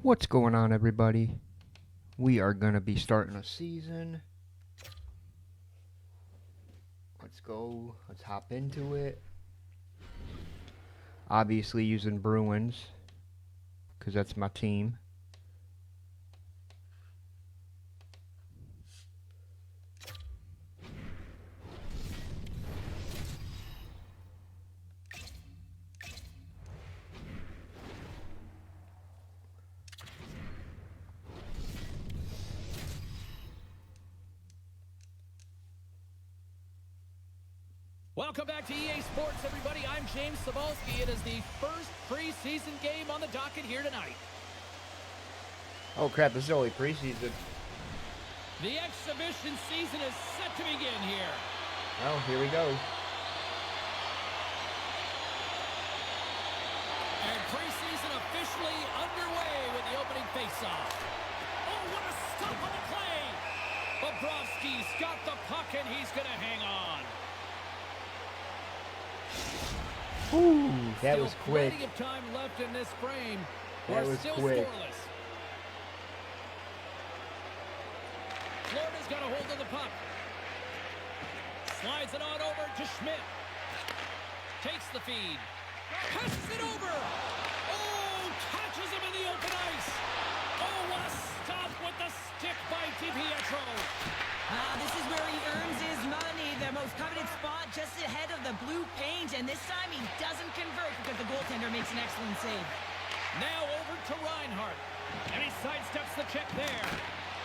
What's going on, everybody? We are going to be starting a season. Let's go. Let's hop into it. Obviously using Bruins, because that's my team. Welcome back to EA Sports, everybody. I'm James Cebulski. It is the first preseason game on the docket here tonight. Oh crap, this is only preseason. The exhibition season is set to begin here. Oh, here we go. And preseason officially underway with the opening faceoff. Oh, what a stop on the play! Bobrovsky's got the puck, and he's going to hang on. Ooh, that was quick. Plenty of time left in this frame. That was still quick. Scoreless. Florida's got a hold of the puck. Slides it on over to Schmidt. Takes the feed. Passes it over. Oh, catches him in the open ice. Oh, what a stop with the stick by DiPietro. This is where he earns his money, the most coveted spot just ahead of the blue paint, and this time he doesn't convert because the goaltender makes an excellent save. Now over to Reinhart, and he sidesteps the check there.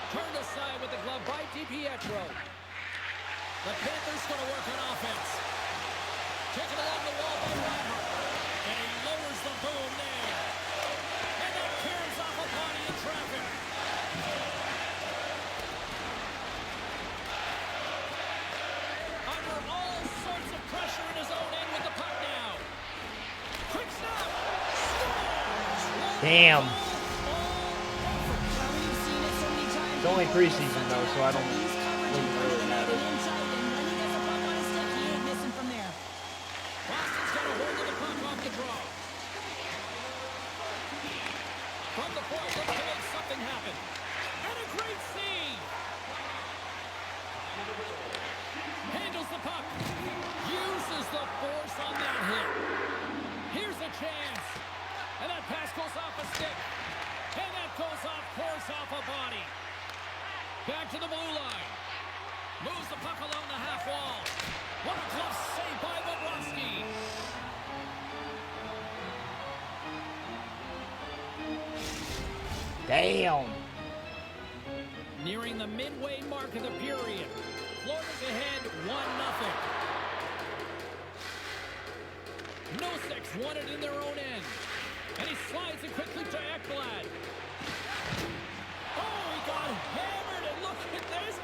Turned aside with the glove by DiPietro. The Panthers going to work on offense. Taken along the wall by Reinhart, and he lowers the boom there. And that tears off a body in traffic. Under all sorts of pressure in his own end with the puck now. Quick stop. Damn. Well, we've seen it so many times. It's only preseason though, so I don't He's covered think it really matters. inside, and when he gets a puck on his stick, he ain't missing from there. Boston's got a hold of the puck off the draw. From the point, looks to make something happen. And a great save. Handles the puck. Uses the force on that hit. Here's a chance. And that pass goes off a stick. And that goes off course off a body. Back to the blue line. Moves the puck along the half wall. What a glove save by Bobrovsky. Damn. Nearing the midway mark of the period. Florida's ahead 1-0. Nosek's won it in their own end. And he slides it quickly to Ekblad. Oh, he got hammered, and look at this.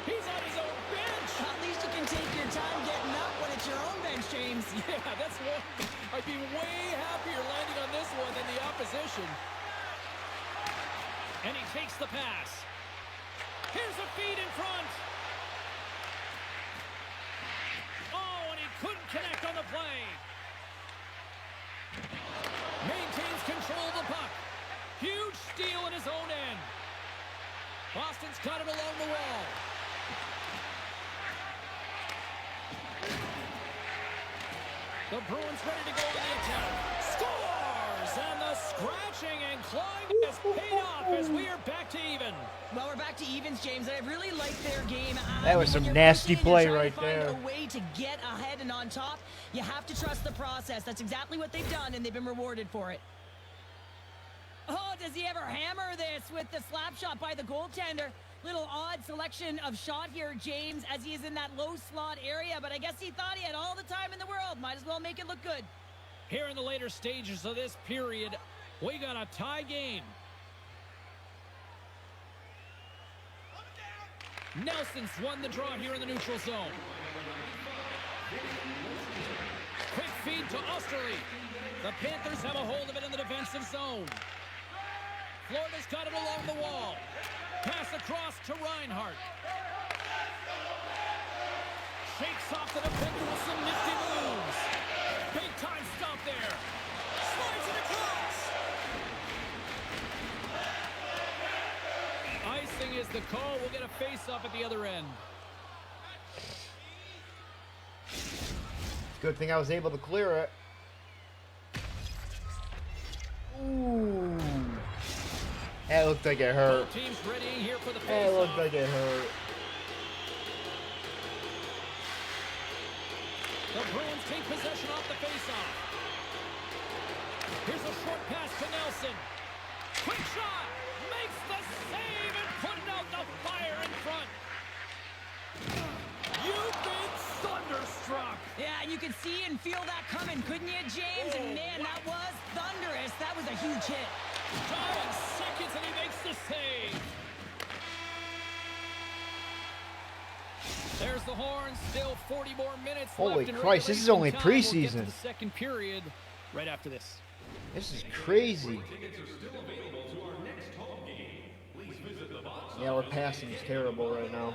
He's on his own bench. At least you can take your time getting up when it's your own bench, James. Yeah, that's one. I'd be way happier landing on this one than the opposition. And he takes the pass. Here's a feed in front. Oh, and he couldn't connect on the play. Maintains control of the puck. Huge steal in his own end. Boston's got it along the wall. The Bruins ready to go on the attack. Scores! And the scratching and clawing has paid off as we are back to even. Well, we're back to evens, James, and I really like their game. That was some When you're nasty pushing and play you're right trying to there. find a way to get ahead and on top, you have to trust the process. That's exactly what they've done, and they've been rewarded for it. Oh, does he ever hammer this with the slap shot by the goaltender? Little odd selection of shot here, James, as he is in that low slot area, but I guess he thought he had all the time in the world. Might as well make it look good. Here in the later stages of this period, we got a tie game. Nelson's won the draw here in the neutral zone. Quick feed to Osterley. The Panthers have a hold of it in the defensive zone. Florida's got it along the wall. Pass across to Reinhart. Shakes off the defender with some nifty moves. Big time stop there. Slides it across. call. We'll get a face-off at the other end. Good thing I was able to clear it. Ooh. That looked like it hurt. Both teams readying here for the That face-off. looked like it hurt. The Bruins take possession off the face-off. Here's a short pass to Nelson. Quick shot! Makes the save and putting out the fire in front. You've been thunderstruck. Yeah, and you could see and feel that coming, couldn't you, James? And man, that was thunderous. That was a huge hit. 5 seconds and he makes the save. There's the horn. Still 40 more minutes Holy left in Christ, this is regulation only time. We'll get preseason. to the second period right after this. This is crazy. Yeah, our passing is terrible right now.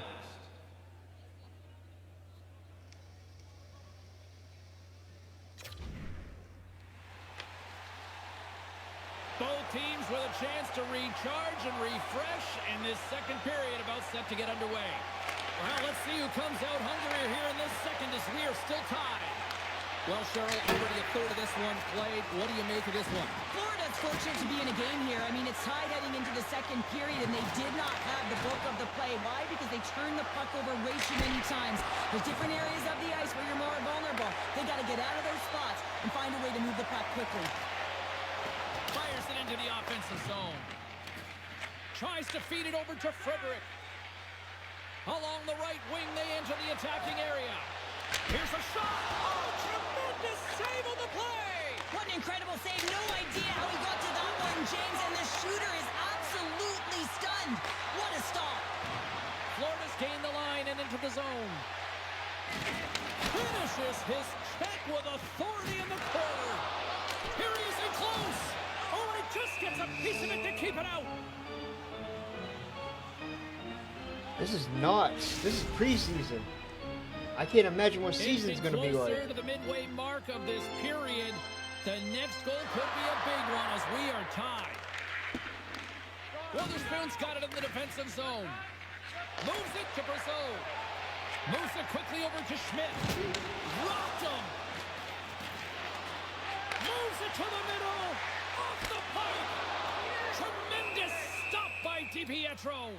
Both teams with a chance to recharge and refresh in this second period about set to get underway. Well, let's see who comes out hungrier here in this second as we are still tied. Well, Cheryl, already a third of this one played. What do you make of this one? Florida's fortunate to be in a game here. I mean, it's tied heading into the second period, and they did not have the bulk of the play. Why? Because they turned the puck over way too many times. There's different areas of the ice where you're more vulnerable. They got to get out of those spots and find a way to move the puck quickly. Fires it into the offensive zone. Tries to feed it over to Frederick. Along the right wing, they enter the attacking area. Here's a shot. Oh, tremendous save on the play. What an incredible save. No idea how he got to that one, James, and the shooter is absolutely stunned. What a stop. Florida's gained the line and into the zone. Finishes his check with authority in the corner. Here he is in close. Oh, and he just gets a piece of it to keep it out. This is nuts. This is preseason. I can't imagine what season's going to be like. Closer to the midway mark of this period. The next goal could be a big one as we are tied. Witherspoon's got it in the defensive zone. Moves it to Brazeau. Moves it quickly over to Schmidt. Rocked him. Moves it to the middle. Off the pipe. Tremendous stop by DiPietro.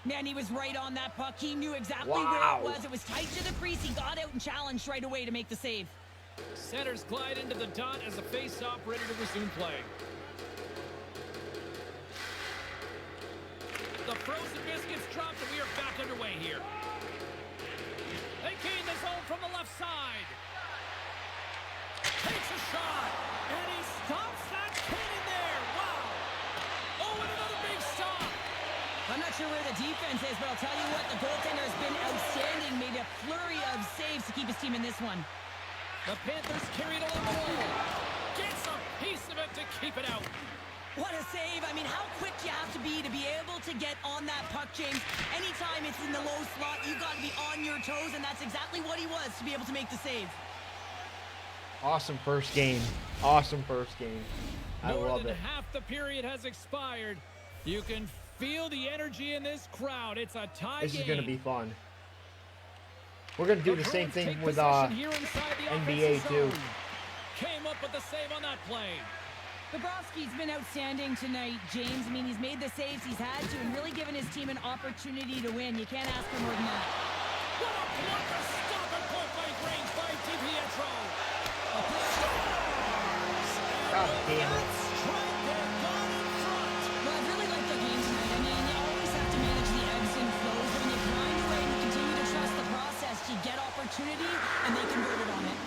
Man, he was right on that puck. He knew exactly Wow. where it was. It was tight to the crease. He got out and challenged right away to make the save. Centers glide into the dot as the face-off ready to resume play. The frozen biscuits dropped and we are back underway here. They gain the zone from the left side. Takes a shot. And he stops that cannon there. Wow. Oh, and another big stop. I'm not sure where the defense is, but I'll tell you what, the goaltender has been outstanding. Made a flurry of saves to keep his team in this one. The Panthers carried along the wall. Gets a piece of it to keep it out. What a save. I mean, how quick you have to be able to get on that puck, James. Anytime it's in the low slot, you got to be on your toes, and that's exactly what he was to be able to make the save. Awesome first game. Awesome first game. I More love than it. half the period has expired. You can feel the energy in this crowd. It's a tie This game. is going to be fun. We're going to do the same Bruins thing take with possession here inside the NBA offensive too. zone. Came up with the save on that play. Bobrovsky's been outstanding tonight, James. I mean, he's made the saves he's had to and really given his team an opportunity to win. You can't ask for more than that. What a block to stop at point-blank range by DiPietro. God damn it. Strike there, gone in front. Well, I've really liked their game tonight. I mean, you always have to manage the ebbs and flows. When you grind away and you continue to trust the process, you get opportunity, and they converted on it.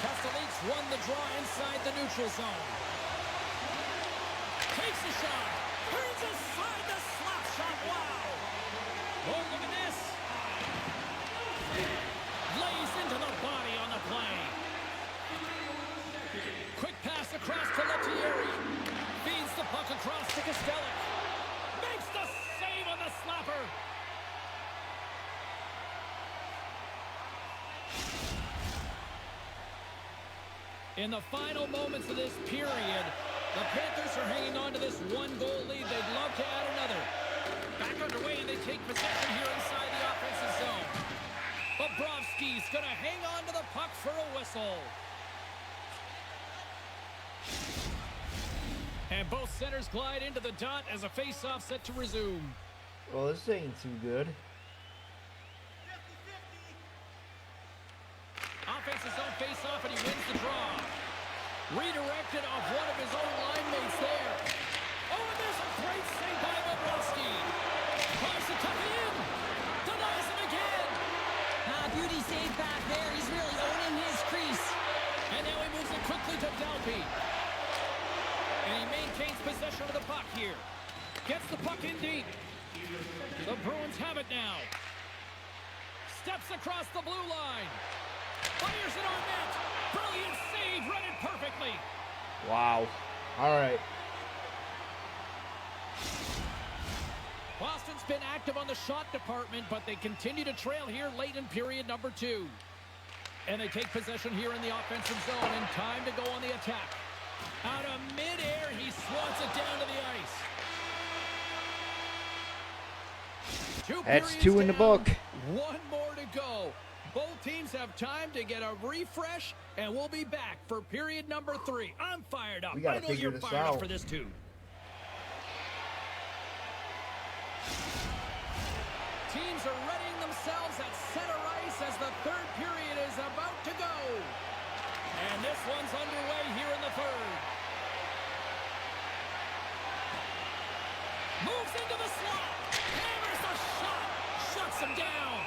Castellites won the draw inside the neutral zone. Takes a shot. Turns aside the slap shot. Wow. Oh, look at this. Lays into the body on the play. Quick pass across to Lettieri. Feeds the puck across to Costello. Makes the save on the slapper. In the final moments of this period, The Panthers are hanging on to this one-goal lead. They'd love to add another. Back underway, and they take possession here inside the offensive zone. Bobrovsky's going to hang on to the puck for a whistle. And both centers glide into the dot as a face-off set to resume. Well, this ain't too good. Offensive zone face-off, and he wins the draw. Redirected off one of his own line mates there. Oh, and there's a great save by Bobrovsky. Tries to tuck it in. Denies him again. Beauty save back there. He's really owning his crease. And now he moves it quickly to Dalby. And he maintains possession of the puck here. Gets the puck in deep. The Bruins have it now. Steps across the blue line. Fires it on net. Brilliant save. Read it perfectly. Wow. All right. Boston's been active on the shot department, but they continue to trail here late in period number 2. And they take possession here in the offensive zone, and time to go on the attack. Out of midair, he swats it down to the ice. That's 2 in the book. One more to go. Both teams have time to get a refresh, and we'll be back for period number 3. I'm fired up. We gotta I know figure you're this fired up out. for this too. Teams are readying themselves at center ice as the third period is about to go. And this one's underway here in the third. Moves into the slot. Hammers the shot. Shuts him down.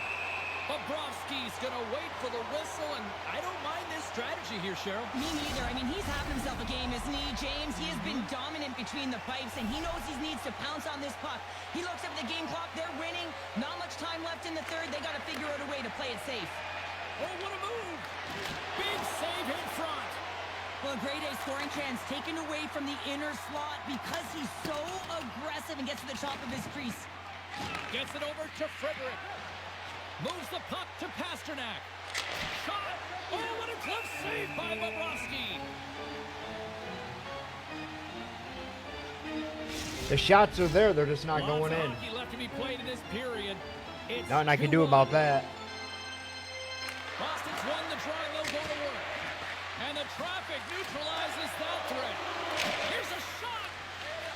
Bobrovsky's going to wait for the whistle, and I don't mind this strategy here, Cheryl. Me neither. I mean, he's having himself a game, isn't he, James? He has been dominant between the pipes, and he knows he needs to pounce on this puck. He looks at the game clock. They're winning. Not much time left in the third. They got to figure out a way to play it safe. Oh, what a move. Big save in front. Well, a great A scoring chance taken away from the inner slot because he's so aggressive and gets to the top of his crease. Gets it over to Frederick. Moves the puck to Pasternak. Shot. Oh, what a close save by Bobrovsky. The shots are there. They're just not Lots going of in. hockey left to be played in this period. It's Nothing I can do 2-1. about that. Boston's won the draw, and they'll go to work. And the traffic neutralizes that threat. Here's a shot.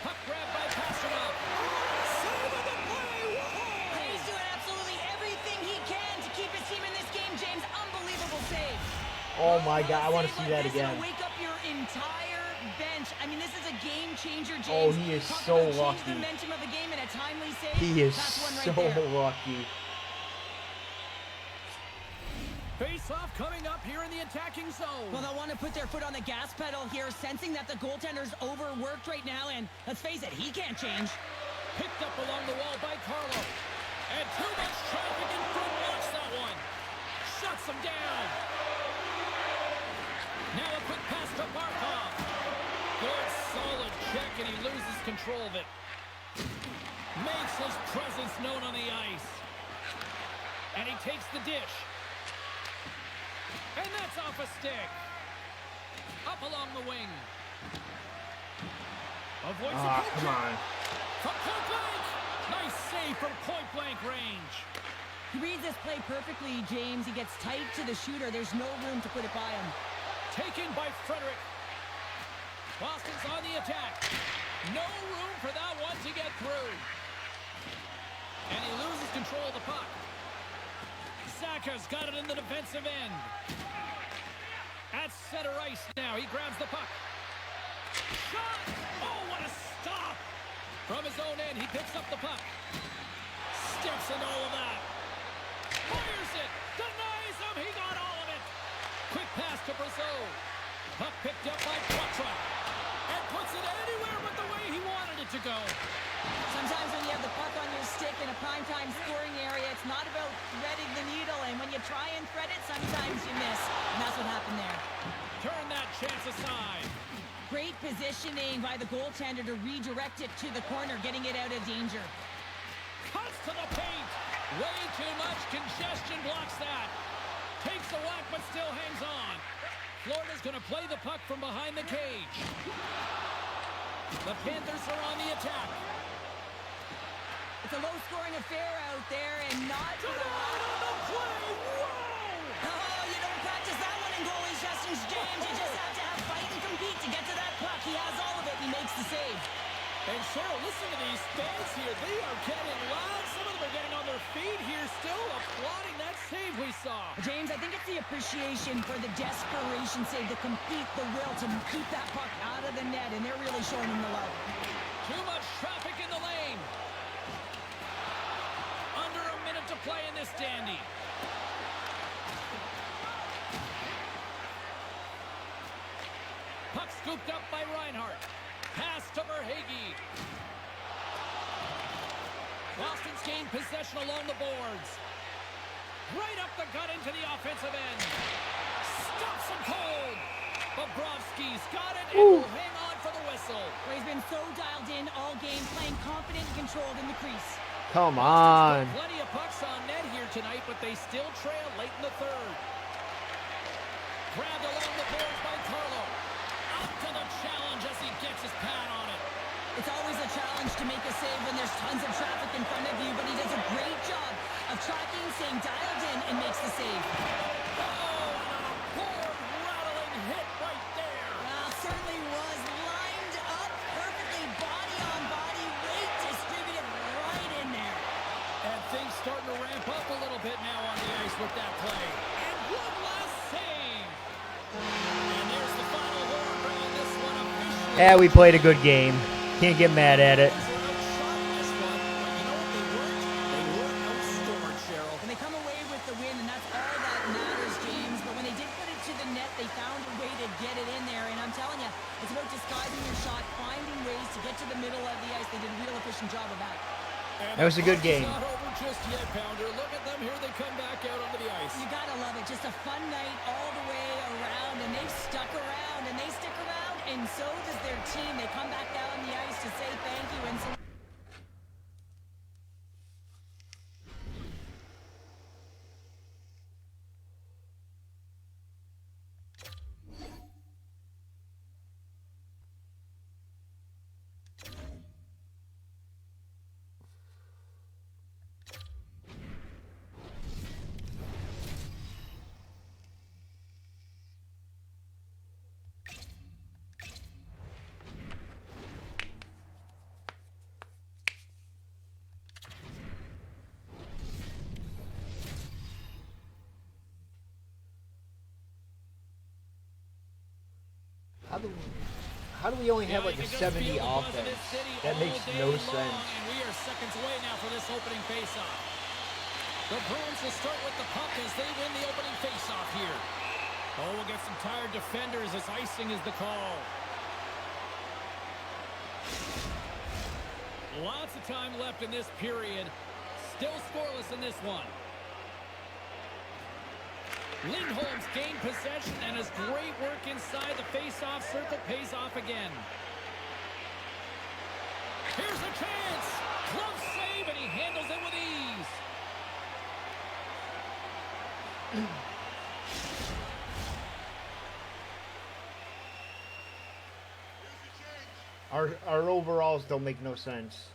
Puck grabbed by Pasternak. Save of the play. Whoa. He's doing absolutely everything he can to keep his team in this game, James. Unbelievable save. Oh my God, I want to Save see like that this, again. it'll wake up your entire bench. I mean, this is a game changer, James. Oh, he is Talk so about change lucky. the momentum of the game in a timely save. He is That's one right so there. lucky. Face-off coming up here in the attacking zone. Well, they'll want to put their foot on the gas pedal here, sensing that the goaltender's overworked right now, and let's face it, he can't change. Picked up along the wall by Carlo. And too much traffic in front. Watch that one. Shuts him down. Now a quick pass to Barkov. Good, solid check, and he loses control of it. Makes his presence known on the ice. And he takes the dish. And that's off a stick. Up along the wing. Avoids the Come on. from point blank. Nice save from point blank range. He reads this play perfectly, James. He gets tight to the shooter. There's no room to put it by him. Taken by Frederick. Boston's on the attack. No room for that one to get through. And he loses control of the puck. Saka's got it in the defensive end. At center ice now. He grabs the puck. Shot! Oh, what a stop! From his own end, he picks up the puck. Steps in all of that. Fires it! Denies him! He got all of it! Quick pass to Brazeau. Puck picked up by Quatra. And puts it anywhere but the way he wanted it to go. Sometimes when you have the puck on your stick in a primetime scoring area, it's not about threading the needle, and when you try and thread it, sometimes you miss. And that's what happened there. Turn that chance aside. Great positioning by the goaltender to redirect it to the corner, getting it out of danger. Cuts to the paint. Way too much congestion blocks that. Takes the whack but still hangs on. Florida's going to play the puck from behind the cage. The Panthers are on the attack. It's a low-scoring affair out there, and not to the On the play. Whoa! Oh, you don't practice that one in goalie sessions, James. You just have to have fight and compete to get to that puck. He has all of it, and he makes the save. And Cheryl, listen to these fans here. They are getting loud. Some of them are getting on their feet here, still applauding that save we saw. James, I think it's the appreciation for the desperation save, the compete, the will to keep that puck out of the net, and they're really showing him the love. Too much traffic in the lane. Under a minute to play in this dandy. Puck scooped up by Reinhart. Pass to Verhaeghe. Boston's gained possession along the boards. Right up the gut into the offensive end. Stops him cold. Bobrovsky's got it and will hang on for the whistle. Well, he's been so dialed in all game, playing confident and controlled in the crease. Come on. Plenty of pucks on net here tonight, but they still trail late in the third. Grabbed along the boards by Carlo. Up to the challenge as he gets his pad on it. It's always a challenge to make a save when there's tons of traffic in front of you, but he does a great job of tracking, staying dialed in, and makes the save. Oh, and a board-rattling hit right there. Well, certainly was lined up perfectly, body on body, weight distributed right in there. And things starting to ramp up a little bit now on the ice with that play. And one last save. And there's the final word, bringing this one officially. Yeah, we played a good game. Can't get mad at it. They were outshot in this one, but you know what they weren't? They weren't outscored, Cheryl. And they come away with the win, and that's all that matters, James. But when they did put it to the net, they found a way to get it in there. And I'm telling you, it's about disguising your shot, finding ways to get to the middle of the ice. They did a real efficient job of that. And That was a good the game. puck's not over just yet, Pounder. Look at them here. They come back out onto the ice. You gotta love it. Just a fun night all the way around, and they've stuck around, and they stick around, and so does their team. They come back down on the ice to say thank you, and so... How do we only have like a 70 offense? That makes no sense. And we are seconds away now for this opening faceoff. The Bruins will start with the puck as they win the opening faceoff here. Oh, we'll get some tired defenders as icing is the call. Lots of time left in this period. Still scoreless in this one. Lindholm's gained possession, and his great work inside the face-off circle pays off again. Here's a chance. Glove save, and he handles it with ease. Our overalls don't make no sense.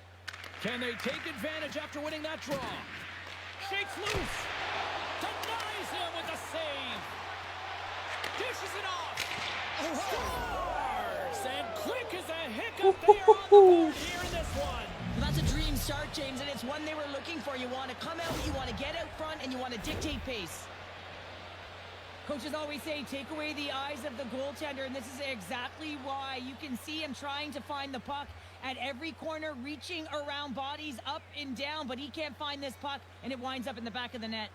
Can they take advantage after winning that draw? Shakes loose. Denies him with a save. Dishes it off. Scores! And quick as a hiccup, they are on the board here in this one. That's a dream start, James, and it's one they were looking for. You want to come out, you want to get out front, and you want to dictate pace. Coaches always say, take away the eyes of the goaltender, and this is exactly why. You can see him trying to find the puck at every corner, reaching around bodies up and down, but he can't find this puck, and it winds up in the back of the net.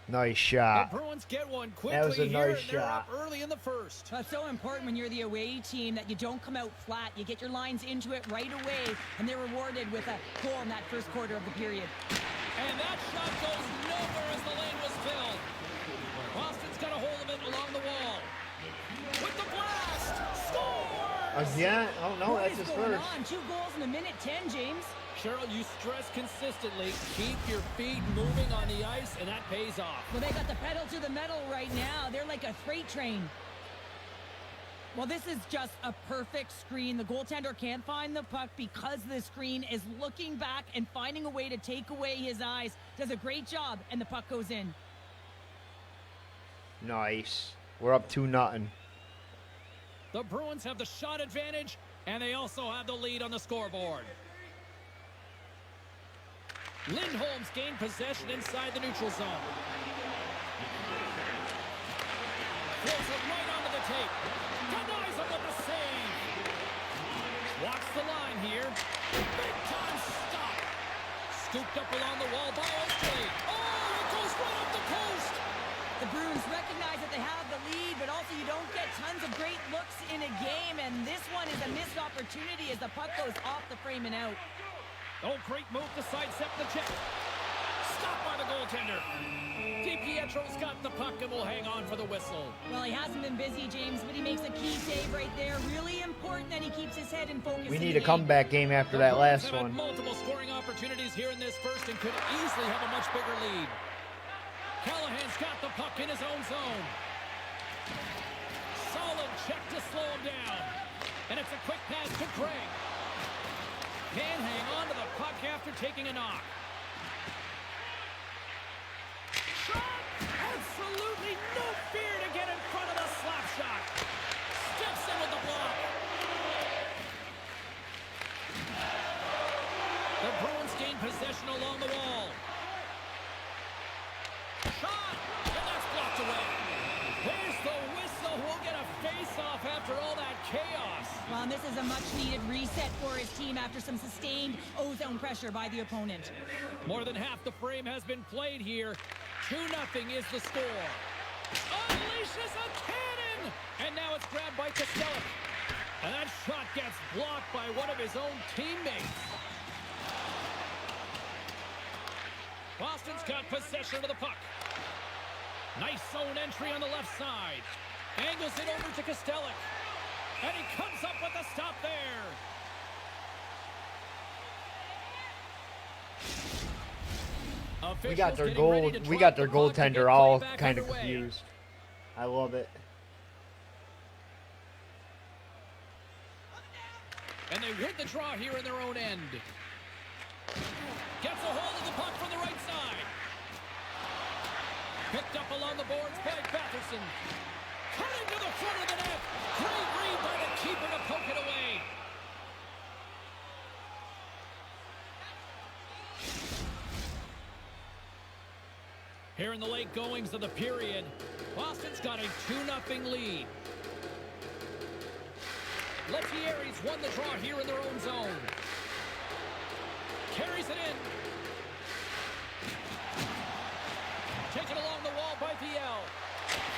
Nice shot. The Bruins get one quickly That was a here, nice and they're up shot. early in the first. That's so important when you're the away team that you don't come out flat. You get your lines into it right away, and they're rewarded with a goal in that first quarter of the period. And that shot goes nowhere as the lane was filled. Boston's got a hold of it along the wall. With the blast! Scores! Again? Oh no, What that's is his going first. on? 2 goals in a minute 10, James. Cheryl, you stress consistently, keep your feet moving on the ice, and that pays off. Well, they got the pedal to the metal right now. They're like a freight train. Well, this is just a perfect screen. The goaltender can't find the puck because the screen is looking back and finding a way to take away his eyes. Does a great job, and the puck goes in. Nice. We're up 2-0. The Bruins have the shot advantage, and they also have the lead on the scoreboard. Lindholm's gained possession inside the neutral zone. Throws it right onto the tape. Denies him with the save. Watch the line here. Big time stop. Scooped up along the wall by Oakley. Oh, it goes right up the post. The Bruins recognize that they have the lead, but also you don't get tons of great looks in a game, and this one is a missed opportunity as the puck goes off the frame and out. Oh, great move to sidestep the check. Stopped by the goaltender. DiPietro's got the puck and will hang on for the whistle. Well, he hasn't been busy, James, but he makes a key save right there. Really important that he keeps his head in focus. We need a comeback game after that last one. Multiple scoring opportunities here in this first and could easily have a much bigger lead. Callahan's got the puck in his own zone. Solid check to slow him down. And it's a quick pass to Craig. Can't hang on to the puck after taking a knock. Shot! Absolutely no fear to get in front of the slap shot. Steps in with the block. The Bruins gain possession along the wall. Shot! And that's blocked away. There's the whistle. We'll get a face-off after all that chaos. Well, and this is a much-needed reset for his team after some sustained ozone pressure by the opponent. More than half the frame has been played here. 2-0 is the score. Unleashes a cannon! And now it's grabbed by Costello. And that shot gets blocked by one of his own teammates. Boston's got possession of the puck. Nice zone entry on the left side. Angles it over to Costello. And he comes up with a stop there. We got their goal. We got their goaltender all kind of confused. I love it. And they win the draw here in their own end. Gets a hold of the puck from the right side. Picked up along the boards by Batherson. Cutting to the front of the net. Great read by the keeper to poke it away. Here in the late goings of the period, Boston's got a 2-0 lead. Lettieri's won the draw here in their own zone. Carries it in. Taken along the wall by PL.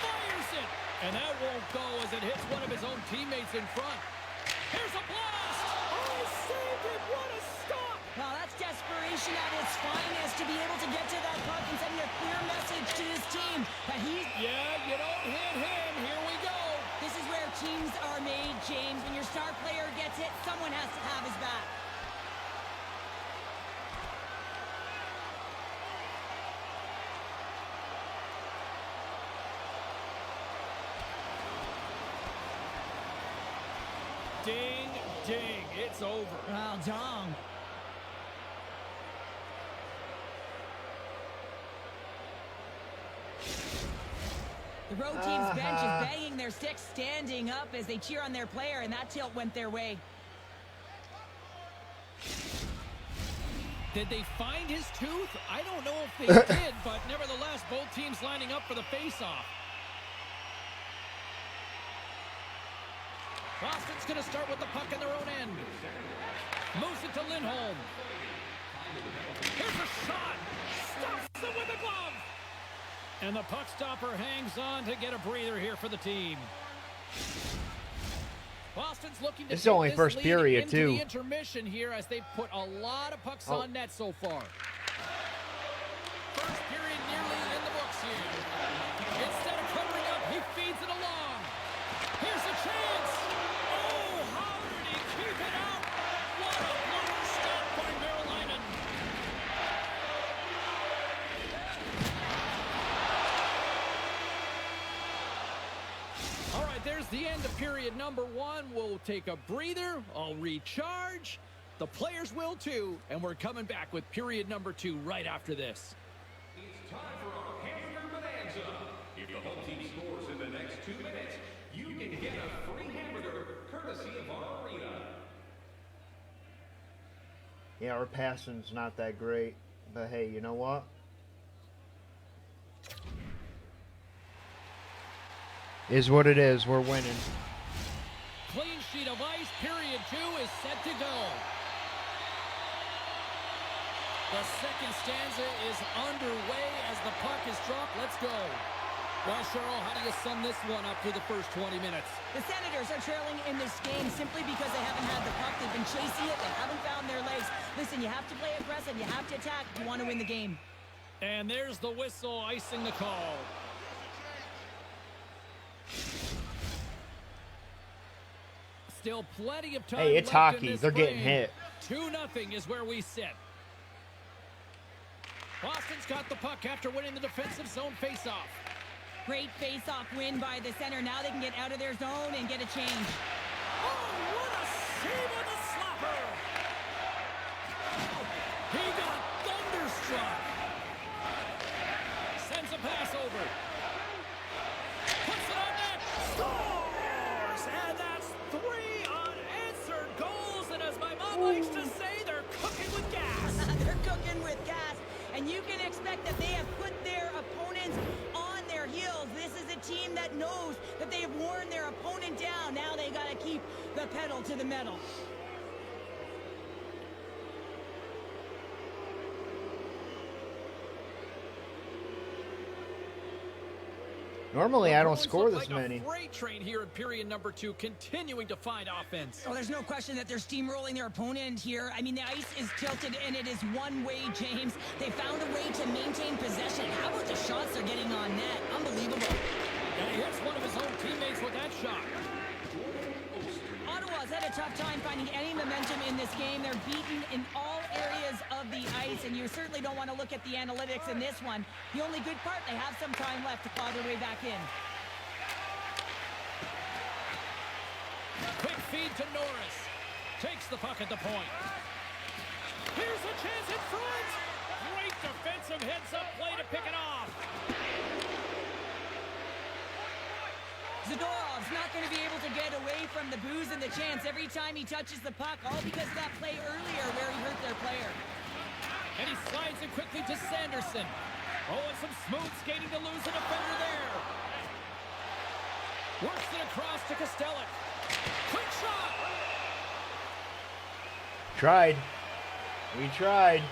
Fires it. And that won't go as it hits one of his own teammates in front. Here's a blast. Oh, saved it. What a stop. Well, that's desperation at its finest to be able to get to that puck and send a clear message to his team that he's... Yeah, you don't hit him. Here we go. This is where teams are made, James. When your star player gets hit, someone has to have his back. Ding, ding. It's over. Well, dong. The road team's bench is banging their sticks, standing up as they cheer on their player, and that tilt went their way. Did they find his tooth? I don't know if they did, but nevertheless, both teams lining up for the face-off. Boston's going to start with the puck in their own end. Moves it to Lindholm. Here's a shot. Stops it with a glove. And the puck stopper hangs on to get a breather here for the team. Boston's looking to This is only first period, into too. the intermission here as they've put a lot of pucks on net so far. First period nearly in the books here. Instead of covering up, he feeds it along. Here's a chance. Oh, how did he keep it out? What a blocker stop by Merrilainen. All right, there's the end of period number 1. We'll take a breather. I'll recharge. The players will too. And we're coming back with period number 2 right after this. It's time for our hamburger bonanza. If the home team scores in the next 2 minutes, you can get a free hamburger courtesy of our arena. Yeah, our passing's not that great. But hey, you know what? Is what it is. We're winning. Clean sheet of ice. Period 2 is set to go. The second stanza is underway as the puck is dropped. Let's go. Well, Cheryl, how do you sum this one up through the first 20 minutes? The Senators are trailing in this game simply because they haven't had the puck. They've been chasing it. They haven't found their legs. Listen, you have to play aggressive. You have to attack if you want to win the game. And there's the whistle icing the call. Still plenty of time. Hey, it's left in hockey. this They're getting frame. hit. 2-0 is where we sit. Boston's got the puck after winning the defensive zone faceoff. Great face-off win by the center. Now they can get out of their zone and get a change. Oh, what a save on the slapper! He got thunderstruck. Sends a pass over. Puts it on net. Scores! And that's 3 unanswered goals. And as my mom likes to say, they're cooking with gas. They're cooking with gas. And you can expect that they have put their opponents on their heels. This is a team that knows that they have worn their opponent down. Now they got to keep the pedal to the metal. Normally, I don't Bruins score look this like many. A freight train here in period number 2, continuing to find offense. Oh, there's no question that they're steamrolling their opponent here. I mean, the ice is tilted, and it is one way, James. They found a way to maintain possession. How about the shots they're getting on net? Unbelievable. And he hits one of his own teammates with that shot. Ottawa's had a tough time finding any momentum in this game. They're beaten in all areas of the ice, and you certainly don't want to look at the analytics in this one. The only good part, they have some time left to claw their way back in. Quick feed to Norris. Takes the puck at the point. Here's a chance in front. Great defensive heads-up play to pick it off. Zadorov's not going to be able to get away from the booze and the chance every time he touches the puck, all because of that play earlier where he hurt their player. And he slides it quickly to Sanderson. Oh, and some smooth skating to lose a defender there. Works it across to Kostelic. Quick shot. Tried. We tried.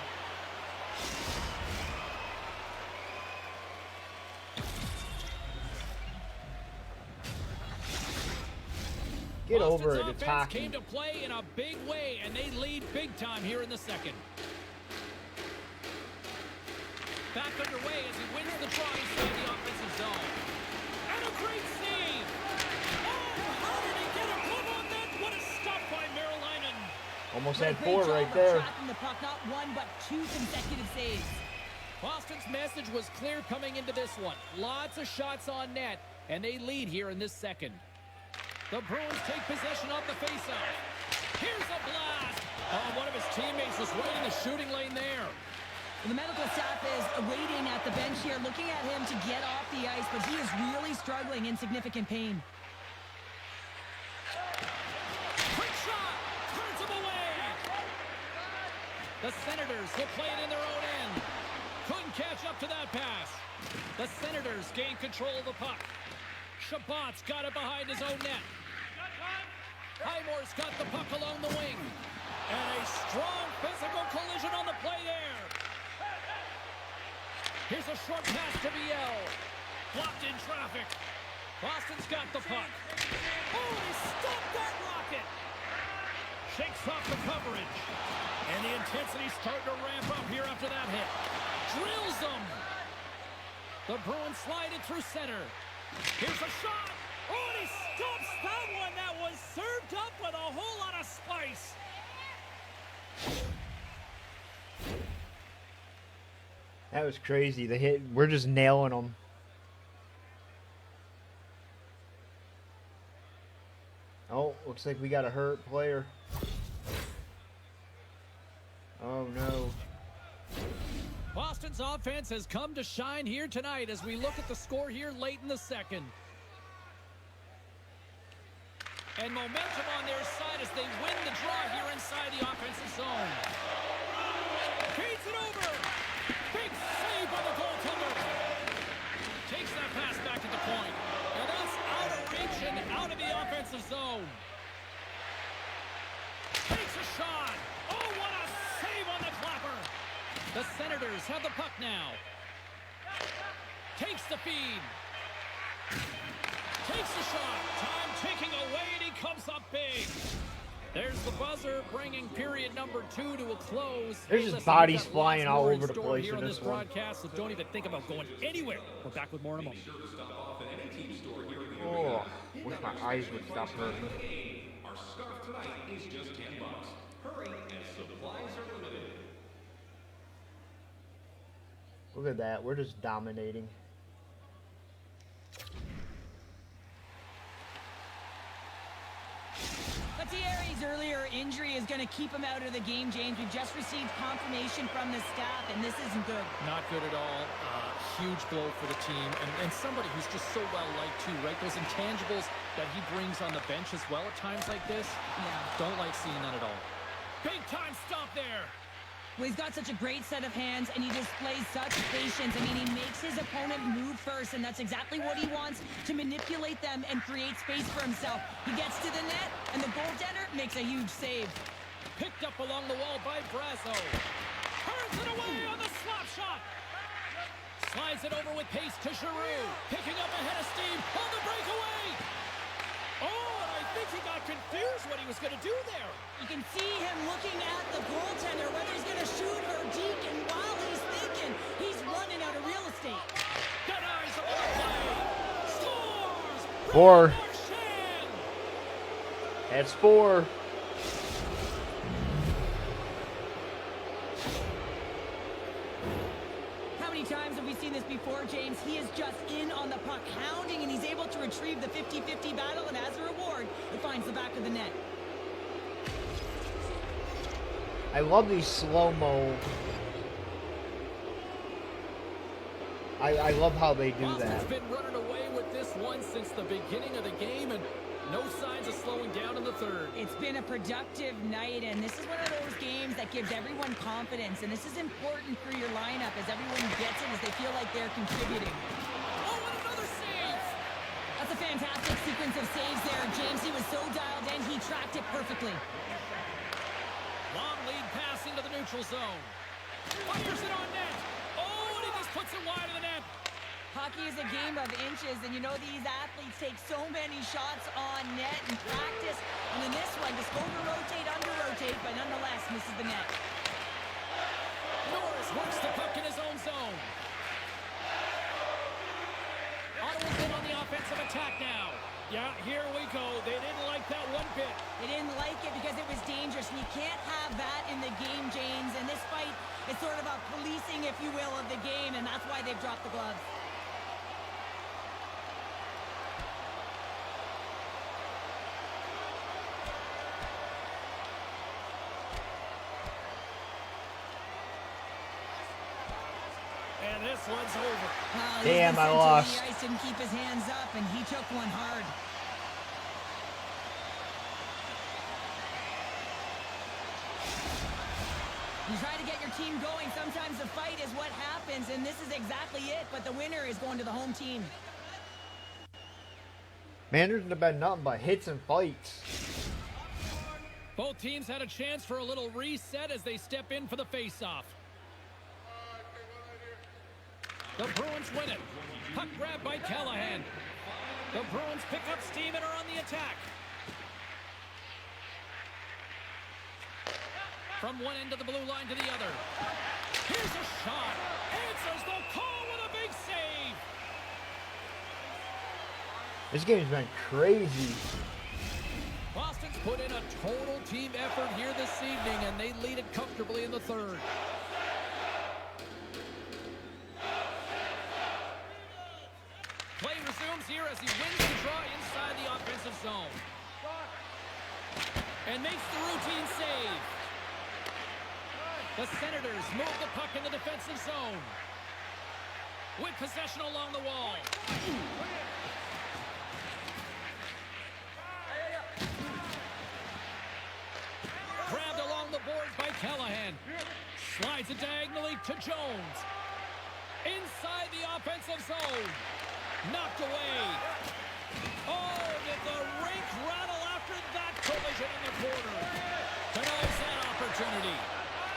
Get over it. Boston's It's offense hockey. came to play in a big way, and they lead big time here in the second. Back underway as he wins the draw inside the offensive zone. And a great save! Oh, how did he get a glove on that? What a stop by Merrilainen! Almost Did a had great 4 job right of there. tracking the puck, not 1 but 2 consecutive saves. Boston's message was clear coming into this one. Lots of shots on net, and they lead here in this second. The Bruins take possession off the faceoff. Here's a blast! Oh, one of his teammates was right in the shooting lane there. The medical staff is waiting at the bench here, looking at him to get off the ice, but he is really struggling in significant pain. Quick shot! Turns him away! The Senators will play it in their own end. Couldn't catch up to that pass. The Senators gain control of the puck. Shabbat's got it behind his own net. Highmore's got the puck along the wing. And a strong physical collision on the play there. Here's a short pass to Biel. Blocked in traffic. Boston's got the puck. Oh, he stopped that rocket. Shakes off the coverage. And the intensity's starting to ramp up here after that hit. Drills them. The Bruins slide it through center. Here's a shot. Oh, and he stops that one. That was served up with a whole lot of spice. That was crazy. The hit. We're just nailing them. Oh, looks like we got a hurt player. Oh no. Boston's offense has come to shine here tonight as we look at the score here late in the second. And momentum on their side as they win the draw here inside the offensive zone. Feeds it over. Big save by the goaltender. Takes that pass back at the point. And that's out of reach and out of the offensive zone. Takes a shot. Oh, what a save on the clapper. The Senators have the puck now. Takes the feed. Takes the shot. Time ticking away, and he comes up big. There's the buzzer, bringing period number 2 to a close. There's just bodies flying all over the place here in on this one. broadcast, so don't even think about going anywhere. We're back with more in a moment. Oh, wish my eyes would stop hurting. Our scarf tonight is just $10. Hurry, as supplies are limited. Look at that. We're just dominating. Thierry's earlier injury is going to keep him out of the game, James. We've just received confirmation from the staff, and this isn't good. Not good at all. Huge blow for the team, and somebody who's just so well-liked too, right? Those intangibles that he brings on the bench as well at times like this. Yeah. Don't like seeing that at all. Big-time stop there. Well, he's got such a great set of hands, and he displays such patience. I mean, he makes his opponent move first, and that's exactly what he wants, to manipulate them and create space for himself. He gets to the net, and the goaltender makes a huge save. Picked up along the wall by Brazo. Turns it away on the slap shot. Slides it over with pace to Giroux. Picking up ahead of steam on the breakaway. Oh, and I think he got confused what he was going to do there. You can see him looking at the goaltender, whether he's going to shoot or deke, and while he's thinking, he's running out of real estate. Got eyes on the play. Scores! 4. Marchand! That's 4. How many times have we seen this before, James? He is just in on the puck, hounding, and he's able to retrieve the 50-50 battle, and as a reward, he finds the back of the net. I love these slow-mo. I love how they do Boston's that. been running away with this one since the beginning of the game, and no signs of slowing down in the third. It's been a productive night, and this is one of those games that gives everyone confidence, and this is important for your lineup as everyone gets it, as they feel like they're contributing. Oh, and another save! That's a fantastic sequence of saves there, James. He was so dialed in, he tracked it perfectly. Long lead pass into the neutral zone. Fires it on net. Oh, and he just puts it wide of the net. Hockey is a game of inches, and you know these athletes take so many shots on net in practice. And in this one, just over-rotate, under-rotate, but nonetheless misses the net. Norris works the puck in his own zone. Ottawa's in on the offensive attack now. Yeah, here we go. They didn't like that one bit. They didn't like it because it was dangerous, and you can't have that in the game, James. And this fight is sort of a policing, if you will, of the game, and that's why they've dropped the gloves. And this one's over. Damn, I lost. The ice didn't keep his hands up, and he took one hard. You try to get your team going. Sometimes the fight is what happens, and this is exactly it. But the winner is going to the home team. Man, there's been nothing but hits and fights. Both teams had a chance for a little reset as they step in for the face-off. The Bruins win it. Puck grab by Callahan. The Bruins pick up steam and are on the attack. From one end of the blue line to the other. Here's a shot. Answers the call with a big save. This game's been crazy. Boston's put in a total team effort here this evening, and they lead it comfortably in the third. Play resumes here as he wins the draw inside the offensive zone. And makes the routine save. The Senators move the puck in the defensive zone. With possession along the wall. Grabbed along the boards by Callahan. Slides it diagonally to Jones. Inside the offensive zone. Knocked away. Oh, did the rink rattle after that collision in the corner. Denies that opportunity.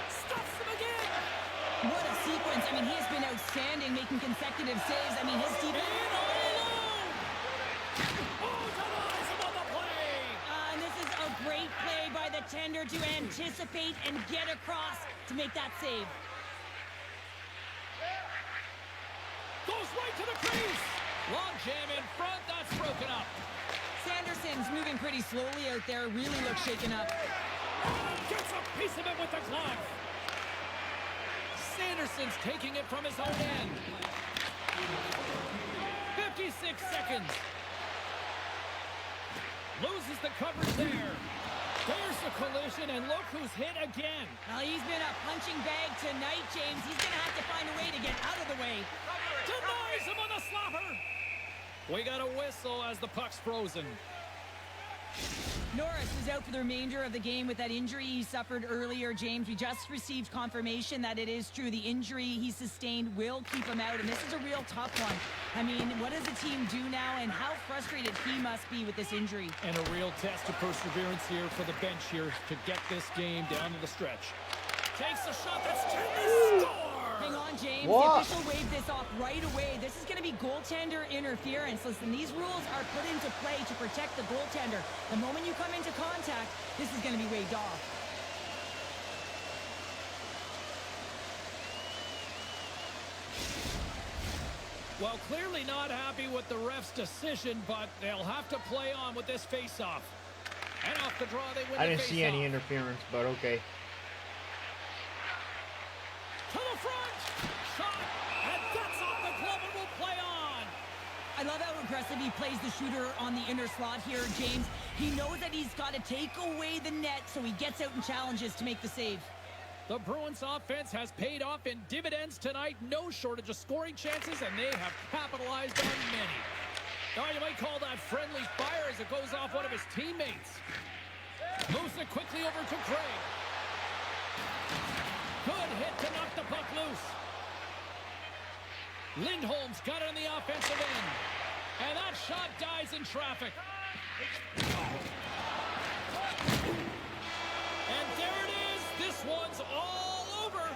Stuffs him again. What a sequence. I mean, he has been outstanding, making consecutive saves. I mean, his defense... In alone. Oh, denies him on the play. And this is a great play by the tender to anticipate and get across to make that save. Goes right to the crease. Long jam in front. That's broken up. Sanderson's moving pretty slowly out there. Really looks shaken up. Gets a piece of it with the glove. Sanderson's taking it from his own end. 56 seconds. Loses the coverage there. There's the collision, and look who's hit again. Well, he's been a punching bag tonight, James. He's going to have to find a way to get out of the way. Denies him on the slapper. We got a whistle as the puck's frozen. Norris is out for the remainder of the game with that injury he suffered earlier, James. We just received confirmation that it is true. The injury he sustained will keep him out, and this is a real tough one. I mean, what does the team do now, and how frustrated he must be with this injury? And a real test of perseverance here for the bench here to get this game down to the stretch. Takes a shot that's turned to score! Hang on, James. What? The official waved this off right away. This is going to be goaltender interference. Listen, these rules are put into play to protect the goaltender. The moment you come into contact, this is going to be waved off. Well, clearly not happy with the ref's decision, but they'll have to play on with this face-off. And off the draw, they win I the didn't see any face-off. interference, but okay. To the front! Shot! And that's off the glove and will play on! I love how aggressive he plays the shooter on the inner slot here, James. He knows that he's got to take away the net, so he gets out and challenges to make the save. The Bruins offense has paid off in dividends tonight. No shortage of scoring chances, and they have capitalized on many. Now, you might call that friendly fire as it goes off one of his teammates. Moves it quickly over to Craig. Good hit to knock the puck loose. Lindholm's got it on the offensive end. And that shot dies in traffic. And there it is. This one's all over.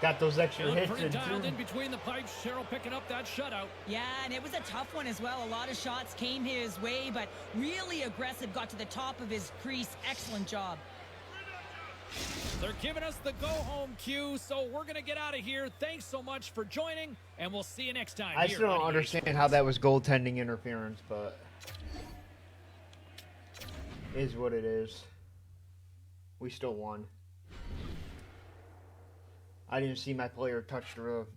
Got those extra They look hits pretty in dialed too. in between the pipes. Cheryl picking up that shutout. Yeah, and it was a tough one as well. A lot of shots came his way, but really aggressive, got to the top of his crease. Excellent job. They're giving us the go-home cue, so we're going to get out of here. Thanks so much for joining, and we'll see you next time. I here still don't on EA understand how that was goaltending interference, but is what it is. We still won. I didn't see my player touch the roof.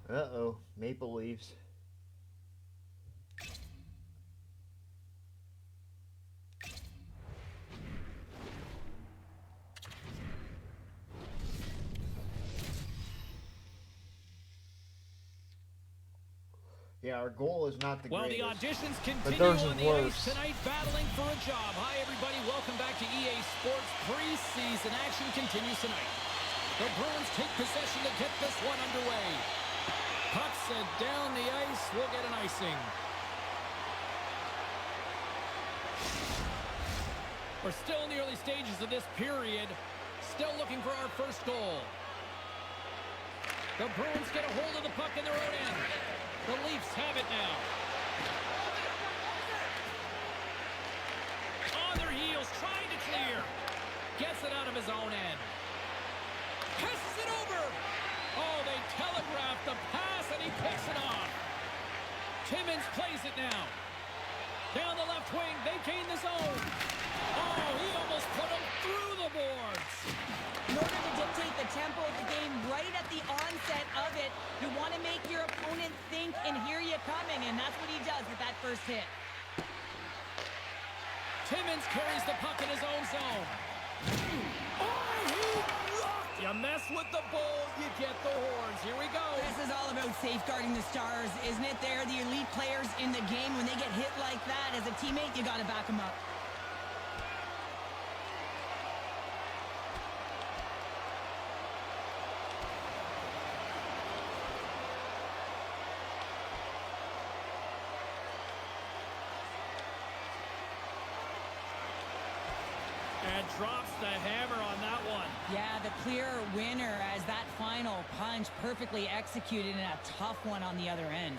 Uh-oh, Maple Leafs. Yeah, our goal is not the Well, greatest. the auditions but continue theirs on is the worse. ice tonight, battling for a job. Hi, everybody. Welcome back to EA Sports preseason. Action continues tonight. The Bruins take possession to get this one underway. Puck sent down the ice. We'll get an icing. We're still in the early stages of this period. Still looking for our first goal. The Bruins get a hold of the puck in their own end. The Leafs have it now. On their heels, trying to clear. Gets it out of his own end. Passes it over. Oh, they telegraphed the pass, and he picks it off. Timmins plays it now. Down the left wing, they gain the zone. Oh, he almost put him through the boards. In order to dictate the tempo of the game right at the onset of it, you want to make your opponent think and hear you coming, and that's what he does with that first hit. Timmins carries the puck in his own zone. Oh, he rocked. You mess with the bull, you get the horns. Here we go. This is all about safeguarding the Stars, isn't it? They're the elite players in the game. When they get hit like that, as a teammate, you got to back them up. And drops the hammer on that one. Yeah, the clear winner as that final punch perfectly executed and a tough one on the other end.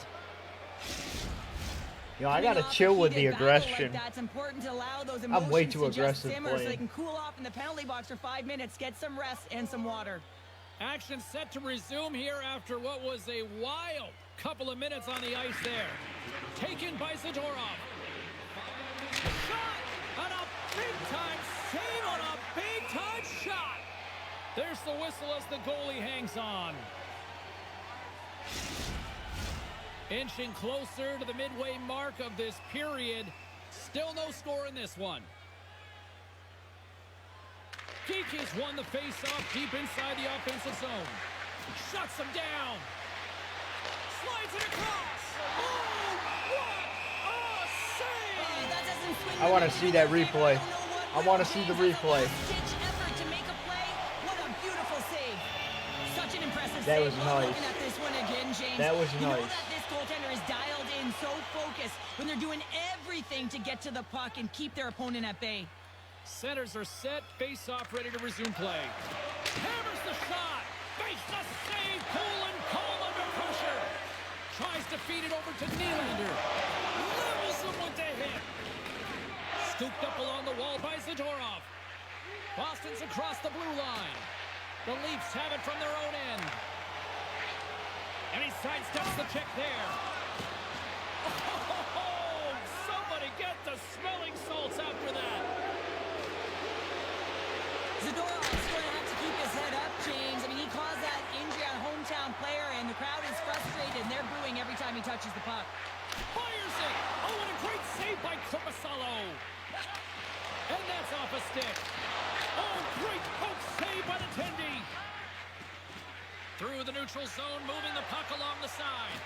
Yo, I gotta chill with the aggression. That's important to allow those I'm way emotions too to just aggressive simmer so they playing. can cool off in the penalty box for 5 minutes, get some rest and some water. Action set to resume here after what was a wild couple of minutes on the ice there. Taken by Zadorov. Shot! And a big-time save on a big-time shot! There's the whistle as the goalie hangs on. Inching closer to the midway mark of this period. Still no score in this one. Geeky's won the face-off deep inside the offensive zone. Shuts him down. Slides it across. Oh, what a save! I want to see that replay. I want to see the replay. Ditch effort to make a play. What a beautiful save. Such an impressive That save. was Love nice. looking at this one again, James. That was You know nice. that this goaltender is dialed in, so focused when they're doing everything to get to the puck and keep their opponent at bay. Centers are set. Face-off ready to resume play. Hammers the shot. Fakes the save. Cool and calm under pressure. Tries to feed it over to Nylander. Levels him with the hit. Scooped up along the wall by Zadorov. Boston's across the blue line. The Leafs have it from their own end. And he sidesteps the check there. Oh, somebody get the smelling salts after that. Zadorov's going to have to keep his head up, James. I mean, he caused that injury on a hometown player, and the crowd is frustrated, and they're booing every time he touches the puck. Fires it. Oh, and a great save by Korpisalo. And that's off a stick. Oh, great poke save by the Tendy. Through the neutral zone, moving the puck along the side.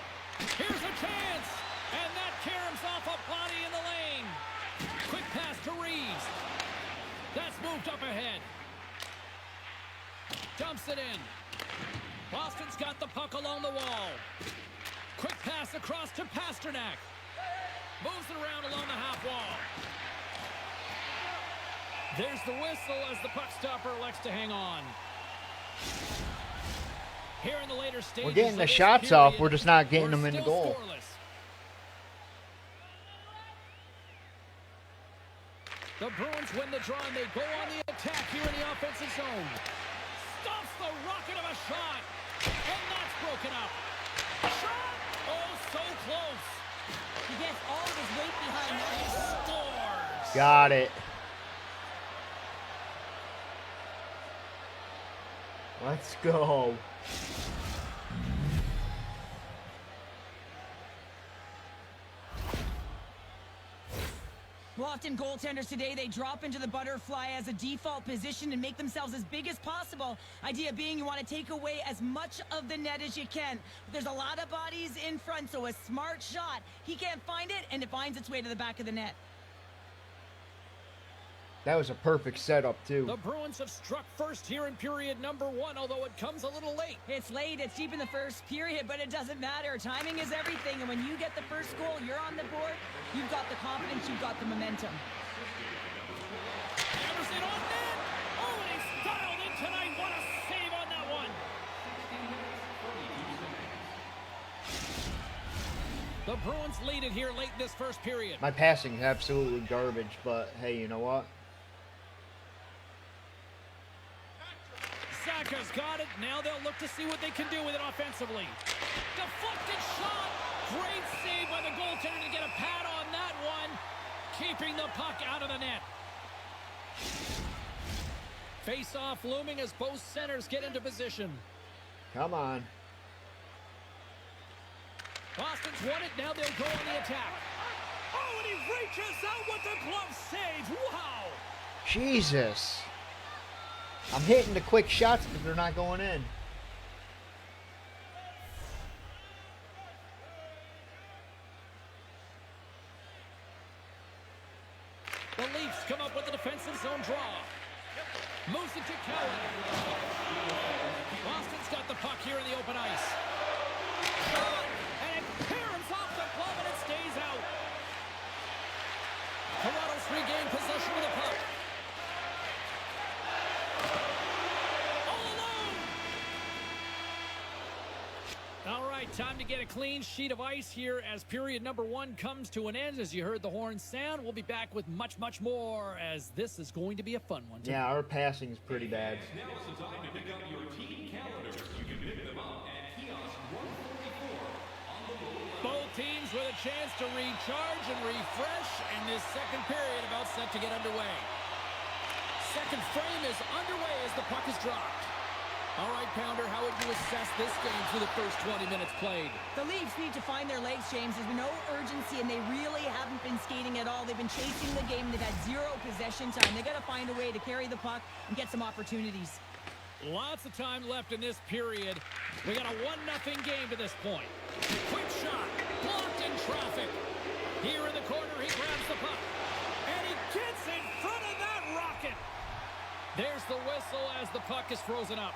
Here's a chance. And that caroms off a body in the lane. Quick pass to Reeves. That's moved up ahead. Dumps it in. Boston's got the puck along the wall. Quick pass across to Pasternak. Moves it around along the half wall. There's the whistle as the puck stopper elects to hang on. Here in the later stages, We're getting the of this shots off. period, We're just not getting we're them in the still goal. scoreless. The Bruins win the draw, and they go on the attack here in the offensive zone. Stops the rocket of a shot, and that's broken up. Shot! Oh, so close. He gets all of his weight behind And that. he scores. Got it. Let's go. Well, often goaltenders today, they drop into the butterfly as a default position and make themselves as big as possible. Idea being you want to take away as much of the net as you can. But there's a lot of bodies in front, so a smart shot, he can't find it, and it finds its way to the back of the net. That was a perfect setup, too. The Bruins have struck first here in period number 1, although it comes a little late. It's late, it's deep in the first period, but it doesn't matter. Timing is everything, and when you get the first goal, you're on the board, you've got the confidence, you've got the momentum. Hammers it on net. Oh, and he's dialed in tonight. What a save on that one. The Bruins lead it here late in this first period. My passing is absolutely garbage, but hey, you know what? Saka's got it. Now they'll look to see what they can do with it offensively. Deflected shot. Great save by the goaltender to get a pad on that one. Face-off looming as both centers get into position. Come on. Boston's won it. Now they'll go on the attack. Oh, and he reaches out with the glove save. Wow. Jesus. I'm hitting the quick shots, but they're not going in. The Leafs come up with a defensive zone draw. Moves it to Cowan. Boston's got the puck here in the open ice. Shot! And it caroms off the glove and it stays out. Toronto's regained possession of the puck. All alone! All right, time to get a clean sheet of ice here as period number 1 comes to an end. As you heard the horn sound, we'll be back with much, much more as this is going to be a fun one. Yeah, our passing is pretty bad. Now is the time to pick up your team calendars. You can pick them up at kiosk 144 on the mobile. Both teams with a chance to recharge and refresh, and this second period about set to get underway. Second frame is underway as the puck is dropped. All right, Pounder, how would you assess this game through the first 20 minutes played? The Leafs need to find their legs, James. There's been no urgency, and they really haven't been skating at all. They've been chasing the game. They've had zero possession time. They got to find a way to carry the puck and get some opportunities. Lots of time left in this period. We got a 1-0 game to this point. Quick shot, blocked in traffic. Here in the corner, he grabs the puck. And he gets in front of that rocket. There's the whistle as the puck is frozen up.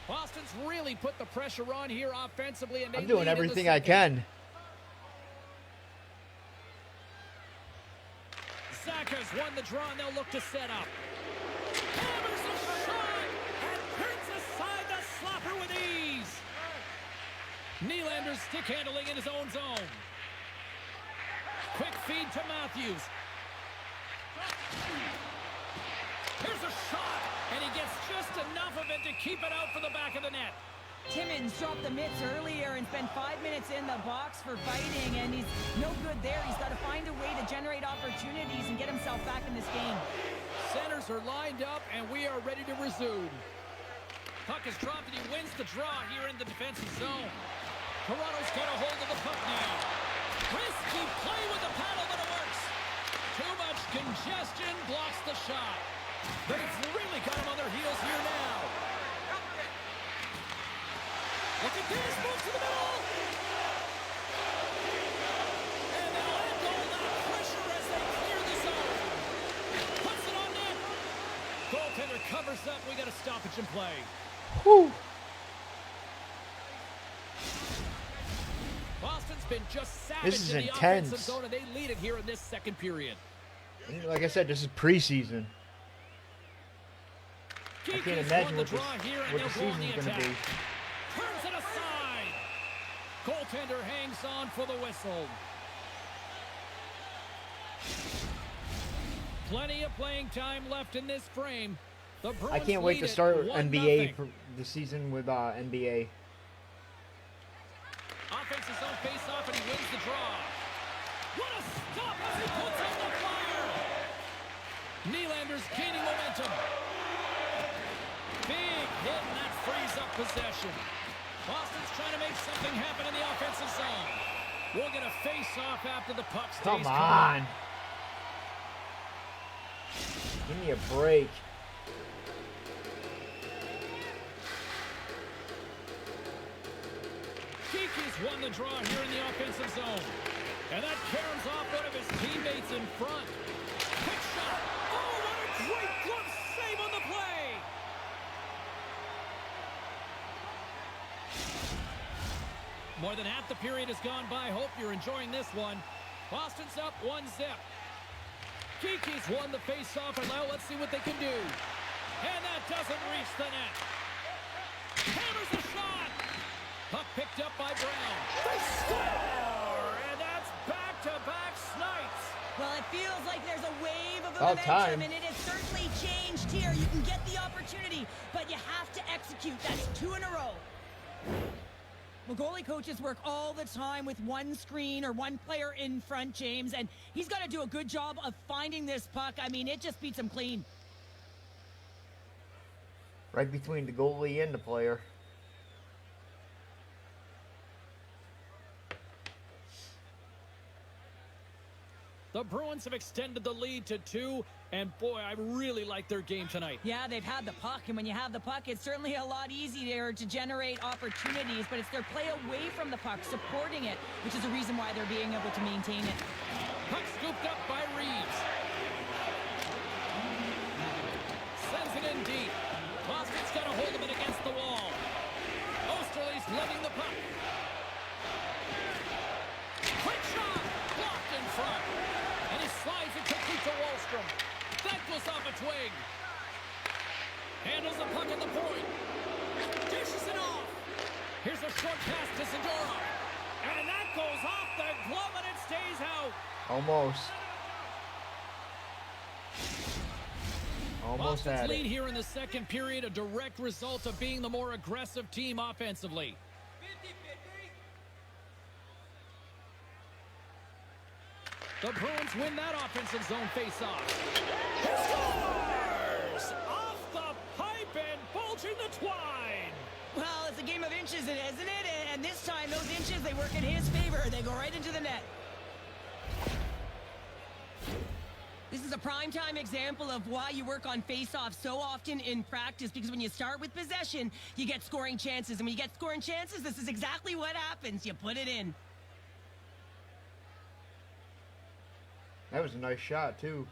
Boston's really put the pressure on here offensively, and I'm doing everything I can. Saka's won the draw, and they'll look to set up. Hammers a shot and turns aside the slapper with ease. Nylander's stick handling in his own zone. Quick feed to Matthews. Here's a shot, and he gets just enough of it to keep it out for the back of the net. Timmins dropped the mitts earlier and spent 5 minutes in the box for fighting, and he's no good there. He's got to find a way to generate opportunities and get himself back in this game. Centers are lined up, and we are ready to resume. Puck is dropped, and he wins the draw here in the defensive zone. Toronto's got a hold of the puck now. Risky play with the paddle, but it works. Too much congestion blocks the shot. They've really got him on their heels here now. Look at this, move to the middle. And they'll end all that pressure as they clear the zone. Puts it on net. Goaltender covers up. We got a stoppage in play. Whew. Boston's been just savage This is in the intense. offensive zone, and they lead it here in this second period. Like I said, this is preseason. I can't imagine what the season's going to be. Turns it aside. Goaltender hangs on for the whistle. Plenty of playing time left in this frame. The Bruins I can't wait lead to it start 1-0. NBA for the season with NBA. Offensive zone face-off, and he wins the draw. What a stop as he puts on the fire. Nylander's gaining momentum. Big hit, and that frees up possession. Boston's trying to make something happen in the offensive zone. We'll get a face-off after the puck stays Come clear. on. Give me a break. Kiki's won the draw here in the offensive zone. And that caroms off one of his teammates in front. Quick shot. Oh, what a great glove save on the play. More than half the period has gone by. Hope you're enjoying this one. Boston's up 1-0. Kiki's won the face-off, and now let's see what they can do. And that doesn't reach the net. Hammers a shot. Puck picked up by Brown. They score! And that's back-to-back snipes. Well, it feels like there's a wave of About momentum, time. and it has certainly changed here. You can get the opportunity, but you have to execute. That's 2 in a row. Well, goalie coaches work all the time with one screen or one player in front, James, and he's got to do a good job of finding this puck. I mean, it just beats him clean. Right between the goalie and the player. The Bruins have extended the lead to 2, and boy, I really like their game tonight. Yeah, they've had the puck, and when you have the puck, it's certainly a lot easier to generate opportunities, but it's their play away from the puck, supporting it, which is the reason why they're being able to maintain it. Puck scooped up by Reeves. Sends it in deep. Boston's got a hold of it against the wall. Osterley's letting the puck. Quick shot! Blocked in front. And he slides it quickly to Wallstrom. That goes off a twig. Handles the puck at the point. Dishes it off. Here's a short pass to Zadorov. And that goes off the glove and it stays out. Almost. Almost Boston's had lead it. here in the second period, a direct result of being the more aggressive team offensively. The Bruins win that offensive zone face-off. He scores! Off the pipe and bulging the twine. Well, it's a game of inches, isn't it? And this time, those inches, they work in his favor. They go right into the net. This is a primetime example of why you work on face-off so often in practice, because when you start with possession, you get scoring chances. And when you get scoring chances, this is exactly what happens. You put it in. That was a nice shot, too.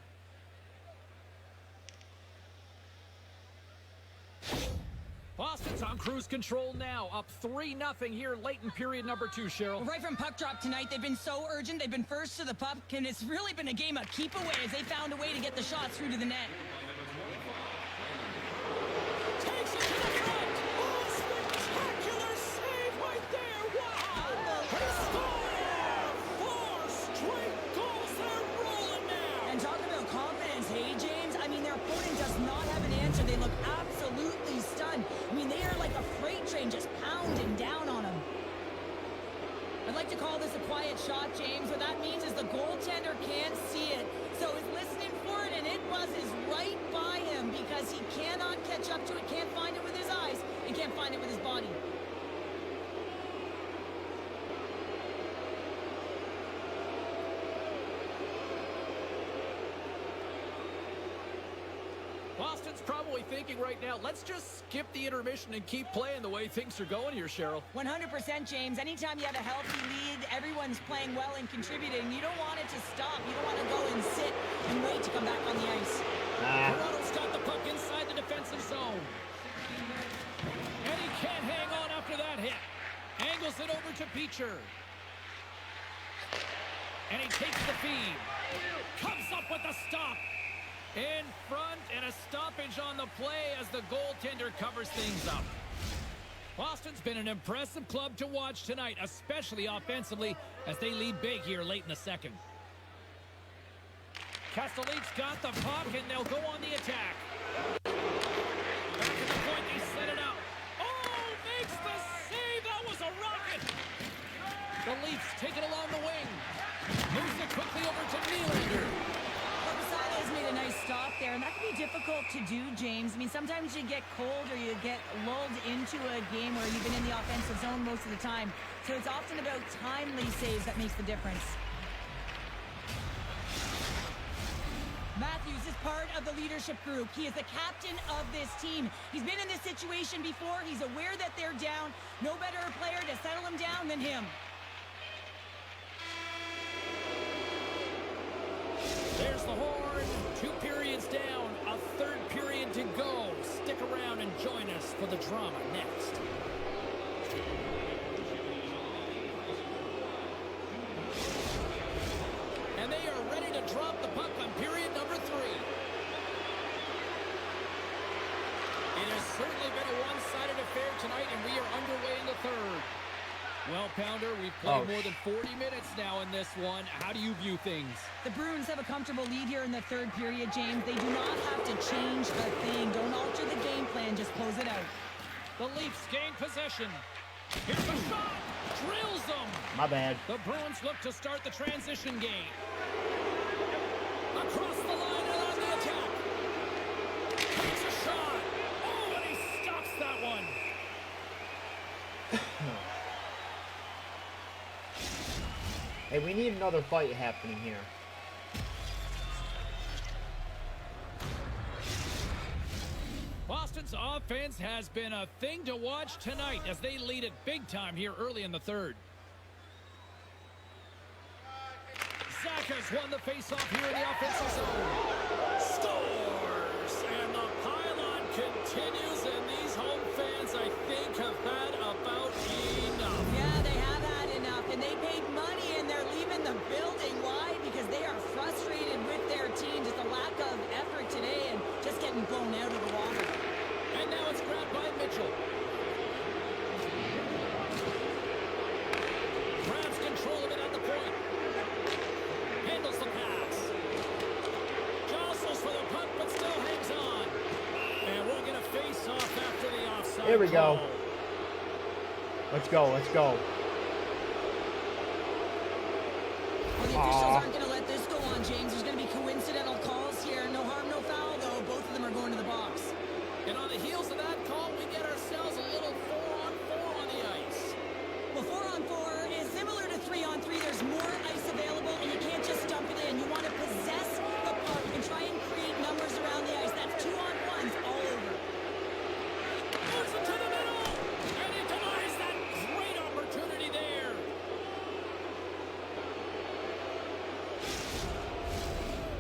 Boston's on cruise control now, up 3-0 here late in period number 2, Cheryl. Well, right from puck drop tonight, they've been so urgent. They've been first to the puck, and it's really been a game of keep away as they found a way to get the shots through to the net. Takes it to the front. Oh, spectacular save right there. Wow. He scored! 4 straight goals. They're rolling now. And talk about confidence, hey, James? I mean, their opponent does not have an answer. They look absolutely stunned. I mean, they are like a freight train just pounding down on them. I'd like to call this a quiet shot, James. What that means is the goaltender can't see it. So he's listening for it, and it buzzes right by him because he cannot catch up to it, can't find it with his eyes, and can't find it with his body. Boston's probably thinking right now, let's just skip the intermission and keep playing the way things are going here, Cheryl. 100%, James. Anytime you have a healthy lead, everyone's playing well and contributing. You don't want it to stop. You don't want to go and sit and wait to come back on the ice. Toronto's got the puck inside the defensive zone. And he can't hang on after that hit. Angles it over to Beecher. And he takes the feed. Comes up with a stop. In front, and a stoppage on the play as the goaltender covers things up. Boston's been an impressive club to watch tonight, especially offensively, as they lead big here late in the second. Castelline's got the puck, and they'll go on the attack. Back to the point, they set it up. Oh, makes the save! That was a rocket! The Leafs take it along the wing. Moves it quickly over to Nylander. Has made a nice stop there, and that can be difficult to do, James. I mean, sometimes you get cold or you get lulled into a game where you've been in the offensive zone most of the time. So it's often about timely saves that makes the difference. Matthews is part of the leadership group. He is the captain of this team. He's been in this situation before. He's aware that they're down. No better player to settle them down than him. There's the horn. 2 periods down, a 3rd period to go. Stick around and join us for the drama next. And they are ready to drop the puck on period number 3. It has certainly been a one-sided affair tonight, and we are underway in the 3rd. Well, Pounder, we've played more than 40 minutes now in this one. How do you view things? The Bruins have a comfortable lead here in the 3rd period, James. They do not have to change a thing. Don't alter the game plan. Just close it out. The Leafs gain possession. Here's a shot. Drills them. My bad. The Bruins look to start the transition game. Across the line and on the attack. Takes a shot. Oh, and he stops that one. Hey, we need another fight happening here. Boston's offense has been a thing to watch tonight as they lead it big time here early in the third. Zach has won the faceoff here in the offensive zone. Scores! And the pylon continues, and these home fans, I think, have had about enough. Yeah, they have had enough, and they paid money, and they're leaving the building. Why? Because they are frustrated with their team. Just a lack of effort today and just getting blown out of the water. And now it's grabbed by Mitchell. Grabs control of it at the point. Handles the pass. Jostles for the puck, but still hangs on. And we'll get a face-off after the offside. Here we go. call. Let's go. Let's go. Well, the officials aren't going to let this go on, James. There's going to be coincidental calls here. No harm, no foul, though. Both of them are going to the box. And on the heels of that call, we get ourselves a little 4-on-4 on the ice. Well, 4-on-4 is similar to 3-on-3. There's more ice available, and you can't just dump it in. You want to possess the puck and try and create numbers around the ice. That's 2-on-1s all over. Moves it to the middle, and he denies that great opportunity there.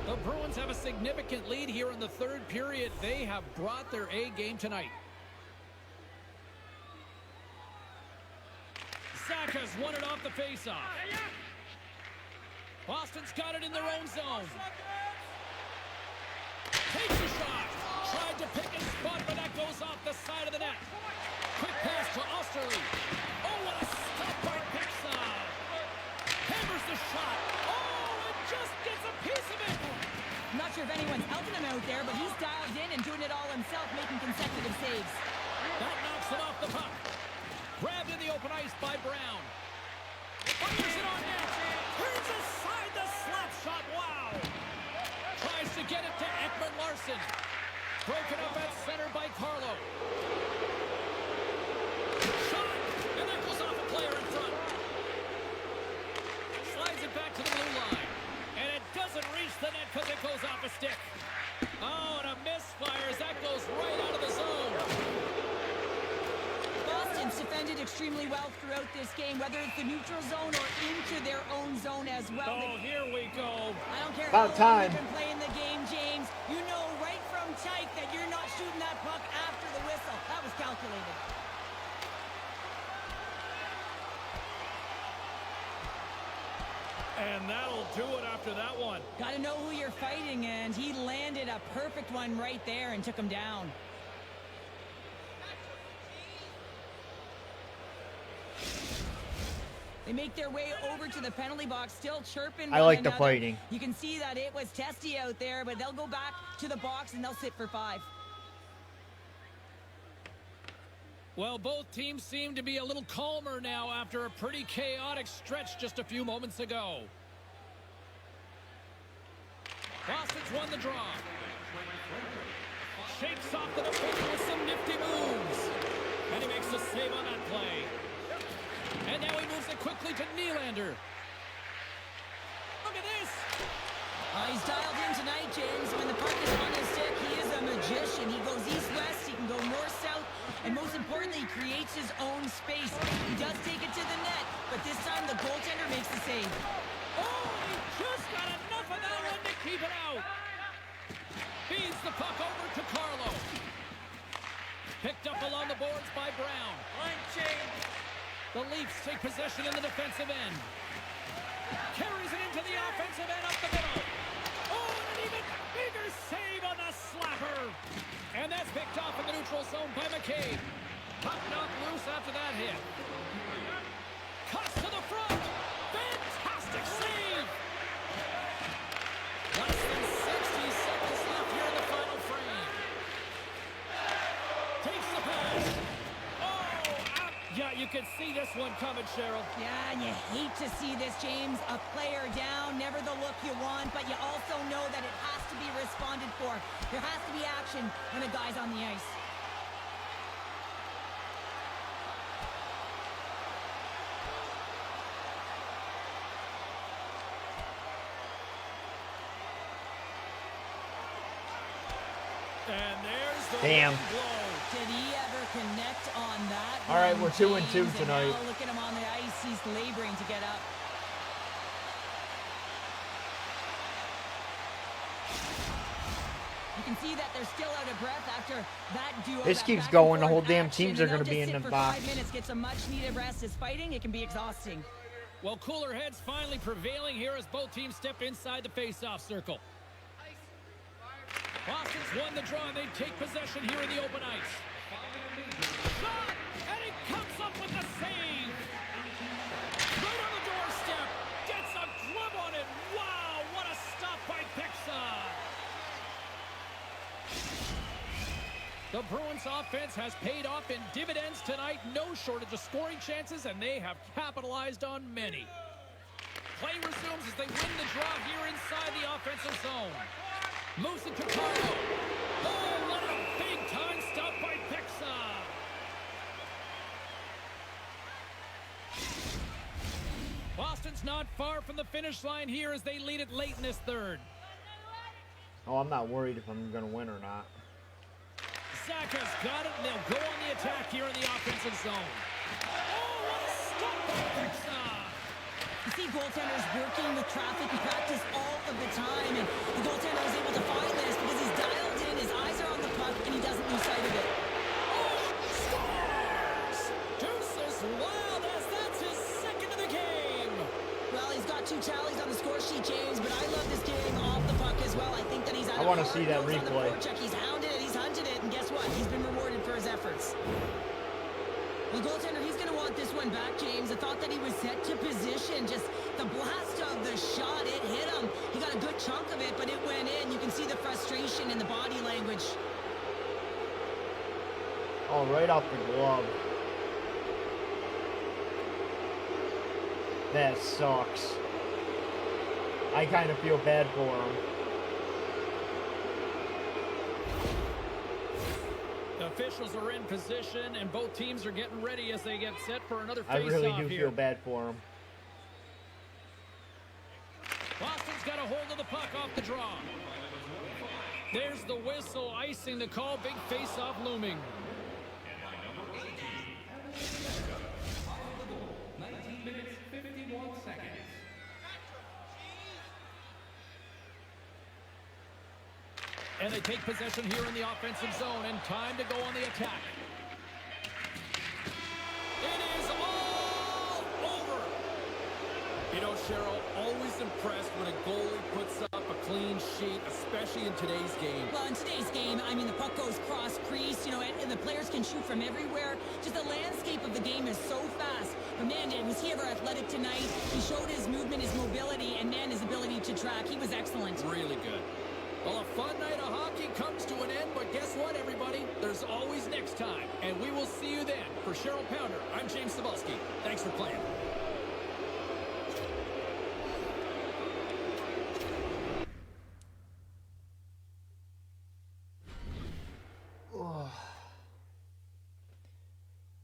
The Bruins have a significant lead here in the third period. They have brought their A game tonight. Zach has won it off the faceoff. Boston's got it in their own zone. Takes a shot. Tried to pick his spot, but that goes off the side of the net. Quick pass to Osterley. Oh, what a stop by Pixar. Hammers the shot. Oh, it just gets a piece of it. I'm not sure if anyone's helping him out there, but he's dialed in and doing it all himself, making consecutive saves. That knocks him off the puck. Grabbed in the open ice by Brown. Fires it on net. Turns aside the slap shot. Wow. Tries to get it to Ekman Larson. Broken up at center by Carlo. Shot. And that goes off a player in front. Slides it back to the blue line. And it doesn't reach the net because it goes off a stick. Oh, and a misfire as that goes right out of the zone. Boston's defended extremely well throughout this game, whether it's the neutral zone or into their own zone as well. Oh, here we go. I don't care About how long time. you've been playing the game, James. You know right from tight that you're not shooting that puck after the whistle. That was calculated. And that'll do it after that one. Got to know who you're fighting, and he landed a perfect one right there and took him down. They make their way over to the penalty box, still chirping I one like the another. fighting. You can see that it was testy out there, but they'll go back to the box and they'll sit for 5. Well, both teams seem to be a little calmer now after a pretty chaotic stretch just a few moments ago. Boston's won the draw. Shakes off the defender with some nifty moves. And he makes the save on that play. And now he moves it quickly to Nylander. Look at this. He's dialed in tonight, James. When the puck is on his stick, he is a magician. He goes east-west, he can go north-south, and most importantly, he creates his own space. He does take it to the net, but this time the goaltender makes the save. Oh, he just got enough of that one to keep it out. Feeds the puck over to Carlo. Picked up along the boards by Brown. Line change. The Leafs take possession in the defensive end. Carries it into the offensive end up the middle. Oh, and an even bigger save on the slapper. And that's picked off in the neutral zone by McCabe. Puck knocked loose after that hit. Cuts to the front. Fantastic save. Less than 60 seconds left here in the final frame. Takes the pass. Oh, out. Yeah, you can see this one coming, Cheryl. Yeah, and you hate to see this, James. A player down, never the look you want, but you also know that it has to be responded for. There has to be action when a guy's on the ice. And there's the Damn. blow. Did he ever connect on that? All right, one, we're 2-2 James? tonight. And now look at him on the ice. He's laboring to get up. You can see that they're still out of breath after that duo. This that keeps back and going. The forth whole damn action, teams and are gonna they'll be just in sit the for box. 5 minutes, get some much-needed rest. As fighting, it can be exhausting. Well, cooler heads finally prevailing here as both teams step inside the face-off circle. Boston's won the draw, and they take possession here in the open ice. Shot! And he comes up with the save! Right on the doorstep! Gets a glove on it! Wow, what a stop by Pixa! The Bruins offense has paid off in dividends tonight. No shortage of scoring chances, and they have capitalized on many. Play resumes as they win the draw here inside the offensive zone. Moves it to Carlo. Oh, what a big-time stop by Pixa! Boston's not far from the finish line here as they lead it late in this third. Oh, I'm not worried if I'm going to win or not. Zaka's got it, and they'll go on the attack here in the offensive zone. Oh, what a stop by Pixa! You see goaltenders working with traffic and practice all of the time, and the goaltender is able to find this because he's dialed in, his eyes are on the puck, and he doesn't lose sight of it. Oh, scores! Deuces Wild as that's his second of the game. Well, he's got 2 tallies on the score sheet, James, but I love this game off the puck as well. I think that he's I want to see that on the replay. forecheck. He's hounded it, he's hunted it, and guess what? He's been rewarded for his efforts. The goaltender, he's going to want this one back, James. I thought that he was set to position. Just the blast of the shot, it hit him. He got a good chunk of it, but it went in. You can see the frustration in the body language. Oh, right off the glove. That sucks. I kind of feel bad for him. The officials are in position, and both teams are getting ready as they get set for another I face-off really do here. feel bad for him. Boston's got a hold of the puck off the draw. There's the whistle, icing the call. Big face-off looming. 19 minutes, 51 seconds. And they take possession here in the offensive zone, and time to go on the attack. It is all over. You know, Cheryl, always impressed when a goalie puts up a clean sheet, especially in today's game. Well, in today's game, I mean, the puck goes cross-crease, you know, and the players can shoot from everywhere. Just the landscape of the game is so fast. But, man, was he ever athletic tonight? He showed his movement, his mobility, and, man, his ability to track. He was excellent. Really good. Well, a fun night of hockey comes to an end, but guess what, everybody? There's always next time, and we will see you then. For Cheryl Pounder, I'm James Cebulski. Thanks for playing.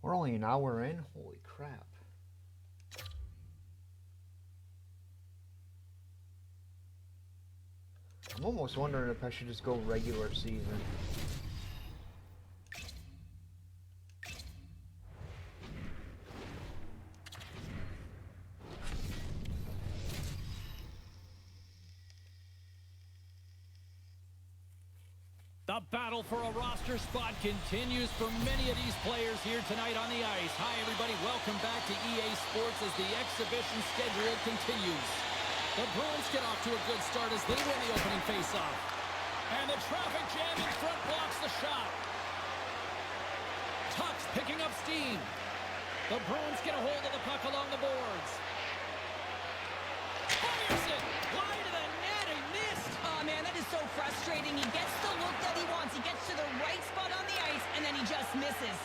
We're only an hour in? Holy crap. I'm almost wondering if I should just go regular season. The battle for a roster spot continues for many of these players here tonight on the ice. Hi, everybody. Welcome back to EA Sports as the exhibition schedule continues. The Bruins get off to a good start as they win the opening faceoff. And the traffic jam in front blocks the shot. Tuck's picking up steam. The Bruins get a hold of the puck along the boards. Fires it! Wide of the net, he missed! Oh, man, that is so frustrating. He gets the look that he wants. He gets to the right spot on the ice, and then he just misses.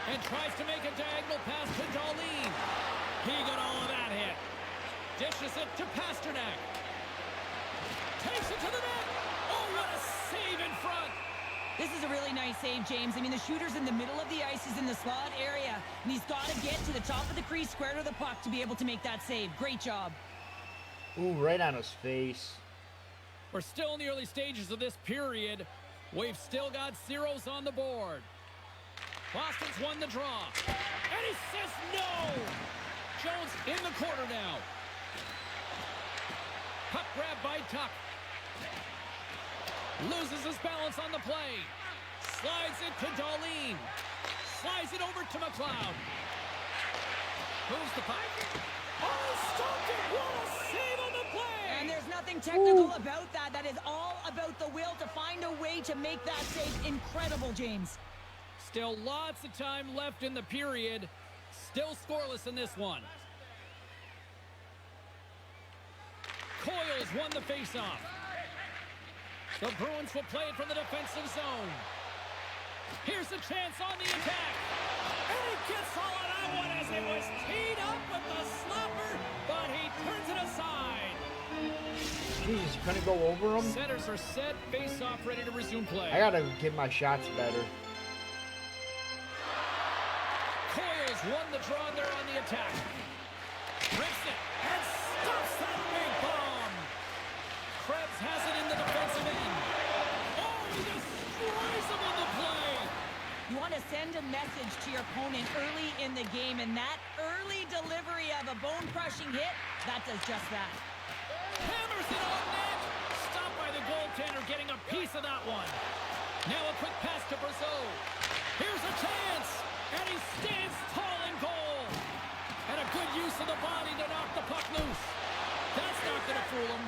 And tries to make a diagonal pass to Darlene. He got all of that hit. Dishes it to Pasternak. Takes it to the net. Oh, what a save in front. This is a really nice save, James. I mean, the shooter's in the middle of the ice. He's in the slot area. And he's got to get to the top of the crease, square to the puck to be able to make that save. Great job. Ooh, right on his face. We're still in the early stages of this period. We've still got zeros on the board. Boston's won the draw. And he says no. Jones in the corner now. Puck grab by Tuck. Loses his balance on the play. Slides it to Darlene. Slides it over to McLeod. Moves the puck. Oh, stopped it. What a save on the play. And there's nothing technical about that. That is all about the will to find a way to make that save. Incredible, James. Still lots of time left in the period. Still scoreless in this one. Coyle's won the faceoff. The Bruins will play it from the defensive zone. Here's a chance on the attack. And he gets all of that one as it was teed up with the slapper, but he turns it aside. Jesus, you couldn't go over him? Centers are set, face-off ready to resume play. I gotta get my shots better. Coyle's won the draw there on the attack. Rips it and stops that big bomb. Krebs has it in the defensive end. Oh, he destroys him on the play. You want to send a message to your opponent early in the game, and that early delivery of a bone-crushing hit, that does just that. Hammers it on net. Stopped by the goaltender, getting a piece of that one. Now a quick pass to Brazeau. Here's a chance, and he stands tall in goal. And a good use of the body to knock the puck loose. That's not going to fool him.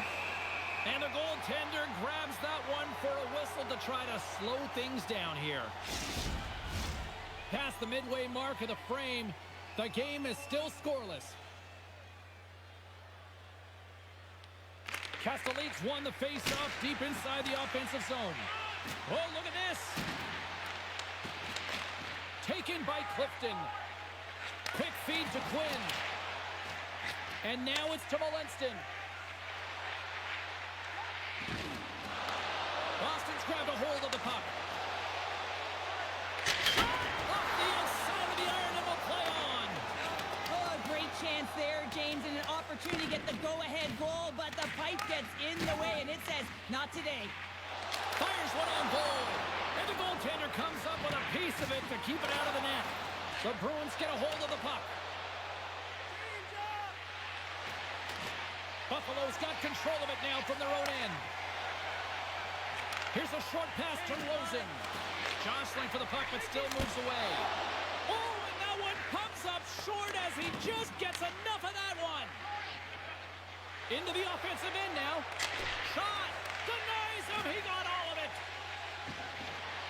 And the goaltender grabs that one for a whistle to try to slow things down here. Past the midway mark of the frame, the game is still scoreless. Castellites won the face-off deep inside the offensive zone. Oh, look at this. Taken by Clifton. Quick feed to Quinn. And now it's to Molenston. Boston's grabbed a hold of the puck. Off the outside of the iron and will play on. Oh, a great chance there, James, and an opportunity to get the go-ahead goal, but the pipe gets in the way, and it says, not today. Fires one on goal. And the goaltender comes up with a piece of it to keep it out of the net. The Bruins get a hold of the puck. Buffalo's got control of it now from their own end. Here's a short pass to Rosen. Jostling for the puck, but still moves away. Oh, and that one comes up short as he just gets enough of that one. Into the offensive end now. Shot. Denies him. He got all of it.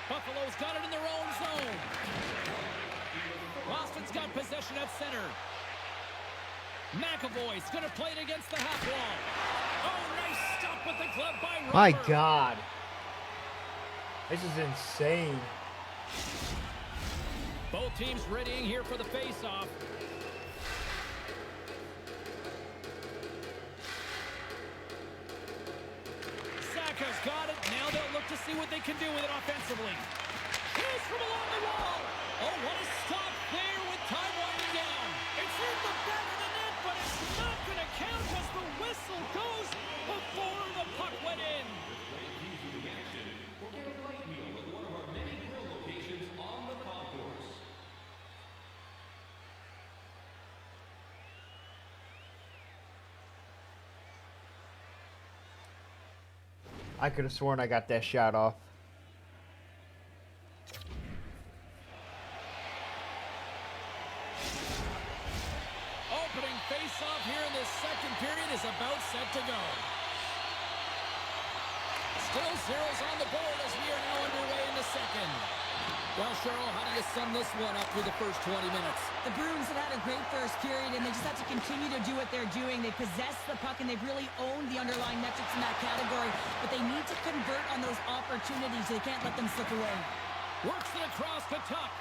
Buffalo's got it in their own zone. Boston's got possession at center. McAvoy's going to play it against the half wall. Oh, nice stop with the glove by Roper. My God. This is insane. Both teams readying here for the face-off. Saka's got it. Now they'll look to see what they can do with it offensively. Here's from along the wall. Oh, what a stop there with time winding down. It's in the back of the net, but it's not going to count as the whistle goes before the puck went in. I could have sworn I got that shot off. Opening face-off here in this second period is about set to go. Still zeros on the board as we are now underway in the second. Well, Cheryl, how do you sum this one up through the first 20 minutes? The Bruins have had a great first period, and they just have to continue to do what they're doing. They possess the puck, and they've really owned the underlying metrics in that category, but they need to convert on those opportunities. They can't let them slip away. Works it across to Tuck.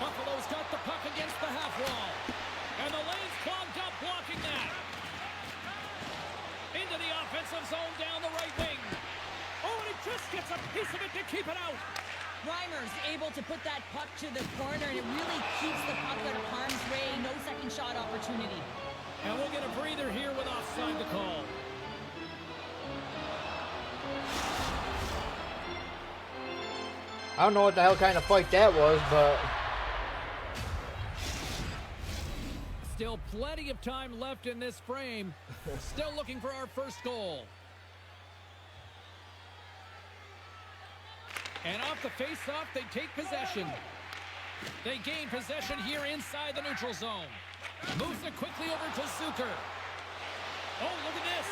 Buffalo's got the puck against the half wall. And the lane's clogged up blocking that. Into the offensive zone down the right wing. Oh, and he just gets a piece of it to keep it out. Reimer's able to put that puck to the corner, and it really keeps the puck out of harm's way. No second shot opportunity. And we'll get a breather here with offside to call. I don't know what the hell kind of fight that was, but Still plenty of time left in this frame. Still looking for our first goal. And off the face-off, they take possession. They gain possession here inside the neutral zone. Moves it quickly over to Zucker. Oh, look at this.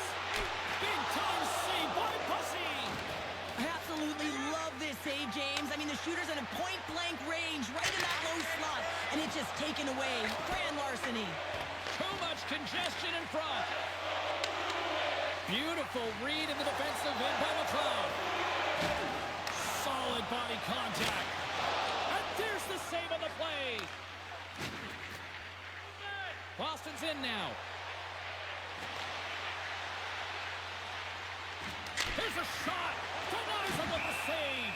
Big time save by Bussy. I absolutely love this save, James. I mean, the shooter's at a point-blank range, right in that low slot, and it's just taken away. Grand larceny. Too much congestion in front. Beautiful read in the defensive end by McLeod. Solid body contact. And there's the save on the play. Boston's in now. Here's a shot. Denies him with the save.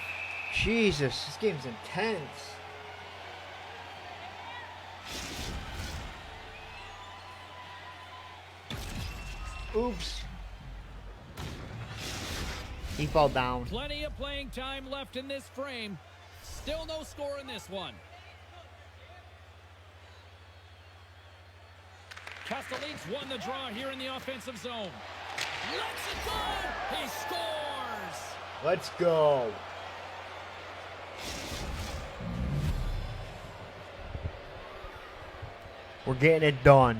Jesus, this game's intense. Oops. He fell down. Plenty of playing time left in this frame. Still no score in this one. Castelline's won the draw here in the offensive zone. Lets it go! He scores! Let's go. We're getting it done.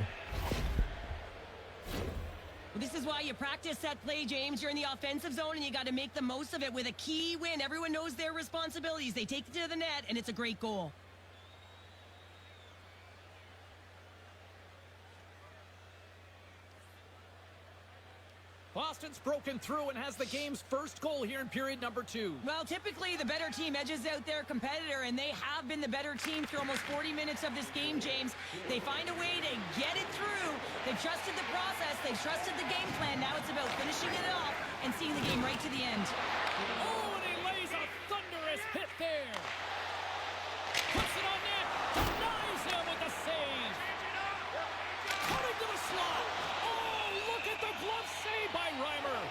This is why you practice that play, James. You're in the offensive zone, and you got to make the most of it with a key win. Everyone knows their responsibilities. They take it to the net, and it's a great goal. Boston's broken through and has the game's first goal here in period number 2. Well, typically the better team edges out their competitor, and they have been the better team through almost 40 minutes of this game, James. They find a way to get it through. They've trusted the process. They've trusted the game plan. Now it's about finishing it off and seeing the game right to the end. Oh, and he lays a thunderous hit there. Puts it on net. Denies him with the save. Cutting to the slot. Oh, look at the glove save by Reimer.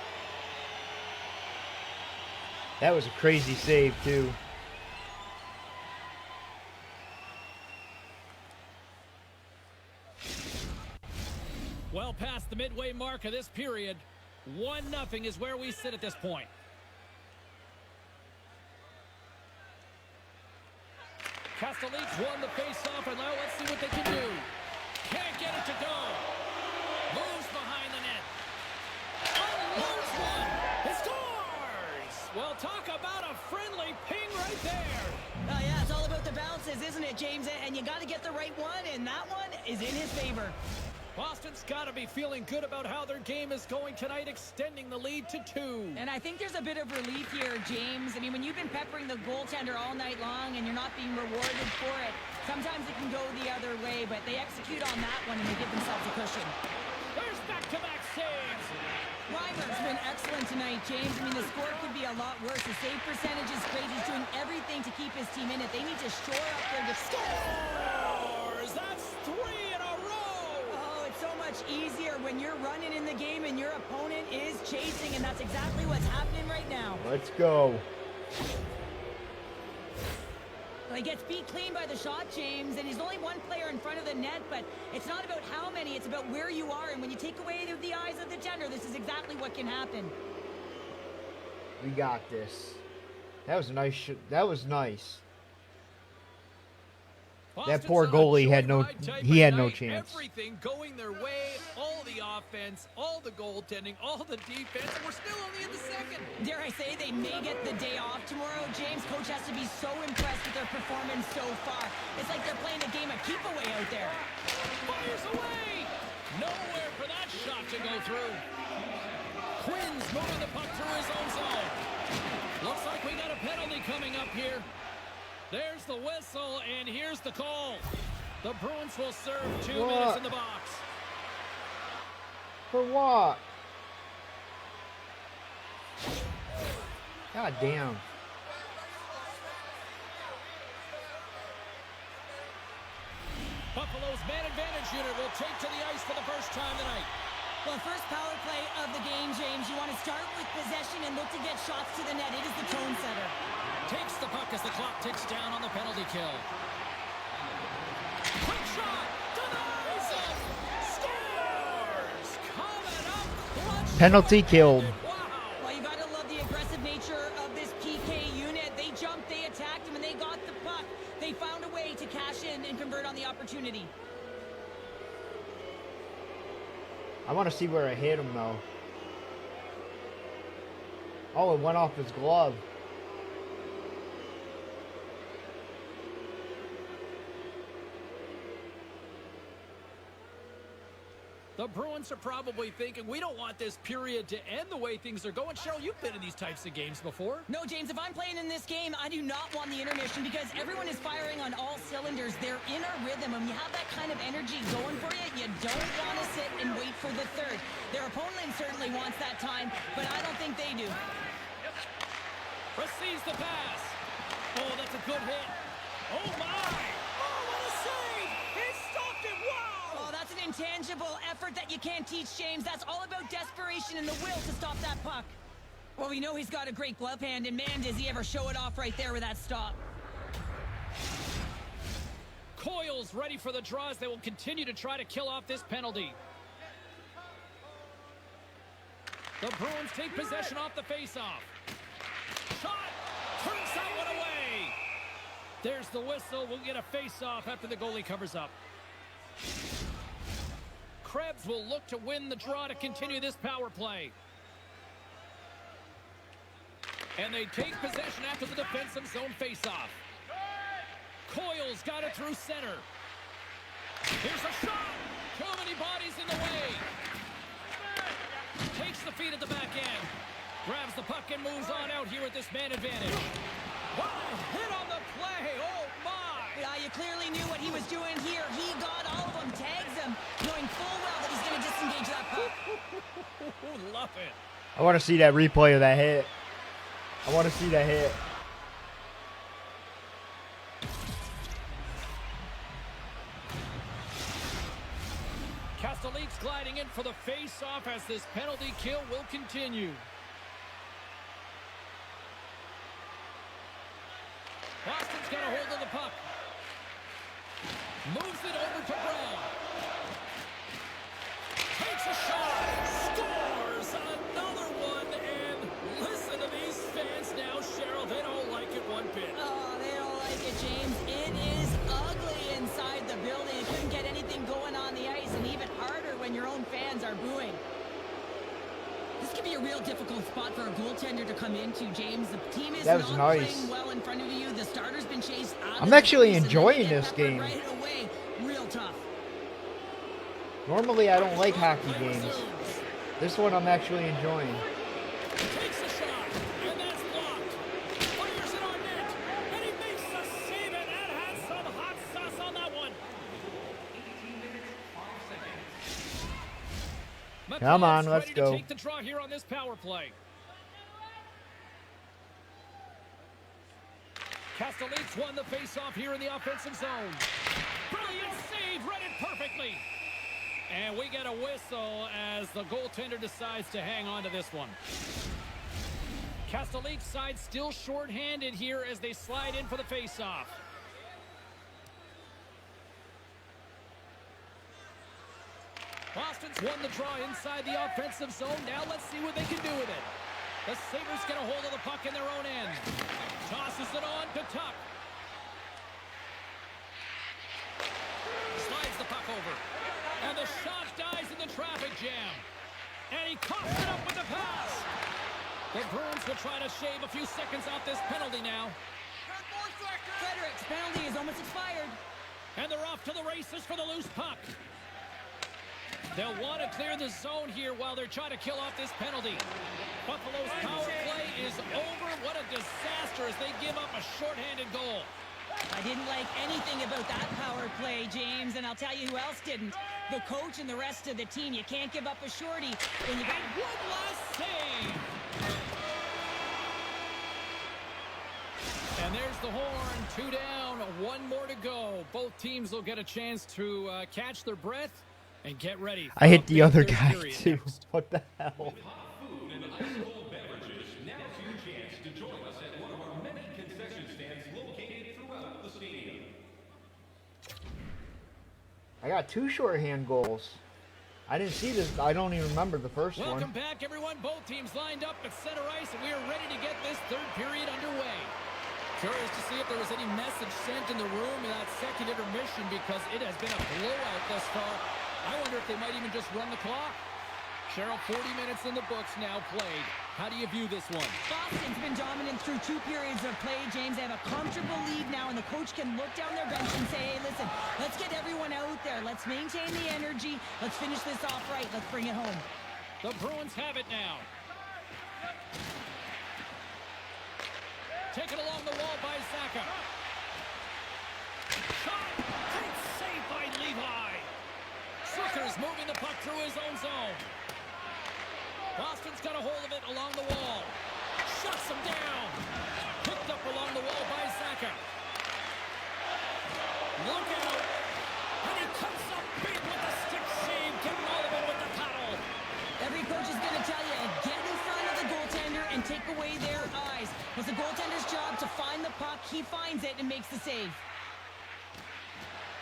That was a crazy save, too. Well past the midway mark of this period, 1-0 is where we sit at this point. Castelline's won the face-off, and now let's see what they can do. Can't get it to go. Moves behind the net. Unloads one. He scores! Well, talk about a friendly ping right there. Oh, yeah, it's all about the bounces, isn't it, James? And you got to get the right one, and that one is in his favor. Boston's got to be feeling good about how their game is going tonight, extending the lead to 2. And I think there's a bit of relief here, James. I mean, when you've been peppering the goaltender all night long and you're not being rewarded for it, sometimes it can go the other way, but they execute on that one and they give themselves a cushion. There's back-to-back saves. Reimer's been excellent tonight, James. I mean, the score could be a lot worse. The save percentage is great. He's doing everything to keep his team in it. They need to shore up their defense. Scores! That's 3 in a row! Oh, it's so much easier when you're running in the game and your opponent is chasing, and that's exactly what's happening right now. Let's go. Well, he gets beat clean by the shot, James, and he's only one player in front of the net, but it's not about how many, it's about where you are, and when you take away the eyes of the tender, this is exactly what can happen. We got this. That was a nice that was nice. That poor goalie had no chance. Everything going their way, all the offense, all the goaltending, all the defense, and we're still only in the second. Dare I say they may get the day off tomorrow, James. Coach has to be so impressed with their performance so far. It's like they're playing a game of keep away out there. Fires away! Nowhere for that shot to go through. Quinn's moving the puck through his own zone. Looks like we got a penalty coming up here. There's the whistle, and here's the call. The Bruins will serve 2 What? minutes in the box. For what? God damn. Buffalo's man advantage unit will take to the ice for the first time tonight. Well, first power play of the game, James. You want to start with possession and look to get shots to the net. It is the tone setter. Takes the puck as the clock ticks down on the penalty kill. Quick shot! Denies it! Scores! Coming up clutch. Penalty killed. Wow! Well, you got to love the aggressive nature of this PK unit. They jumped, they attacked him, and they got the puck. They found a way to cash in and convert on the opportunity. I want to see where it hit him, though. Oh, it went off his glove. The Bruins are probably thinking, we don't want this period to end the way things are going. Cheryl, you've been in these types of games before. No, James, if I'm playing in this game, I do not want the intermission because everyone is firing on all cylinders. They're in a rhythm, and you have that kind of energy going for you. You don't want to sit and wait for the third. Their opponent certainly wants that time, but I don't think they do. Receives the pass. Oh, that's a good hit. Oh, my. Oh, what a save. He stopped it. Wow. Oh, that's an intangible effort that you can't teach, James. That's all about desperation and the will to stop that puck. Well, we know he's got a great glove hand, and man, does he ever show it off right there with that stop. Coyle's ready for the draws. They will continue to try to kill off this penalty. The Bruins take possession off the faceoff. Shot! Turns that one away! There's the whistle. We'll get a face-off after the goalie covers up. Krebs will look to win the draw to continue this power play. And they take possession after the defensive zone face-off. Coyle's got it through center. Here's a shot! Too many bodies in the way. Takes the feed at the back end. Grabs the puck and moves on out here with this man advantage. What a hit on the play! Oh, my! Yeah, you clearly knew what he was doing here. He got all of them, tags them, knowing full well that he's going to disengage that puck. Love it. I want to see that replay of that hit. I want to see that hit. Castelline's gliding in for the face-off as this penalty kill will continue. Boston's got a hold of the puck. Moves it over to Brown. Takes a shot. Scores another one. And listen to these fans now, Cheryl. They don't like it one bit. Oh, they don't like it, James. It is ugly inside the building. You couldn't get anything going on the ice, and even harder when your own fans are booing. This could be a real difficult spot for a goaltender to come into, James. The team is That was not nice. playing well in front of you. The starter's been chased out I'm of the actually crease, and enjoying then they get this peppered game. Right away. Real tough. Normally, I don't like hockey games. This one I'm actually enjoying. Takes a shot, and that's blocked. Fires it on net, and he makes the save, and that has some hot sauce on that one. Come on, McLeod's let's ready go. to take the draw here on this power play. Castelline's won the face-off here in the offensive zone. Brilliant save, read it perfectly. And we get a whistle as the goaltender decides to hang on to this one. Castelline's side still short-handed here as they slide in for the face-off. Boston's won the draw inside the offensive zone. Now let's see what they can do with it. The Sabres get a hold of the puck in their own end. Tosses it on to Tuck. Slides the puck over. And the shot dies in the traffic jam. And he coughs it up with the pass. The Bruins will try to shave a few seconds off this penalty now. Fredericks' penalty is almost expired. And they're off to the races for the loose puck. They'll want to clear the zone here while they're trying to kill off this penalty. Buffalo's power play is over. What a disaster as they give up a shorthanded goal. I didn't like anything about that power play, James, and I'll tell you who else didn't. The coach and the rest of the team. You can't give up a shorty when you got One last save. And there's the horn. 2 down, 1 more to go. Both teams will get a chance to catch their breath and get ready. I hit the other third guy period too. next. What the hell? With hot food and ice-cold beverages, now's your chance to join us at one of our many concession stands located throughout the stadium. I got 2 shorthand goals. I didn't see this. I don't even remember the first Welcome one. back, everyone. Both teams lined up at center ice, and we are ready to get this third period underway. Curious to see if there was any message sent in the room in that second intermission, because it has been a blowout thus far. I wonder if they might even just run the clock. Cheryl, 40 minutes in the books now played. How do you view this one? Boston's been dominant through 2 periods of play, James. They have a comfortable lead now, and the coach can look down their bench and say, hey, listen, let's get everyone out there. Let's maintain the energy. Let's finish this off right. Let's bring it home. The Bruins have it now. Taken along the wall by Zaka. Shot! Great save by Levi. Slickers moving the puck through his own zone. Boston's got a hold of it along the wall. Shuts him down. Picked up along the wall by Zaka. Look out. And he comes up big with the stick save, getting all of it with the paddle. Every coach is going to tell you, get in front of the goaltender and take away their eyes. It's the goaltender's job to find the puck. He finds it and makes the save.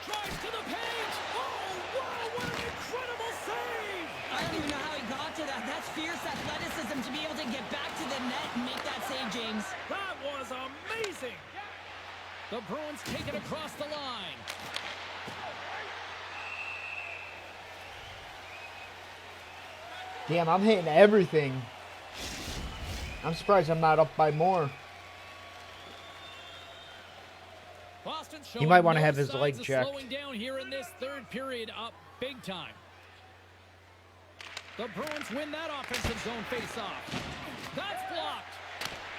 Drives to the page. Oh, wow, what an incredible save. I don't even know how he got to that. That's fierce athleticism to be able to get back to the net and make that save, James. That was amazing. The Bruins take it across the line. Damn, I'm hitting everything. I'm surprised I'm not up by more. Boston's He might showing wanna no have his signs leg of checked. slowing down here in this third period, up big time. The Bruins win that offensive zone face-off. That's blocked.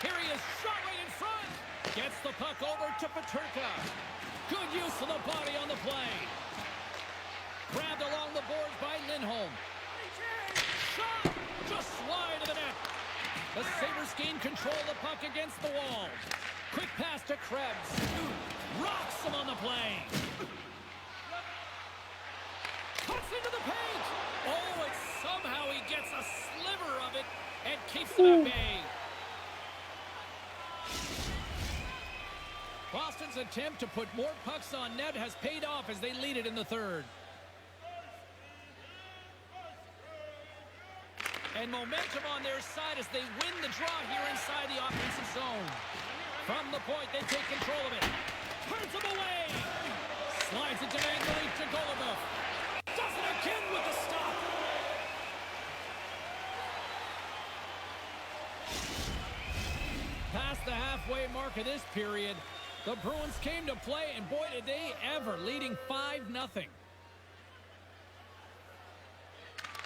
Here he is, shot right in front. Gets the puck over to Peterka. Good use of the body on the play. Grabbed along the boards by Lindholm. Shot! Just wide of the net. The Sabres gain control of the puck against the wall. Quick pass to Krebs. Rocks him on the play. Cuts into the paint. Oh, and somehow he gets a sliver of it and keeps it at bay. Boston's attempt to put more pucks on net has paid off as they lead it in the third. And momentum on their side as they win the draw here inside the offensive zone. From the point, they take control of it. Turns him away. Slides it to Angelique Jagolova. Does it again with the stop. Past the halfway mark of this period, the Bruins came to play, and boy, did they ever, leading 5-0.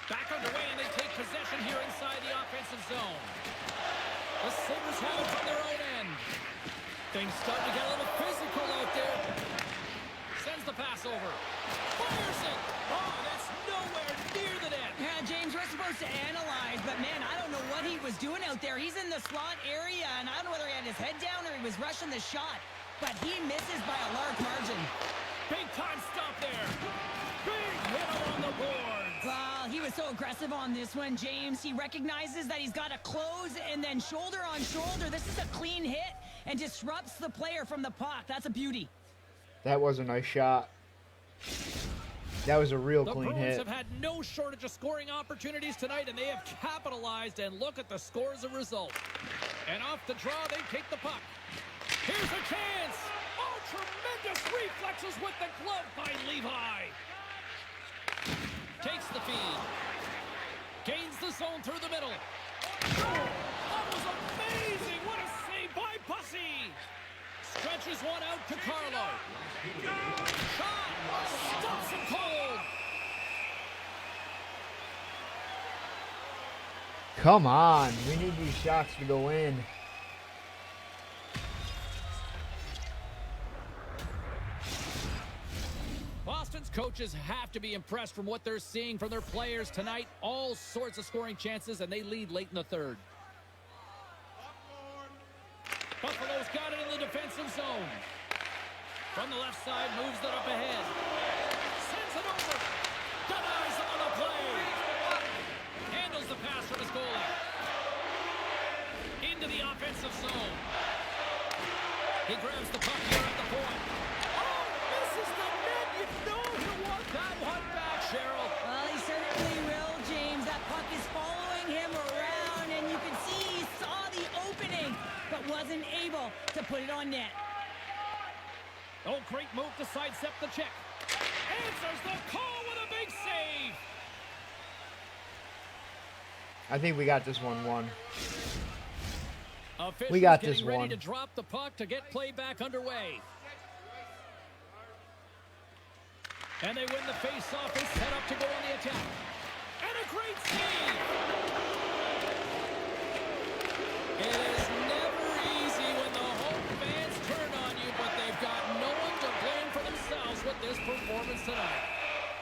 Back underway, and they take possession here inside the offensive zone. The Sabres have it from their own end. Things starting to get a little physical out there. Sends the pass over. Fires it. Oh, that's nowhere near the net. Yeah, James, we're supposed to analyze, but man, I don't know what he was doing out there. He's in the slot area, and I don't know whether he had his head down or he was rushing the shot, but he misses by a large margin. Big time stop there. Big hit on the boards. Well, he was so aggressive on this one, James. He recognizes that he's got to close and then shoulder on shoulder. This is a clean hit and disrupts the player from the puck. That's a beauty. That was a nice shot. That was a real The clean Bruins hit. have had no shortage of scoring opportunities tonight, and they have capitalized, and look at the score as a result. And off the draw, they take the puck. Here's a chance. Oh, tremendous reflexes with the glove by Levi. Takes the feed. Gains the zone through the middle. Oh, that was amazing. What a save by Bussy. Stretches one out to Carlo. Shot. Stops him cold. Come on. We need these shots to go in. coaches have to be impressed from what they're seeing from their players tonight. All sorts of scoring chances, and they lead late in the third. Buffalo's got it in the defensive zone. From the left side, moves it up ahead. Sends it over. Denies on the play. Handles the pass from his goalie. Into the offensive zone. He grabs the puck here at the point. Oh, misses the net. You know he'll want that one back, Cheryl. Well, he certainly will, James. That puck is following him around, and you can see he saw the opening, but wasn't able to put it on net. Oh, great move to sidestep the check. Answers the call with a big save. I think we got this 1-1. Officials We got getting this ready one. to drop the puck to get play back underway. And they win the face-off. They set up to go on the attack. And a great save. It is never easy when the home fans turn on you, but they've got no one to blame for themselves with this performance tonight.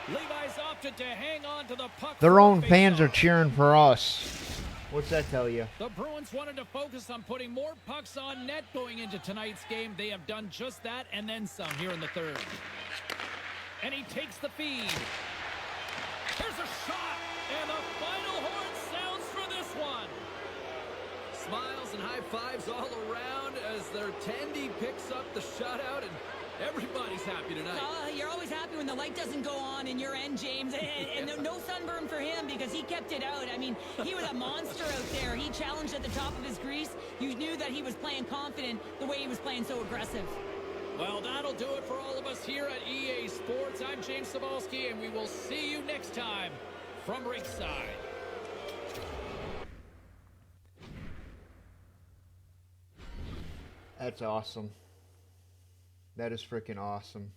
Levi's opted to hang on to the puck. Their for own the fans are face-off. cheering for us. What's that tell you? The Bruins wanted to focus on putting more pucks on net going into tonight's game. They have done just that and then some here in the third. And he takes the feed. There's a shot, and the final horn sounds for this one. Smiles and high fives all around as their Tandy picks up the shutout, and everybody's happy tonight. You're always happy when the light doesn't go on in your end, James. And no sunburn for him because he kept it out. I mean, he was a monster out there. He challenged at the top of his crease. You knew that he was playing confident the way he was playing so aggressive. Well, that'll do it for all of us here at EA Sports. I'm James Cebulski, and we will see you next time from ringside. That's awesome. That is freaking awesome.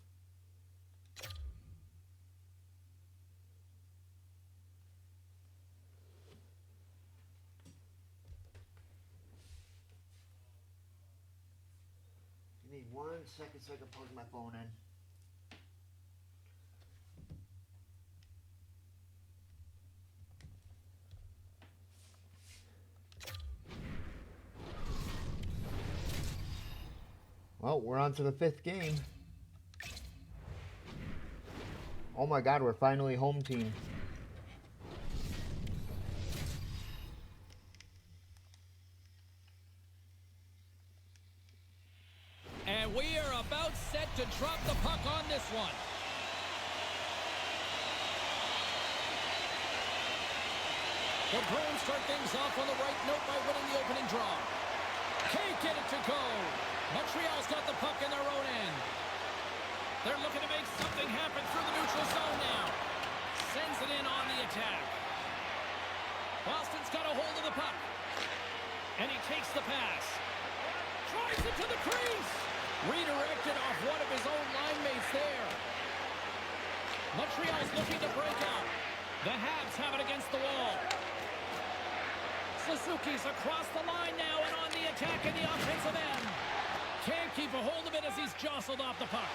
Give me 1 second so I can plug my phone in. Well, we're on to the 5th game. Oh my God, we're finally home team. And we are about set to drop the puck on this one. The Bruins start things off on the right note by winning the opening draw. Can't get it to go. Montreal's got the puck in their own end. They're looking to make something happen through the neutral zone now. Sends it in on the attack. Boston's got a hold of the puck. And he takes the pass. Drives it to the crease. Redirected off one of his own line mates there. Montreal's looking to break out. The Habs have it against the wall. Suzuki's across the line now and on the attack in the offensive end. Can't keep a hold of it as he's jostled off the puck.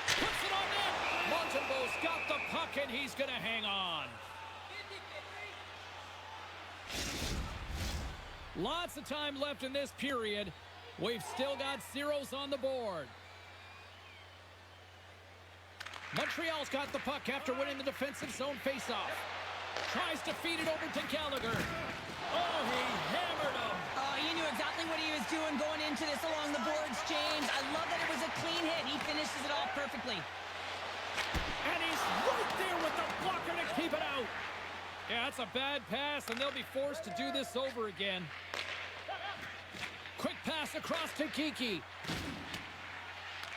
Puts it on net. Montembeau's got the puck and he's going to hang on. Lots of time left in this period. We've still got zeros on the board. Montreal's got the puck after winning the defensive zone faceoff. Tries to feed it over to Gallagher. Oh, he hammered him. Oh, you knew exactly what he was doing going into this along the boards, James. I love that it was a clean hit. He finishes it off perfectly. And he's right there with the blocker to keep it out. Yeah, that's a bad pass, and they'll be forced to do this over again. Quick pass across to Kiki.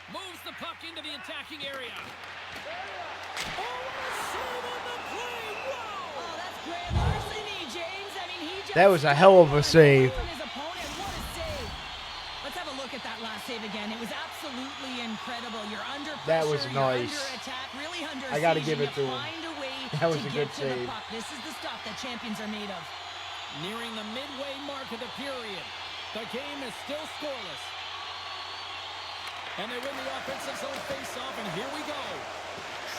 Moves the puck into the attacking area. Oh, what a save on the play! Whoa! Oh, that's grand larceny, James. I mean, he just... That was a hell of a save. His opponent. What a save. Let's have a look at that last save again. It was absolutely incredible. You're under pressure. That was you're nice. under attack. Really under I gotta siege, give it and you to him. find a way That was to a get good to the save. puck. This is the stuff that champions are made of. Nearing the midway mark of the period. The game is still scoreless. And they win the offensive zone face-off, and here we go.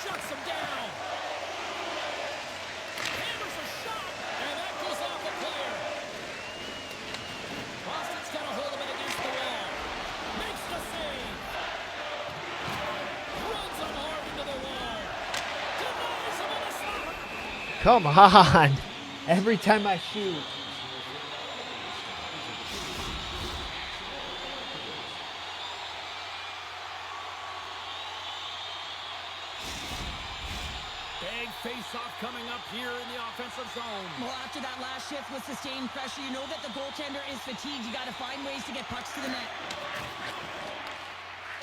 Shuts him down. Hammers a shot, and that goes off the player. Boston's got a hold of it against the wall. Makes the save. Runs him hard into the wall. Denies him on the slapper. Come on. Every time I shoot. Big face-off coming up here in the offensive zone. Well, after that last shift with sustained pressure, you know that the goaltender is fatigued. You got to find ways to get pucks to the net.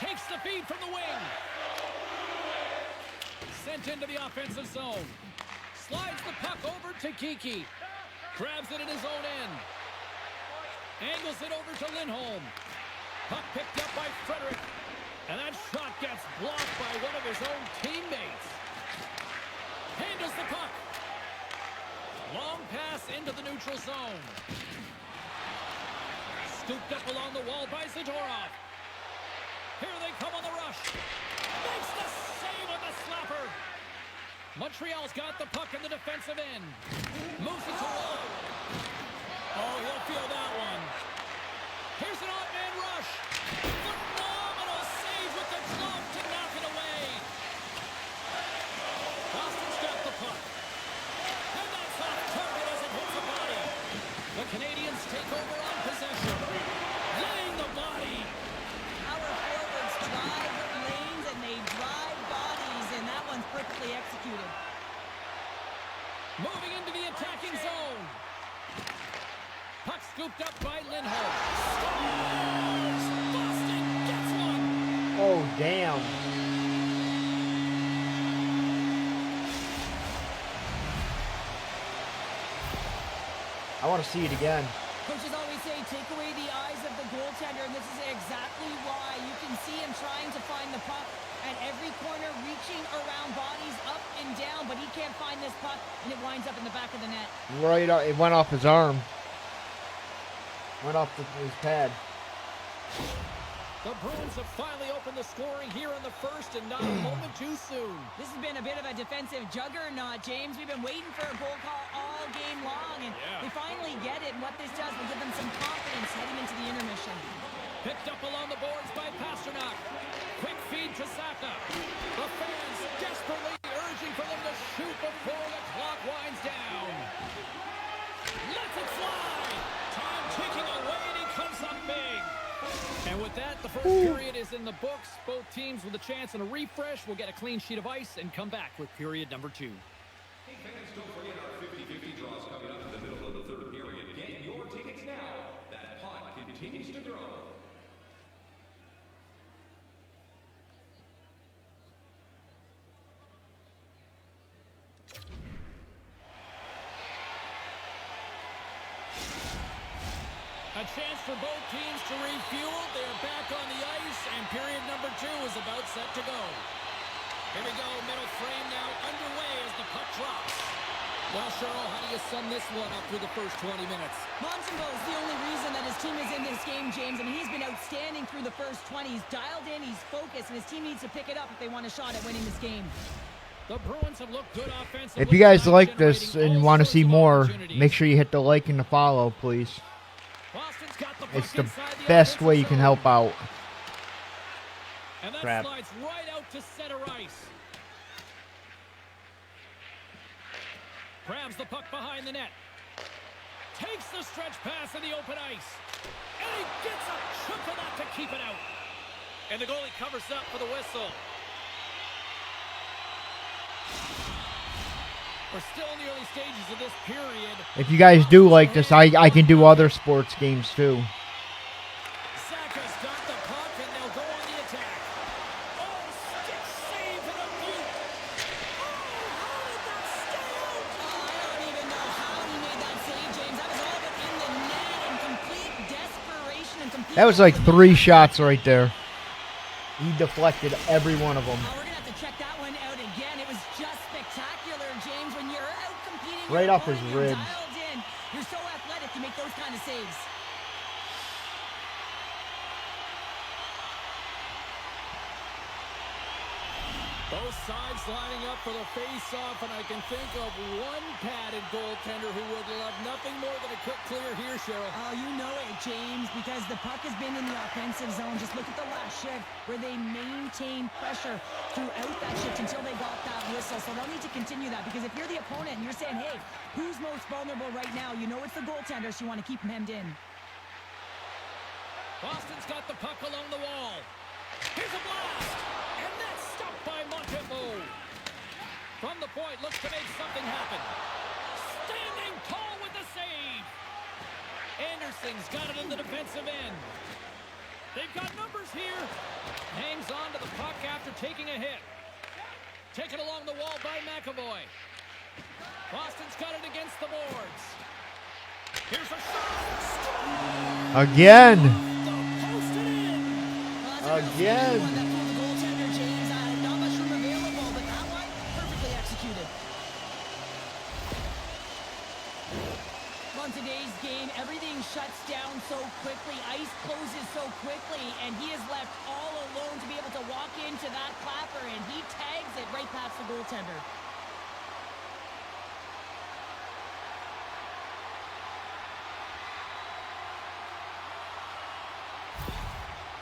Takes the feed from the wing. Sent into the offensive zone. Slides the puck over to Kiki. Grabs it in his own end. Angles it over to Lindholm. Puck picked up by Frederick. And that shot gets blocked by one of his own teammates. Handles the puck. Long pass into the neutral zone. Scooped up along the wall by Zadorov. Here they come on the rush. Makes the save on the slapper. Montreal's got the puck in the defensive end. Moves it to Lowe. Oh, he'll feel that one. Here's an odd-man rush. Phenomenal save with the glove to knock it away. Boston's got the puck. And that's off target as it hits the body. The Canadians take over on possession. Laying the body. Our forwards drive lanes and they drive bodies, and that one's perfectly executed. Moving into the attacking zone. Puck scooped up by Lindholm. Scores! Boston gets one. Oh, damn. I want to see it again. Coaches always say, take away the eyes of the goaltender, and this is exactly why. You can see him trying to find the puck at every corner, reaching around bodies up and down, but he can't find this puck, and it winds up in the back of the net. Right, it went off his arm. Went off his pad. The Bruins have finally opened the scoring here in the first, and not a moment too soon. This has been a bit of a defensive juggernaut, James. We've been waiting for a goal call all game long, and we finally get it, and what this does will give them some confidence heading into the intermission. Picked up along the boards by Pasternak. Quick feed to Saka. The fans desperately urging for them to shoot before the clock winds down. Lets it fly. Time ticking away, and he comes up big. And with that, the first period is in the books. Both teams with a chance and a refresh will get a clean sheet of ice and come back with period number 2. Hey fans, don't forget our 50-50 draws coming up in the middle of the third period. Get your tickets now. That pot continues to grow. A chance for both teams to refuel. They're back on the ice, and period number 2 is about set to go. Here we go, middle frame now underway as the puck drops. Well, Cheryl, how do you sum this one up through the first 20 minutes? Montembeault is the only reason that his team is in this game, James. I mean, he's been outstanding through the first 20. He's dialed in, he's focused, and his team needs to pick it up if they want a shot at winning this game. The Bruins have looked good offensively. If you guys like this and want to see more, make sure you hit the like and the follow, please. Boston's got the puck It's the inside the best way you offensive can help out. And that Crap. slides right out to center ice. Grabs the puck behind the net. Takes the stretch pass in the open ice. And he gets a chunk of that to keep it out. And the goalie covers up for the whistle. We're still in the early stages of this period. If you guys do like this, I can do other sports games too. Saka's got the puck, and they'll go on the attack. Oh, stick save and a boot. Oh, how did that stay out? Oh, I don't even know how he made that save, James. That was all but in the net in complete desperation and complete... That was like 3 shots right there. He deflected every one of them. Oh, we're going to have to check that one out again. It was just spectacular, James. When you're out competing... Right your off his opponent, you're ribs. dialed in. You're so athletic to make those kind of saves. Both sides lining up for the face-off, and I can think of one padded goaltender who would love nothing more than a quick clear here, Cheryl. Oh, you know it, James, because the puck has been in the offensive zone. Just look at the last shift where they maintained pressure throughout that shift until they got that whistle. So they'll need to continue that, because if you're the opponent and you're saying, hey, who's most vulnerable right now? You know it's the goaltender, so you want to keep him hemmed in. Boston's got the puck along the wall. Here's a blast, and that's stopped by Montembeault. From the point, looks to make something happen. Standing tall with the save. Anderson's got it in the defensive end. They've got numbers here. Hangs on to the puck after taking a hit. Taken along the wall by McAvoy. Boston's got it against the boards. Here's a shot. Again. Posted in. Again. One that pulled the goaltender, James. Not much room available, but that one, perfectly executed. On today's game, everything shuts down so quickly. Ice closes so quickly, and he is left all alone to be able to walk into that clapper, and he tags it right past the goaltender.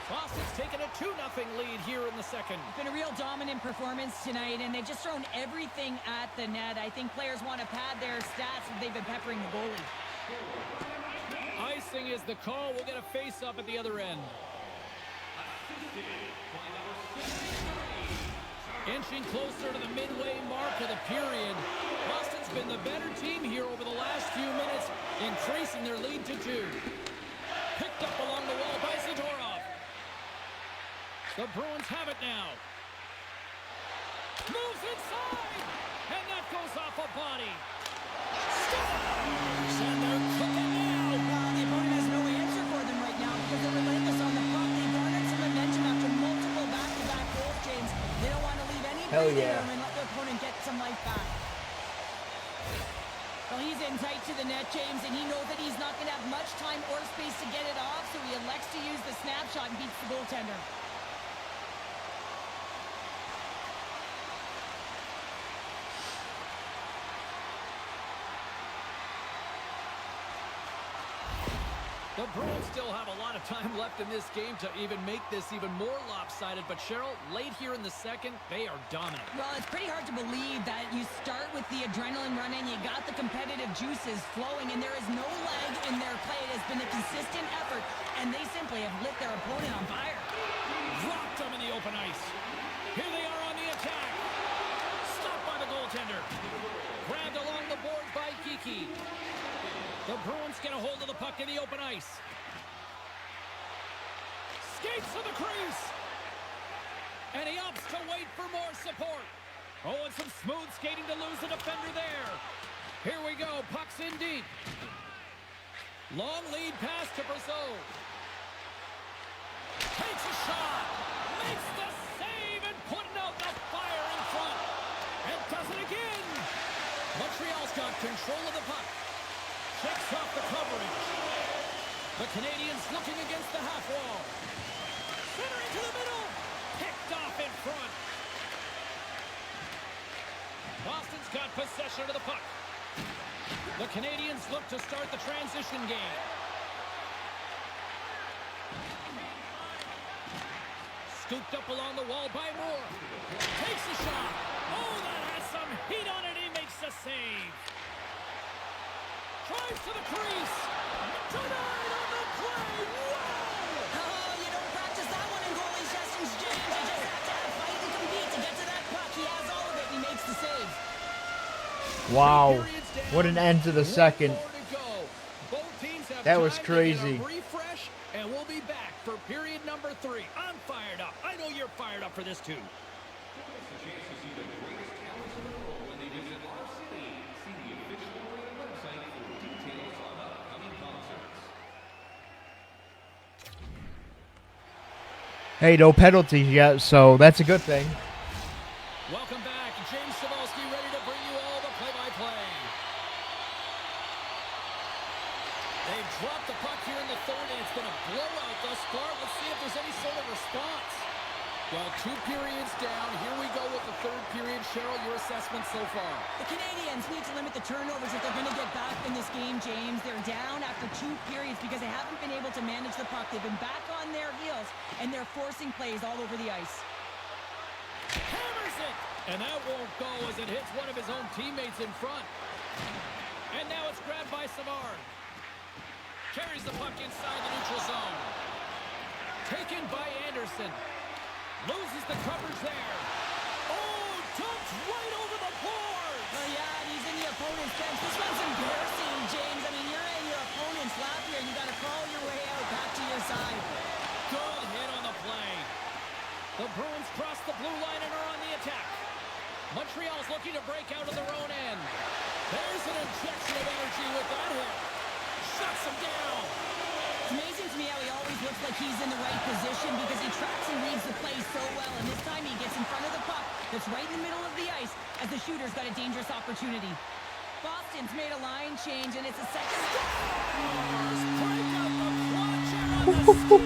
Boston's taken a 2-0 lead here in the second. It's been a real dominant performance tonight, and they've just thrown everything at the net. I think players want to pad their stats, and they've been peppering the goalie. Icing is the call. We'll get a face-up at the other end. Inching closer to the midway mark of the period. Boston's been the better team here over the last few minutes, increasing their lead to 2. Picked up along the wall by Zadorov. The Bruins have it now. Moves inside, and that goes off a body. Scores! And they're cooking now. The opponent has no answer for them right now because they're relentless on the puck. They garnered some momentum after multiple back-to-back goals, James. They don't want to leave any breathing room and let their opponent get some life back. Well, he's in tight to the net, James, and he knows that he's not going to have much time or space to get it off, so he elects to use the snapshot and beats the goaltender. The Bruins still have a lot of time left in this game to even make this even more lopsided. But, Cheryl, late here in the second, they are dominant. Well, it's pretty hard to believe that you start with the adrenaline running, you got the competitive juices flowing, and there is no lag in their play. It has been a consistent effort, and they simply have lit their opponent on fire. Dropped them in the open ice. Here they are on the attack. Stopped by the goaltender. Grabbed along the boards by Geekie. The Bruins get a hold of the puck in the open ice. Skates to the crease. And he opts to wait for more support. Oh, and some smooth skating to lose the defender there. Here we go. Puck's in deep. Long lead pass to Brazeau. Takes a shot. Makes the save and putting out the fire in front. And does it again. Montreal's got control of the puck. Checks off the coverage. The Canadians looking against the half wall. Centering to the middle. Picked off in front. Boston's got possession of the puck. The Canadians look to start the transition game. Scooped up along the wall by Moore. Takes a shot. Oh, that has some heat on it. He makes the save. Drives to the crease. Denied on the play. Wow! Oh, you don't practice that one in goalie sessions, James. You just have to have fight and compete to get to that puck. He has all of it. He makes the save. Wow. What an end to the second. That was crazy. Refresh, and we'll be back for period number 3. I'm fired up. I know you're fired up for this too. Hey, no penalties yet, so that's a good thing. Welcome back. James Cebulski ready to bring you all the play-by-play. They've dropped the puck here in the third, and it's been a blowout thus far. Let's see if there's any sort of response. Well, 2 periods down. Here we go with the third period. Cheryl, your assessment so far? The Canadians need to limit the turnovers if they're going to get back in this game, James. They're down after 2 periods because they haven't been able to manage the puck. They've been back on their heels, and they're forcing plays all over the ice. Hammers it! And that won't go as it hits one of his own teammates in front. And now it's grabbed by Savard. Carries the puck inside the neutral zone. Taken by Anderson. Loses the coverage there. Oh, dumped right over the board. Oh, yeah, and he's in the opponent's bench. This one's embarrassing, James. I mean, you're in your opponent's lap here. You got to crawl your way out back to your side. Good hit on the play. The Bruins cross the blue line and are on the attack. Montreal's looking to break out of their own end. There's an injection of energy with that hit. Shuts him down. It's amazing to me how he always looks like he's in the right position because he tracks and reads the play so well. And this time he gets in front of the puck that's right in the middle of the ice as the shooter's got a dangerous opportunity. Boston's made a line change, and it's a second. Stars break out the clutch and on the steal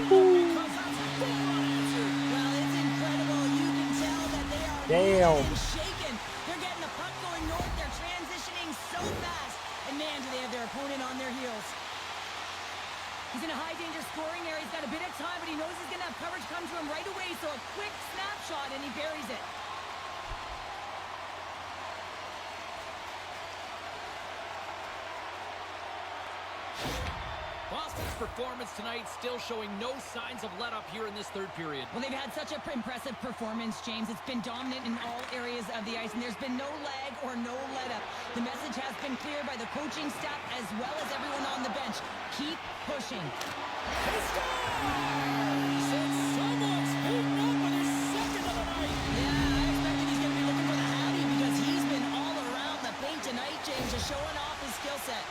because that's a goal unanswered. Well, it's incredible. You can tell that they are Damn. moving and shaking. They're getting the puck going north. They're transitioning so fast. And man, do they have their opponent on their heels. He's in a high-danger scoring area. He's got a bit of time, but he knows he's going to have coverage come to him right away. So a quick snapshot, and he buries it. Boston's performance tonight still showing no signs of let-up here in this third period. Well, they've had such an impressive performance, James. It's been dominant in all areas of the ice, and there's been no lag or no let-up. The message has been clear by the coaching staff as well as everyone on the bench. Keep pushing. He scores! And someone's beaten up with his second of the night. Yeah, I expected he's going to be looking for the Hattie because he's been all around the paint tonight, James, just showing off his skill set.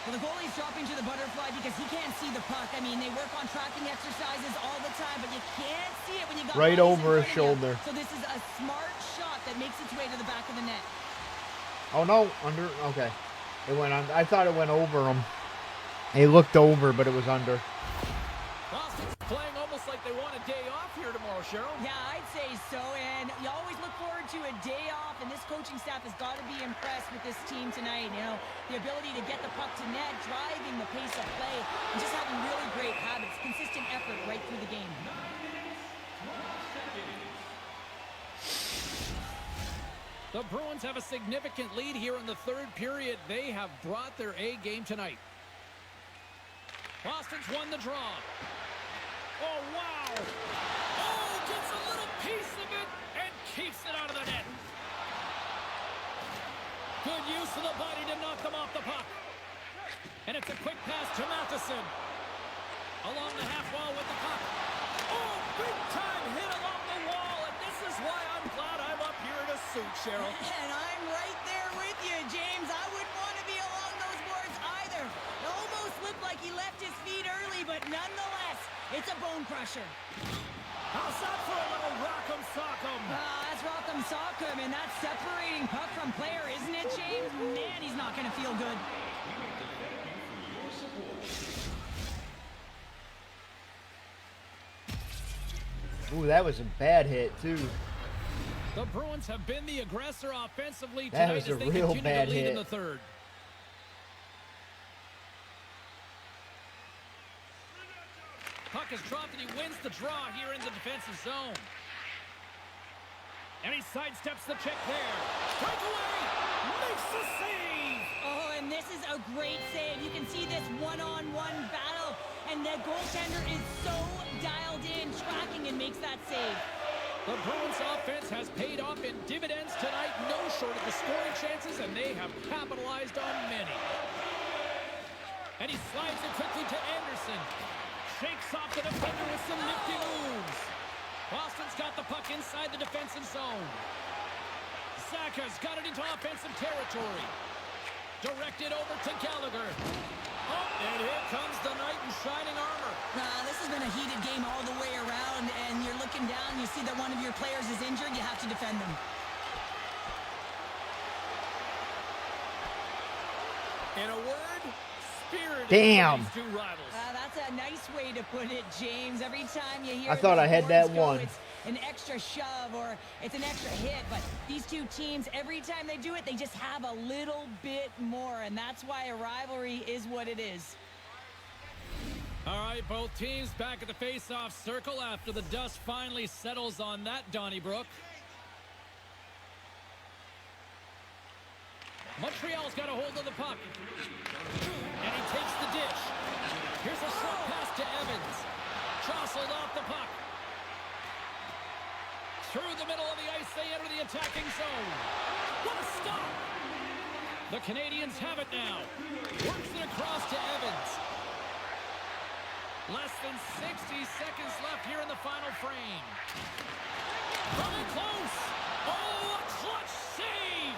Well, the goalie's dropping to the butterfly because he can't see the puck. I mean, they work on tracking exercises all the time, but you can't see it when you got Right bodies over in his front of you. shoulder. So this is a smart shot that makes its way to the back of the net. Oh no, under. Okay, it went on. I thought it went over him. He looked over, but it was under. Boston's playing almost like they want a day off here tomorrow, Cheryl. Yeah, I'd say so, and you always look forward to a day off, and this coaching staff has got to be impressed with this team tonight. You know, the ability to get the puck to net, driving the pace of play, and just having really great habits, consistent effort right through the game. The Bruins have a significant lead here in the third period. They have brought their A game tonight. Boston's won the draw. Oh, wow. Oh, gets a little piece of it and keeps it out of the net. Good use of the body to knock them off the puck. And it's a quick pass to Matheson. Along the half wall with the puck. Oh, big time hit along the wall. And this is why I'm glad I'm up here in a suit, Cheryl. And I'm right there with you, James. I wouldn't want to be along those boards either. It almost looked like he left his feet early, but nonetheless, it's a bone crusher. How's that for a little rock'em sock'em? That's rock'em sock'em, and that's separating puck from player, isn't it, James? Man, he's not going to feel good. Ooh, that was a bad hit too. The Bruins have been the aggressor offensively That tonight was a as they real continue bad to lead in hit. the third. Puck is dropped and he wins the draw here in the defensive zone. And he sidesteps the check there. Breakaway! Makes the save! Oh, and this is a great save. You can see this one-on-one battle, and the goaltender is so dialed in, tracking, and makes that save. The Bruins offense has paid off in dividends tonight. No short of the scoring chances, and they have capitalized on many. And he slides it quickly to Anderson. Shakes off the defender with some nifty moves. Boston's got the puck inside the defensive zone. Saka's got it into offensive territory. Directed over to Gallagher. Oh, and here comes the knight in shining armor. This has been a heated game all the way around, and you're looking down, you see that one of your players is injured, you have to defend them. In a word, spirited Damn. for these two rivals. That's a nice way to put it, James. Every time you hear I thought the I had that boards go, one. it's an extra shove or it's an extra hit, but these two teams, every time they do it, they just have a little bit more, and that's why a rivalry is what it is. All right, both teams back at the face-off circle after the dust finally settles on that Donnybrook. Montreal's got a hold of the puck. And he takes the dish. Here's a short pass to Evans. Jostled off the puck. Through the middle of the ice, they enter the attacking zone. What a stop! The Canadians have it now. Works it across to Evans. Less than 60 seconds left here in the final frame. Coming close. Oh, a clutch save!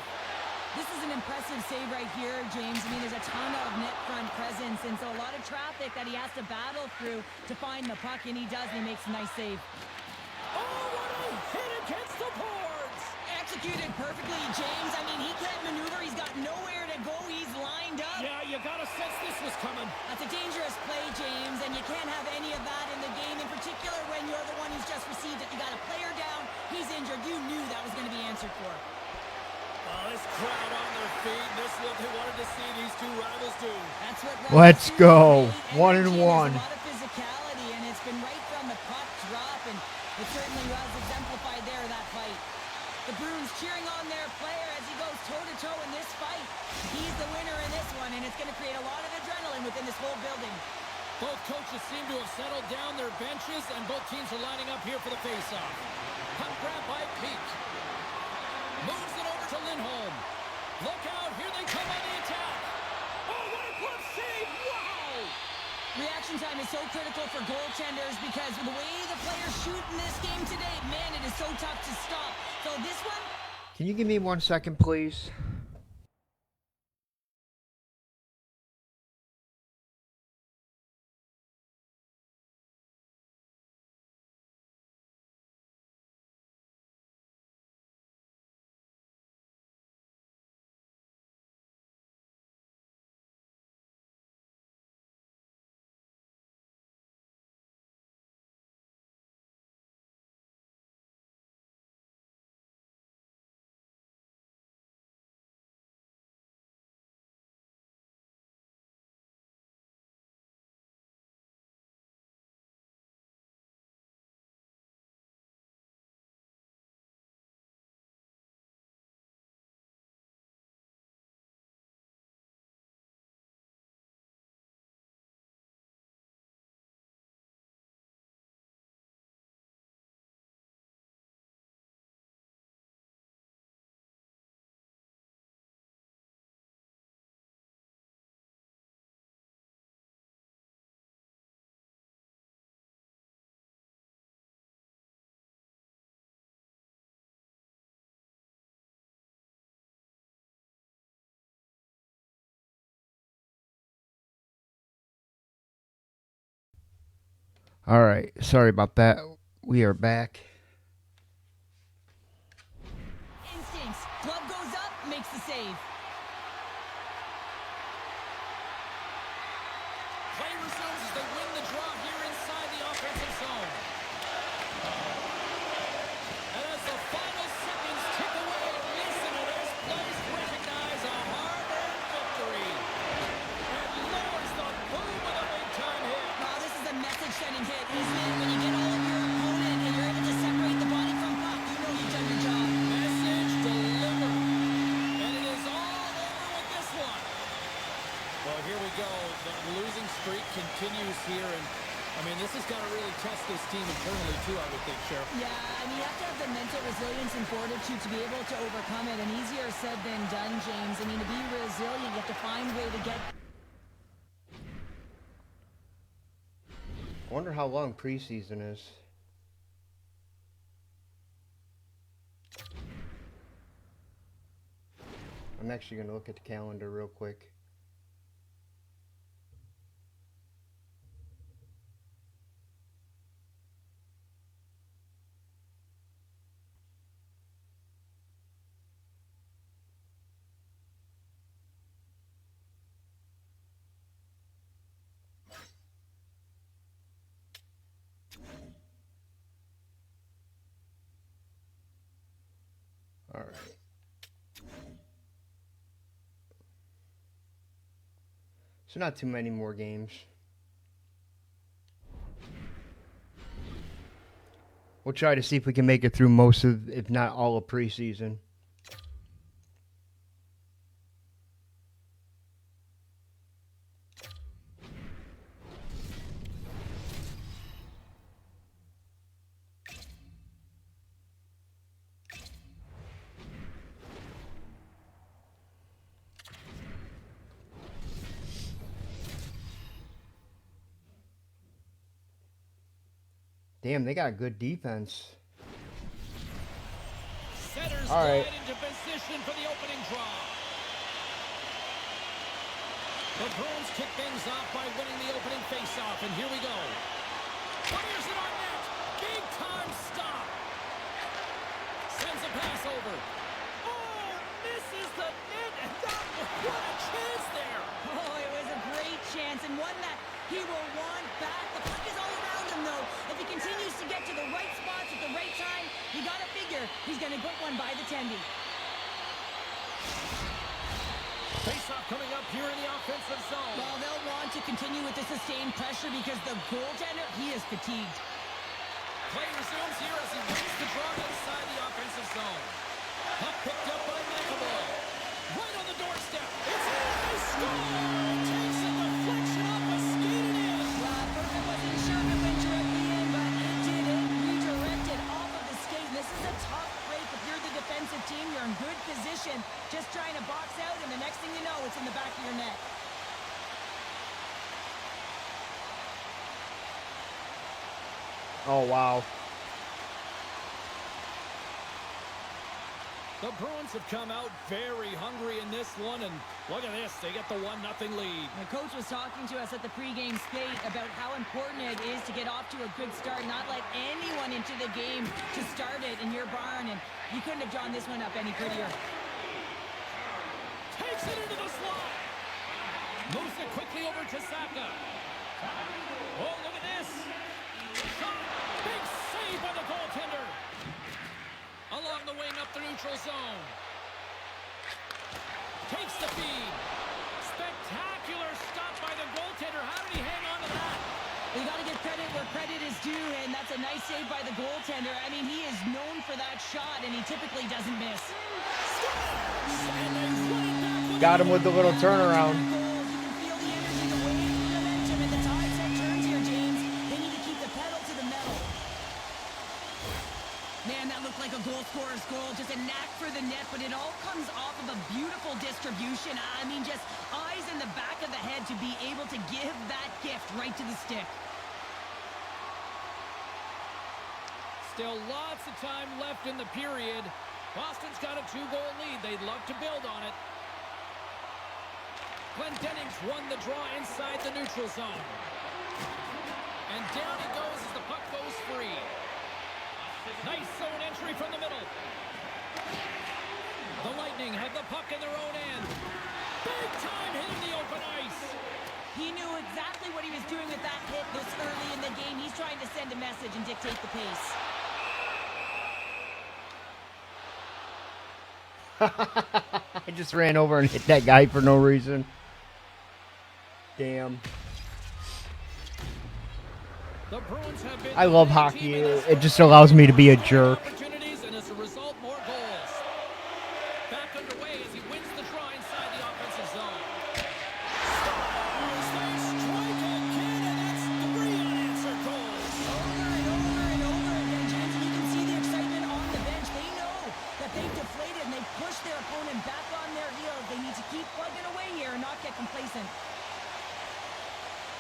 This is an impressive save right here, James. I mean, there's a ton of net front presence, and so a lot of traffic that he has to battle through to find the puck, and he does, and he makes a nice save. Oh, what a hit against the boards! Executed perfectly, James. I mean, he can't maneuver. He's got nowhere to go. He's lined up. Yeah, you got to sense this was coming. That's a dangerous play, James, and you can't have any of that in the game, in particular when you're the one who's just received it. You got a player down. He's injured. You knew that was going to be answered for. Oh, this crowd on their feet. This is what they wanted to see these two rivals do. That's what Let's go. Great 1-1. energy, there's a lot of physicality, and it's been right from the puck drop, and it certainly was exemplified there, that fight. The Bruins cheering on their player as he goes toe-to-toe in this fight. He's the winner in this one, and it's going to create a lot of adrenaline within this whole building. Both coaches seem to have settled down their benches, and both teams are lining up here for the face-off. Puck grab by Peak. Moves it over to Lindholm. Look out, here they come on the attack. Oh, what a glove save! Wow! Reaction time is so critical for goaltenders because the way the players shoot in this game today, man, it is so tough to stop. So this one, Can you give me 1 second, please? All right. Sorry about that. We are back. instincts. Glove goes up, makes the save. Play resumes as they win the draw here inside the offensive zone. And as the final seconds tick away, listeners, place recognize a hard-earned victory. And lowers the boom with a big-time hit. Wow, this is a message-sending hit, isn't it? When you get all of your opponent and you're able to separate the body from puck, you know you've done your job. Message delivered. And it is all over with this one. Well, here we go. The losing streak continues here, and I mean, this has got to really test this team internally, too, I would think, Sheriff. Yeah, I mean, you have to have the mental resilience and fortitude to be able to overcome it, and easier said than done, James. I mean, to be resilient, you have to find a way to get... I wonder how long preseason is. I'm actually going to look at the calendar real quick. So not too many more games. We'll try to see if we can make it through most of, if not all of preseason. Damn, they got a good defense. Setters All right. slide into position for the opening draw. The Bruins kick things off by winning the opening faceoff, and here we go. Fires it on net. Big time stop. Sends a pass over. Oh, misses the net, and that, what a chance there. Oh, it was a great chance and one that he will want back. The puck is all around him, though. If he continues to get to the right spots at the right time, you got to figure he's going to get one by the tendy. Faceoff coming up here in the offensive zone. Well, they'll want to continue with the sustained pressure because the goaltender, he is fatigued. Play resumes here as he wins the draw inside the offensive zone. Puck picked up by McAvoy. Right on the doorstep. It's in. They score. Takes a deflection off a skated in. Well, first I wasn't sure if it went directly in, but it did. It redirected off of the skate. This is a tough break. If you're the defensive team, you're in good position, just trying to box out, and the next thing you know, it's in the back of your net. Oh, wow. The Bruins have come out very hungry in this one, and look at this. They get the 1-0 lead. The coach was talking to us at the pregame skate about how important it is to get off to a good start, not let anyone into the game to start it in your barn, and you couldn't have drawn this one up any prettier. Takes it into the slot. Moves it quickly over to Saka. Oh, look at this. Shot. Big save by the goaltender. Along the wing up the neutral zone. Takes the feed. Spectacular stop by the goaltender. How did he hang on to that? You got to give credit where credit is due, and that's a nice save by the goaltender. I mean, he is known for that shot, and he typically doesn't miss. And they run it back with Got him with the little turnaround. You can feel the energy, the wave, the momentum, and the tide set turns here, James. They need to keep the pedal to the metal. Man, that looked like a goal scorer's goal. Just a knack for the net, but it all comes off of a beautiful distribution. I mean, just eyes in the back of the head to be able to give that gift right to the stick. Still lots of time left in the period. Boston's got a 2-goal lead. They'd love to build on it. Glendening's won the draw inside the neutral zone. And down he goes as the puck goes free. Nice zone entry from the middle. The Lightning have the puck in their own end. Big time hit in the open ice. He knew exactly what he was doing with that hit this early in the game. He's trying to send a message and dictate the pace. I just ran over and hit that guy for no reason. Damn. The Bruins have been I love hockey. It just allows me to be a jerk. Opportunities, and as a result, more goals. Back underway as he wins the draw inside the offensive zone. Scores! They strike again, and that's 3 unanswered goals. Over and over again, James. You can see the excitement on the bench. They know that they've deflated and they've pushed their opponent back on their heels. They need to keep plugging away here and not get complacent.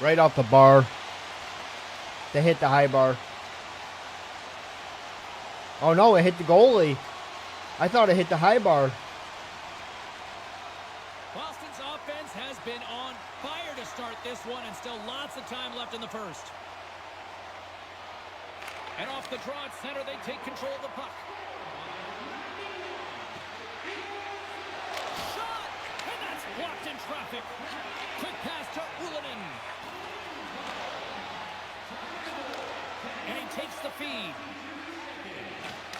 Right off the bar. They hit the high bar. Oh no, it hit the goalie. I thought it hit the high bar. Boston's offense has been on fire to start this one, and still lots of time left in the first. And off the draw at center, they take control of the puck. Shot! And that's blocked in traffic. Quick pass to Ullinen. And he takes the feed.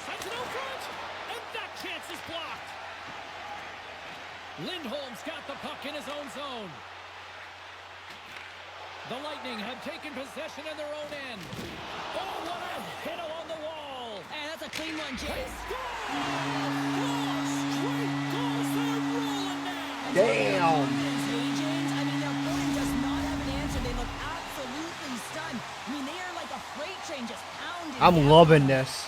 Sends it out front. And that chance is blocked. Lindholm's got the puck in his own zone. The Lightning have taken possession in their own end. Oh, what a hit along the wall. And that's a clean one, They James. score! 4 straight goals. They're rolling now. Damn. Hey, James, I mean, their opponent does not have an answer. They look absolutely stunned. I mean, they are like a freight train just pounding. I'm down. loving this.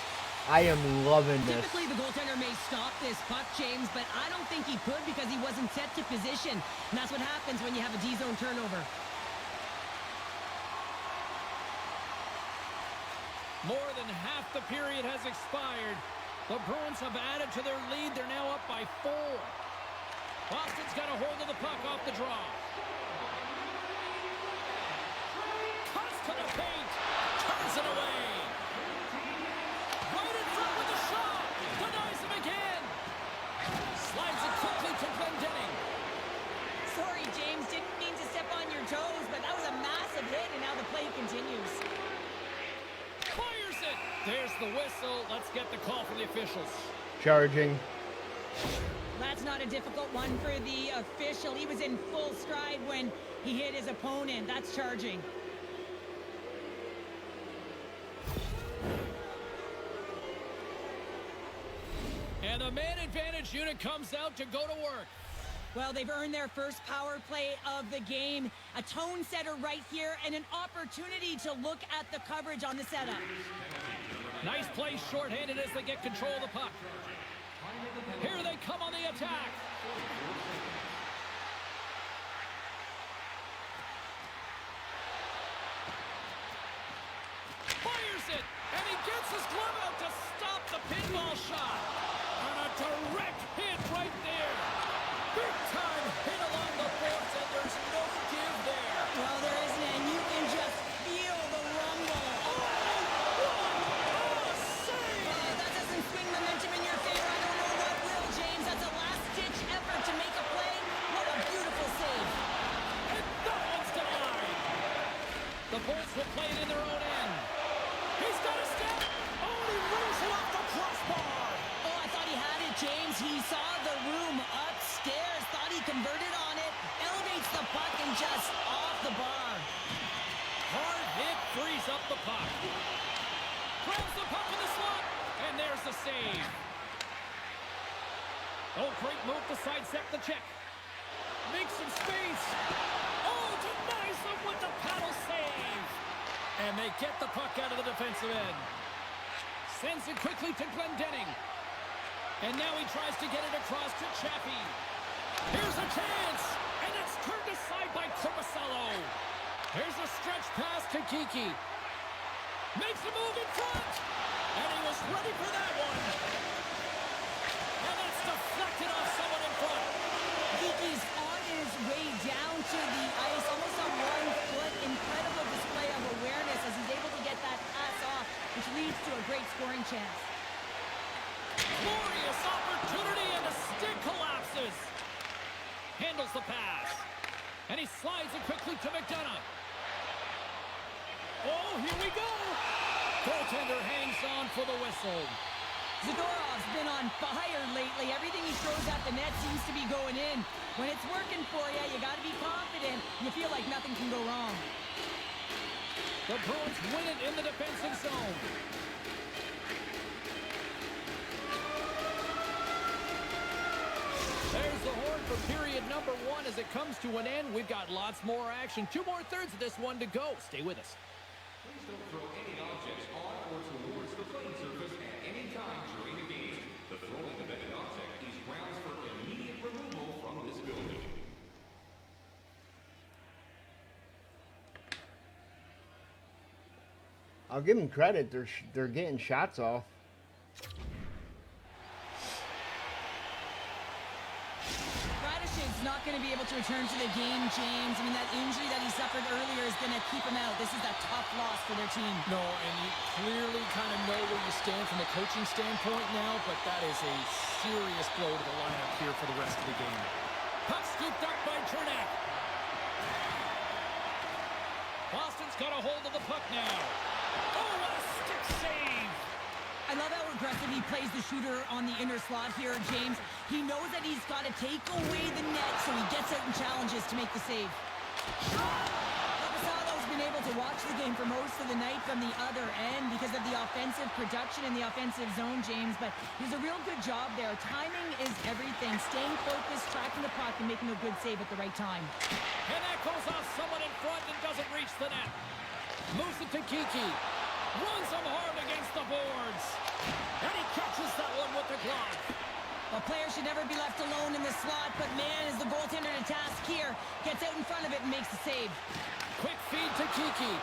I am loving this. Typically, the goaltender may stop this puck, James, but I don't think he could because he wasn't set to position. And that's what happens when you have a D-zone turnover. More than half the period has expired. The Bruins have added to their lead. They're now up by 4. Boston's got a hold of the puck off the draw. Cuts to the paint. Turns it away. Right in front with the shot. Denies him again. Slides it quickly to Glendening. Sorry, James, didn't mean to step on your toes, but that was a massive hit, and now the play continues. Fires it. There's the whistle. Let's get the call from the officials. Charging. That's not a difficult one for the official. He was in full stride when he hit his opponent. That's charging. And the man advantage unit comes out to go to work. Well, they've earned their first power play of the game. A tone setter right here and an opportunity to look at the coverage on the setup. Nice play shorthanded as they get control of the puck. Here they come on the attack. Fires it, and he gets his glove out to stop the pinball shot. And a direct hit right there. Big time hit along the boards, and there's no give there. Well, there isn't, and you can just feel the rumble. That doesn't swing momentum in your favor. I don't know what will, James. That's a last-ditch effort to make a play. What a beautiful save. And that one's denied. The Bulls will play it in their own end. He's got a step. Oh, he rolls it off the crossbar. Oh, I thought he had it, James. He saw the room upstairs, thought he converted on it, elevates the puck and just off the bar. Hard hit frees up the puck. Grabs the puck in the slot, and there's the save. Oh, great move to sidestep the check. Makes some space. Oh, denies them with the paddle save. And they get the puck out of the defensive end. Sends it quickly to Glendening. And now he tries to get it across to Chappie. Here's a chance. And it's turned aside by Korpisalo. Here's a stretch pass to Kiki. Makes a move in front. And he was ready for that one. And that's deflected off someone in front. Kiki's on his way down to the ice, almost on 1 foot. Incredible display of awareness as he's able to get that pass off, which leads to a great scoring chance. Glorious opportunity, and the stick collapses. Handles the pass. And he slides it quickly to McDonough. Oh, here we go. Goaltender hangs on for the whistle. Zadorov's been on fire lately. Everything he throws at the net seems to be going in. When it's working for you, you got to be confident. You feel like nothing can go wrong. The Bruins win it in the defensive zone. There's the horn for period number 1 as it comes to an end. We've got lots more action. 2 more thirds of this one to go. Stay with us. Please don't throw any objects on or towards the playing surface at any time during the game. The throwing of any object is grounds for immediate removal from this building. I'll give them credit. They're getting shots off. Not going to be able to return to the game, James. I mean, that injury that he suffered earlier is going to keep him out. This is a tough loss for their team. No, and you clearly kind of know where you stand from a coaching standpoint now, but that is a serious blow to the lineup here for the rest of the game. Puck scooped up by Chernak. Boston's got a hold of the puck now. Oh, what a stick save! I love how aggressive he plays the shooter on the inner slot here, James. He knows that he's got to take away the net, so he gets out and challenges to make the save. Korpisalo to watch the game for most of the night from the other end because of the offensive production in the offensive zone, James, but he does a real good job there. Timing is everything. Staying focused, tracking the puck, and making a good save at the right time. And that goes off someone in front and doesn't reach the net. Moves it to Kiki. Runs him hard against the boards. And he catches that one with the glove. A player should never be left alone in the slot, but man, is the goaltender to task here. Gets out in front of it and makes the save. Quick feed to Kiki.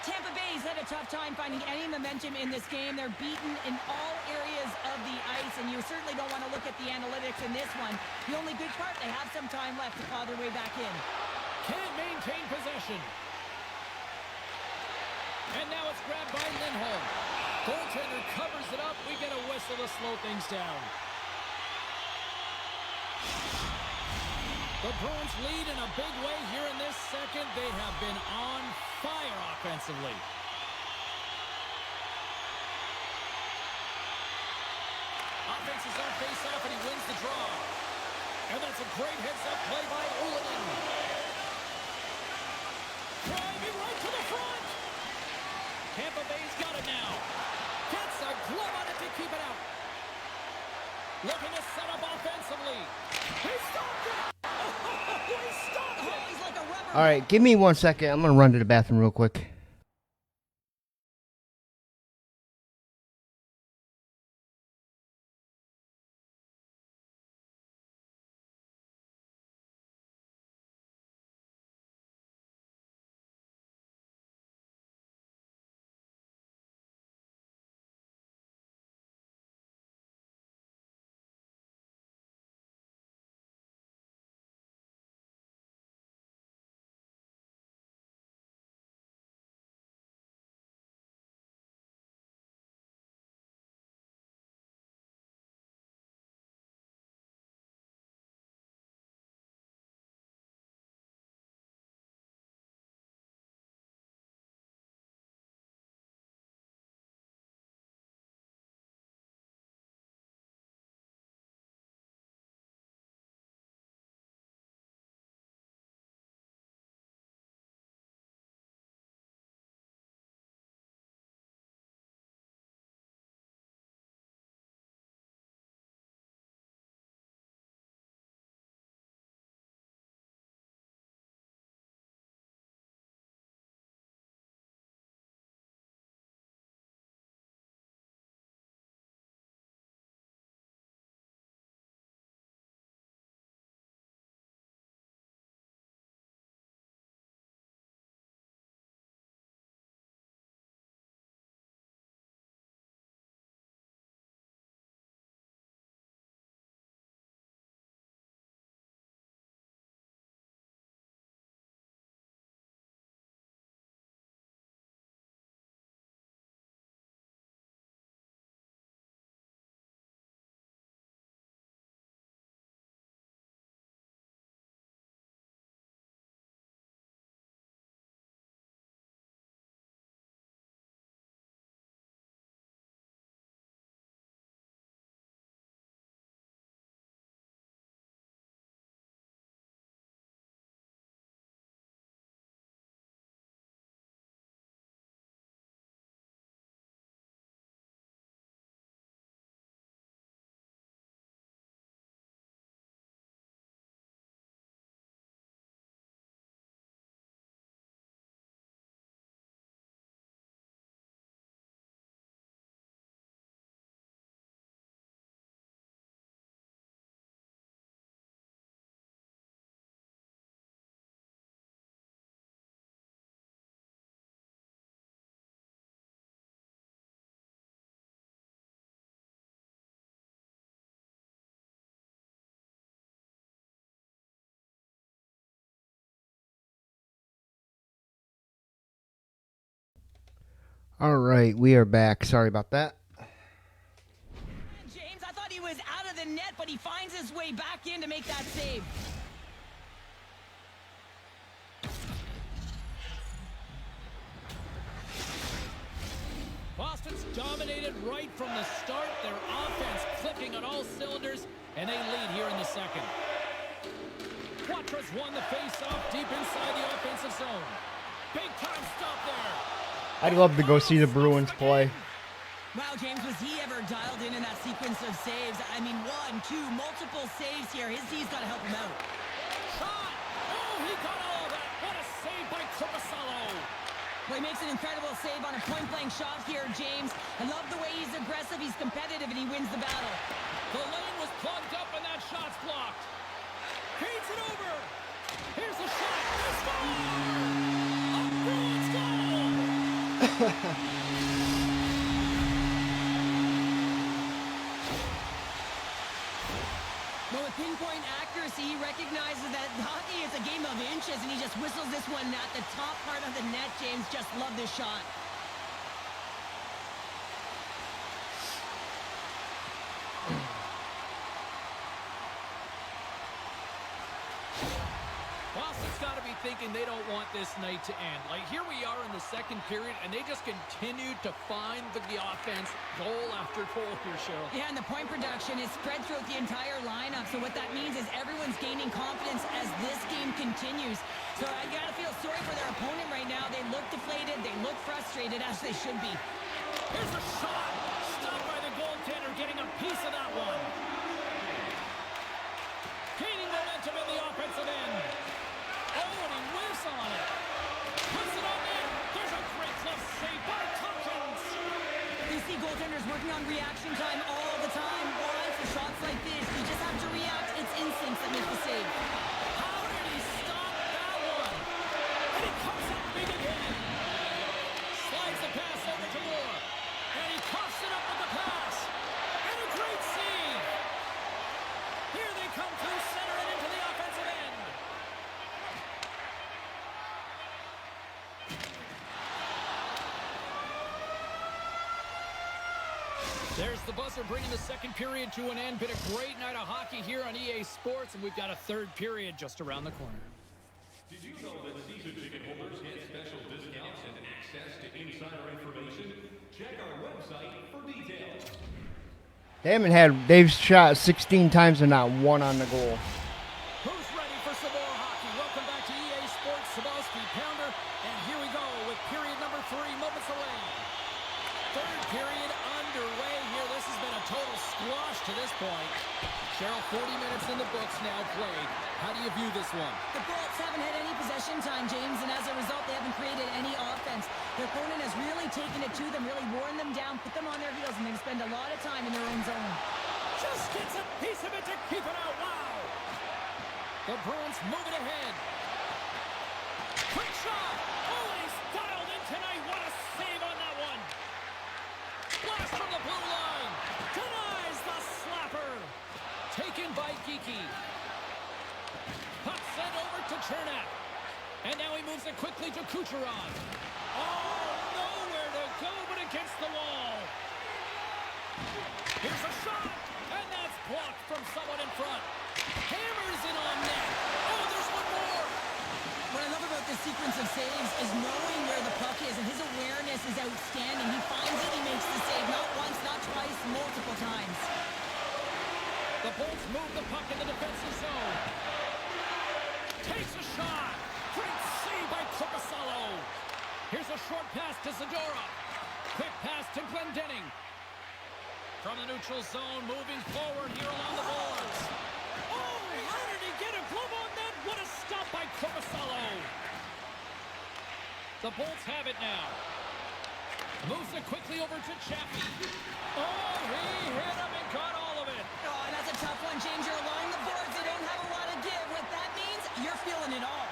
Tampa Bay's had a tough time finding any momentum in this game. They're beaten in all areas of the ice, and you certainly don't want to look at the analytics in this one. The only good part, they have some time left to claw their way back in. Can't maintain possession. And now it's grabbed by Lindholm. Goaltender covers it up. We get a whistle to slow things down. The Bruins lead in a big way here in this second. They have been on fire offensively. Offense is on face-off, and he wins the draw. And that's a great heads-up play by Ullinen. Driving right to the front. Tampa Bay's got it now. Gets a glove on it to keep it out. Looking to set up offensively. He stopped it! Oh, he stopped it! Oh, he's like a rubber. All right, give me 1 second. I'm going to run to the bathroom real quick. All right, we are back. Sorry about that. James, I thought he was out of the net, but he finds his way back in to make that save. Boston's dominated right from the start. Their offense clicking on all cylinders, and they lead here in the second. Quatra's won the face-off deep inside the offensive zone. Big time stop there. I'd love to go see the Bruins play. Wow, James, was he ever dialed in that sequence of saves? I mean, 1, 2, multiple saves here. His D's got to help him out. Shot! Oh, he got all that. What a save by Korpisalo. Well, he makes an incredible save on a point-blank shot here, James. I love the way he's aggressive, he's competitive, and he wins the battle. The lane was plugged up, and that shot's blocked. Feeds it over. Here's the shot. They score! A Bruins goal! Well, with pinpoint accuracy, he recognizes that hockey is a game of inches, and he just whistles this one at the top part of the net, James. Just love this shot. Boston's got to be thinking they don't want this night to end. Like, here we are in the second period, and they just continue to find the offense goal after goal here, Cheryl. Yeah, and the point production is spread throughout the entire lineup. So what that means is everyone's gaining confidence as this game continues. So I got to feel sorry for their opponent right now. They look deflated. They look frustrated, as they should be. Here's a shot. Stopped by the goaltender, getting a piece of that one. Gaining momentum in the offensive end. Oh, and he whiffs on it. Puts it on in. There's a great glove save by Tompkins. You see goaltenders working on reaction time all the time. Why? For shots like this, you just have to react. It's instincts that make the save. How did he stop that one? And he comes up big again. Slides the pass over to Moore. And he coughs it up with the pass. And a great save. Here they come through center and into the offensive end. There's the buzzer bringing the second period to an end. Been a great night of hockey here on EA Sports, and we've got a third period just around the corner. Did you know that season ticket holders get special discounts and access to insider information? Check our website for details. They've shot 16 times and not one on the goal. Who's ready for some more hockey? Welcome back to EA Sports, Sabowski Pounder, and here we go with period number 3, moments away. Third period underway here. This has been a total squash to this point. Cheryl, 40 minutes in the books now played. How do you view this one? The Bullets haven't had any possession time, James, and as a result, they haven't created any offense. Their opponent has really taken it to them, really worn them down, put them on their heels, and they spend a lot of time in their own zone. Just gets a piece of it to keep it out. Wow! The Bruins moving ahead. Quick shot! Oh, he's dialed in tonight. What a save on that one! Blast from the blue line. Denies the slapper. Taken by Geeky. Puck sent over to Chernak. And now he moves it quickly to Kucherov. Oh, nowhere to go but against the wall. Here's a shot. And that's blocked from someone in front. Hammers it on net. Oh, there's one more. What I love about this sequence of saves is knowing where the puck is, and his awareness is outstanding. He finds it, he makes the save, not once, not twice, multiple times. The Bolts move the puck in the defensive zone. Takes a shot. Great save by Korpisalo. Here's a short pass to Zadora. Quick pass to Glendening. From the neutral zone, moving forward here along the boards. Oh, how did he get a glove on that? What a stop by Korpisalo. The Bolts have it now. Moves it quickly over to Chaffee. Oh, he hit him and got all of it. Oh, and that's a tough one, James. You're along the boards. They don't have a lot of give. What that means, you're feeling it all.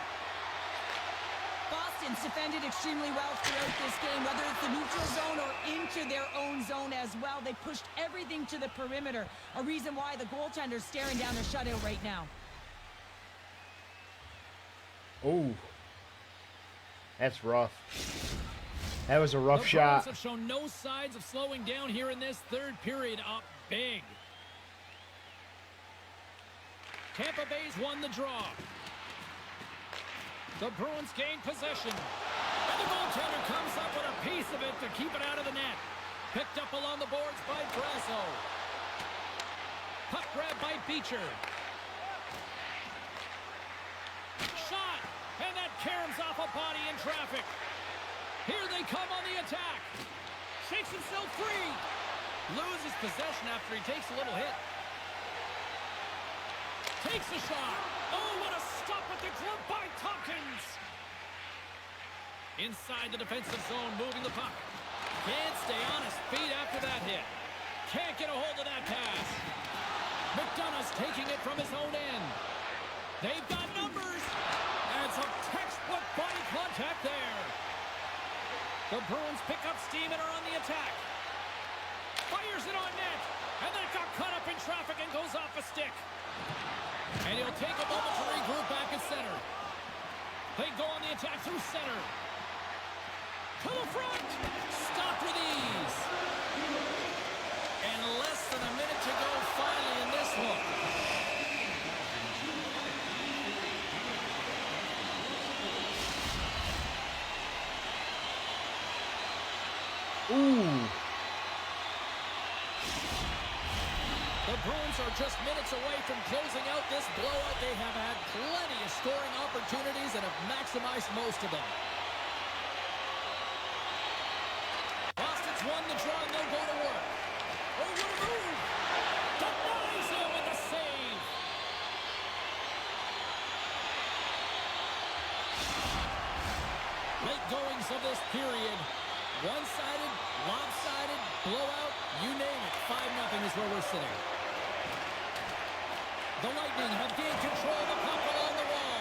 Boston's defended extremely well throughout this game, whether it's the neutral zone or into their own zone as well. They pushed everything to the perimeter, a reason why the goaltender's staring down their shutout right now. Oh, that's rough. That was a rough shot. The Bruins have shown no signs of slowing down here in this third period. Up big. Tampa Bay's won the draw. The Bruins gain possession. And the goaltender comes up with a piece of it to keep it out of the net. Picked up along the boards by Brasso. Puck grab by Beecher. traffic. Here they come on the attack. Shakes himself free. Loses possession after he takes a little hit. Takes a shot. Oh, what a stop at the glove by Tompkins. Inside the defensive zone, moving the puck. Can't stay on his feet after that hit. Can't get a hold of that pass. McDonough's taking it from his own end. They've got numbers. And some textbook body contact there. The Bruins pick up steam and are on the attack. Fires it on net. And then it got caught up in traffic and goes off a stick. And he'll take a moment to regroup back at center. They go on the attack through center. To the front. Stopped with ease. And less than a minute to go finally in this one. Ooh. The Bruins are just minutes away from closing out this blowout. They have had plenty of scoring opportunities and have maximized most of them. Boston's won the draw and they'll go to work. Oh, what a move! Denies him with the save. Late goings of this period. One-sided, lopsided, blowout, you name it. 5-0 is where we're sitting. The Lightning have gained control of the puck along the wall.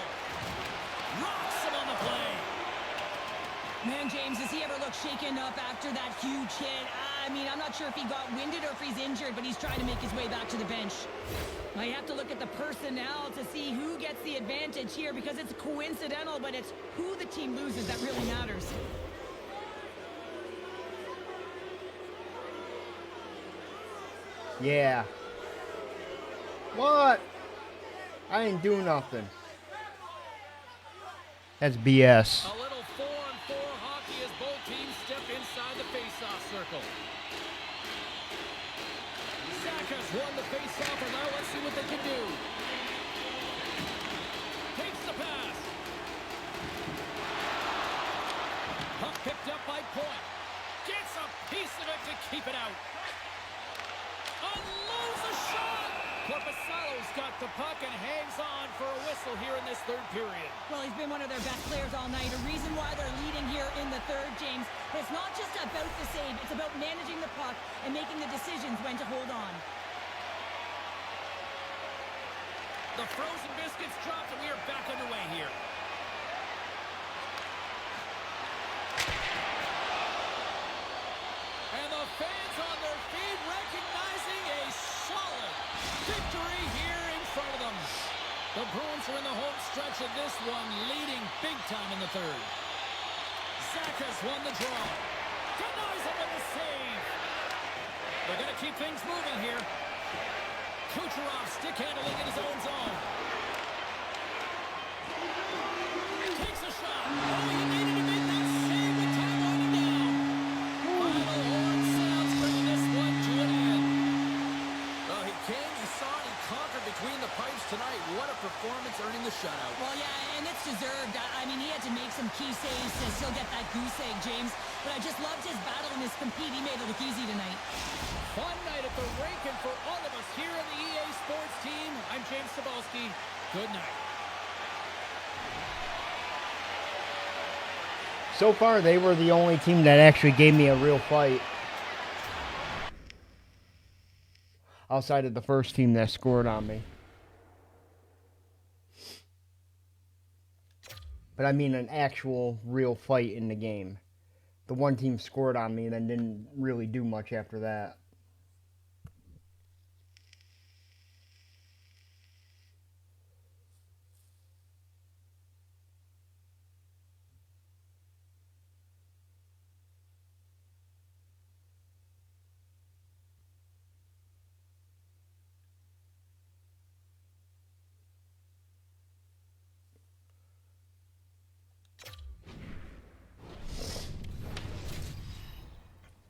Rocks him on the play. Man, James, does he ever look shaken up after that huge hit? I mean, I'm not sure if he got winded or if he's injured, but he's trying to make his way back to the bench. I have to look at the personnel to see who gets the advantage here because it's coincidental, but it's who the team loses that really matters. Yeah. What? I didn't do nothing. That's BS. A little 4-on-4 hockey as both teams step inside the face-off circle. Zach has won the face-off, and now let's see what they can do. Takes the pass. Puck picked up by Point. Gets a piece of it to keep it out. Unloads a shot. Korpisalo's got the puck and hangs on for a whistle here in this third period. Well, he's been one of their best players all night. A reason why they're leading here in the third, James. It's not just about the save. It's about managing the puck and making the decisions when to hold on. The frozen biscuits dropped, and we are back underway here. And the fans on their feet recognizing a solid victory here in front of them. The Bruins are in the home stretch of this one, leading big time in the third. Zach has won the draw. Denies him with the save. They're going to keep things moving here. Kucherov stick handling in his own zone. Takes a shot. Oh, he needed to make that save with time winding down. Final horn sounds, bringing this one to an end. Well, he came, he saw it, he conquered between the pipes tonight. What a performance, earning the shutout. Well, yeah, and it's deserved. I mean, he had to make some key saves to still get that goose egg, James. But I just loved his battle and his compete. He made it look easy tonight. Fun night at the rink, and for all of us here in the EA Sports team, I'm James Cebulski. Good night. So far, they were the only team that actually gave me a real fight. Outside of the first team that scored on me. But I mean an actual real fight in the game. The one team scored on me and then didn't really do much after that.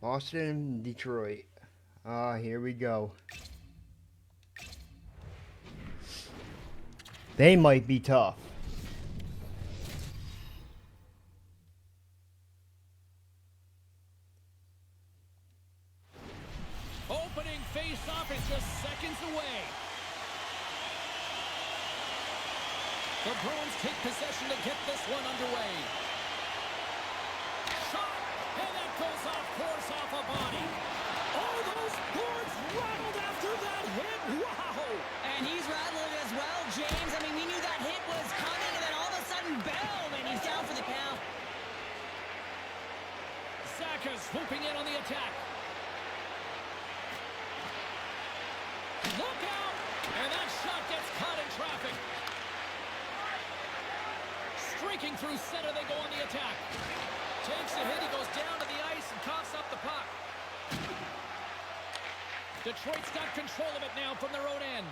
Boston, Detroit. Here we go. They might be tough. face-off is just seconds away. The Bruins take possession to get this one underway. Shot, and that goes off course off a body. Oh, those boards rattled after that hit. Wow! And he's rattling as well, James. I mean, we knew that hit was coming, and then all of a sudden, boom, and he's down for the count. Saka swooping in on the attack. Look out! And that shot gets caught in traffic. Streaking through center, they go on the attack. Takes a hit, he goes down to the ice and coughs up the puck. Detroit's got control of it now from their own end.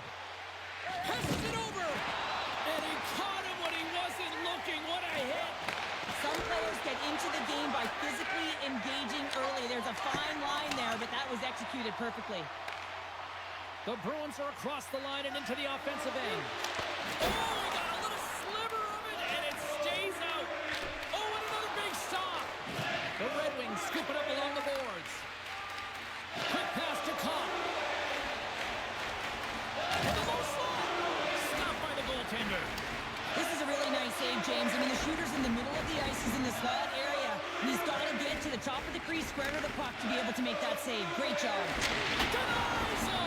Passes it over! And he caught him when he wasn't looking. What a hit! Some players get into the game by physically engaging early. There's a fine line there, but that was executed perfectly. The Bruins are across the line and into the offensive end. Oh, he got a little sliver of it, and it stays out. Oh, and another big stop. The Red Wings scoop it up along the boards. Quick pass to Kopp. And the low slot. Stopped by the goaltender. This is a really nice save, James. I mean, the shooter's in the middle of the ice. He's in the slot area. And he's got to get to the top of the crease, square to the puck to be able to make that save. Great job. Denies him.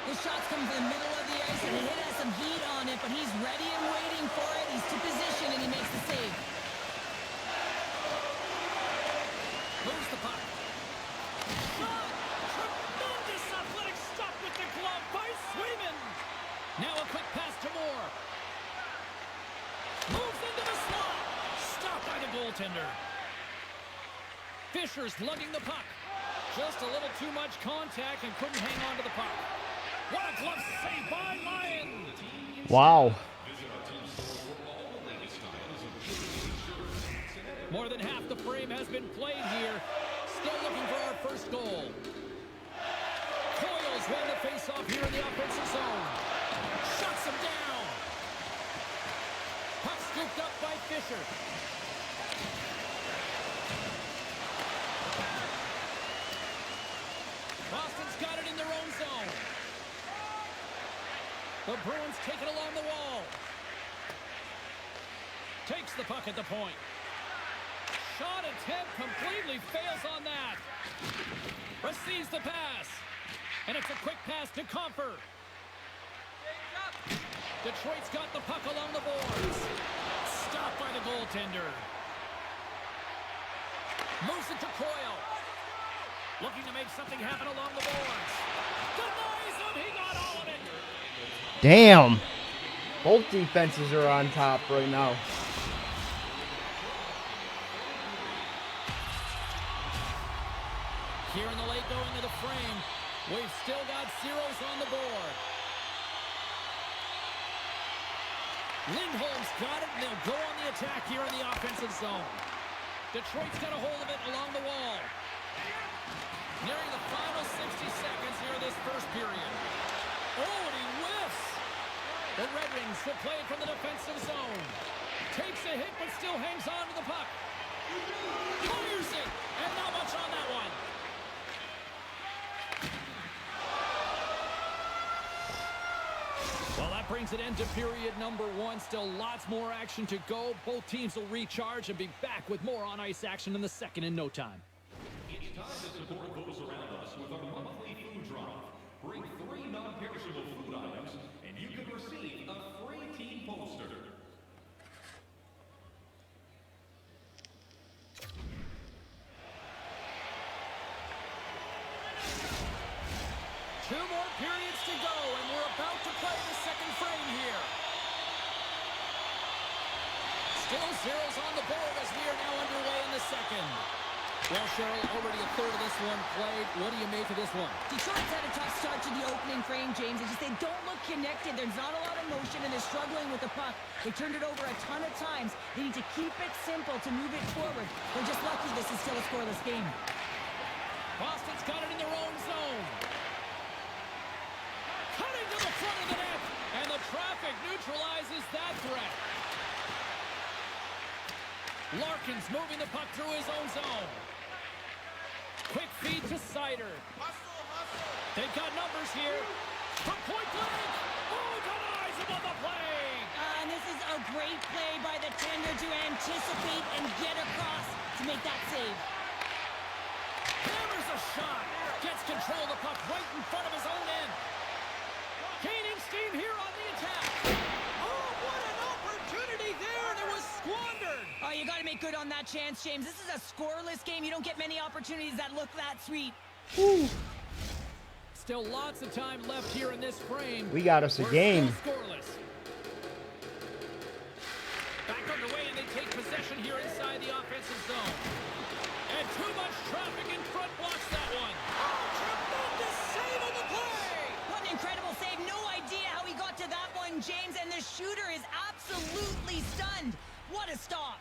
The shot's coming from the middle of the ice, and the hit has some heat on it, but he's ready and waiting for it. He's to position, and he makes the save. Moves the puck. Shot! Tremendous athletic stop with the glove by Swayman. Now a quick pass to Moore. Moves into the slot. Stopped by the goaltender. Fisher's lugging the puck. Just a little too much contact and couldn't hang on to the puck. What a glove save by Lyon. Wow. More than half the frame has been played here. Still looking for our first goal. Coyle's won the faceoff here in the offensive zone. Shuts him down. Puck scooped up by Fisher. Boston's got it in their own zone. The Bruins take it along the wall. Takes the puck at the point. Shot attempt completely fails on that. Receives the pass. And it's a quick pass to Comfer. Detroit's got the puck along the boards. Stopped by the goaltender. Moves it to Coyle. Looking to make something happen along the boards. Denies him. He got all of it. Damn. Both defenses are on top right now. Here in the late going to the frame, we've still got zeros on the board. Lindholm's got it, and they'll go on the attack here in the offensive zone. Detroit's got a hold of it along the wall. Nearing the final 60 seconds here in this first period. Oh, and he whiffs. The Red Wings will play it from the defensive zone. Takes a hit, but still hangs on to the puck. Fires it, and not much on that one. Well, that brings it into period number one. Still lots more action to go. Both teams will recharge and be back with more on-ice action in the second in no time. It's time to support those around us with our monthly food drive. Bring 3 non-perishable food items, and you can receive a free team poster. Two more periods to go, and we're about to play the second frame here. Still zeros on the board as we are now underway in the second. Well, Cheryl, already a third of this one played. What do you make of this one? Detroit's had a tough start to the opening frame, James. It's just they don't look connected. There's not a lot of motion, and they're struggling with the puck. They turned it over a ton of times. They need to keep it simple to move it forward. They're just lucky this is still a scoreless game. Boston's got it in their own zone. Cutting to the front of the net, and the traffic neutralizes that threat. Larkin's moving the puck through his own zone. Quick feed to Sider. They've got numbers here. From point blank. Oh, denies him on the play. And this is a great play by the tender to anticipate and get across to make that save. Hammers a shot. Gets control of the puck right in front of his own end. Gaining steam here on the attack. Oh, what an opportunity there, and it was squandered. Oh, you got to make good on that chance, James. This is a scoreless game. You don't get many opportunities that look that sweet. Woo. Still lots of time left here in this frame. We got us a We're game. still scoreless. Back underway, and they take possession here inside the offensive zone. And too much traffic in front blocks that one. Oh, tremendous save on the play. What an incredible save. No idea how he got to that one, James. And the shooter is absolutely stunned. What a stop.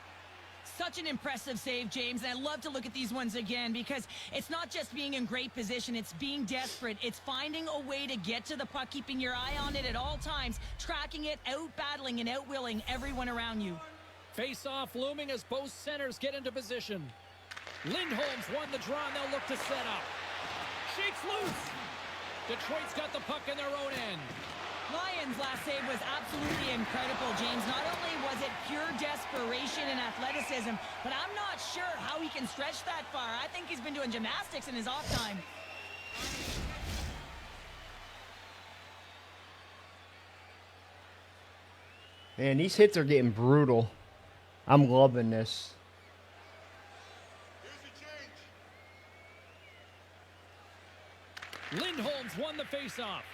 Such an impressive save, James. And I love to look at these ones again because it's not just being in great position. It's being desperate. It's finding a way to get to the puck, keeping your eye on it at all times, tracking it, out-battling and out-willing everyone around you. Face-off looming as both centers get into position. Lindholm's won the draw, and they'll look to set up. Shakes loose. Detroit's got the puck in their own end. Lions' last save was absolutely incredible, James. Not only was it pure desperation and athleticism, but I'm not sure how he can stretch that far. I think he's been doing gymnastics in his off time. Man, these hits are getting brutal. I'm loving this. Lindholm's won the faceoff.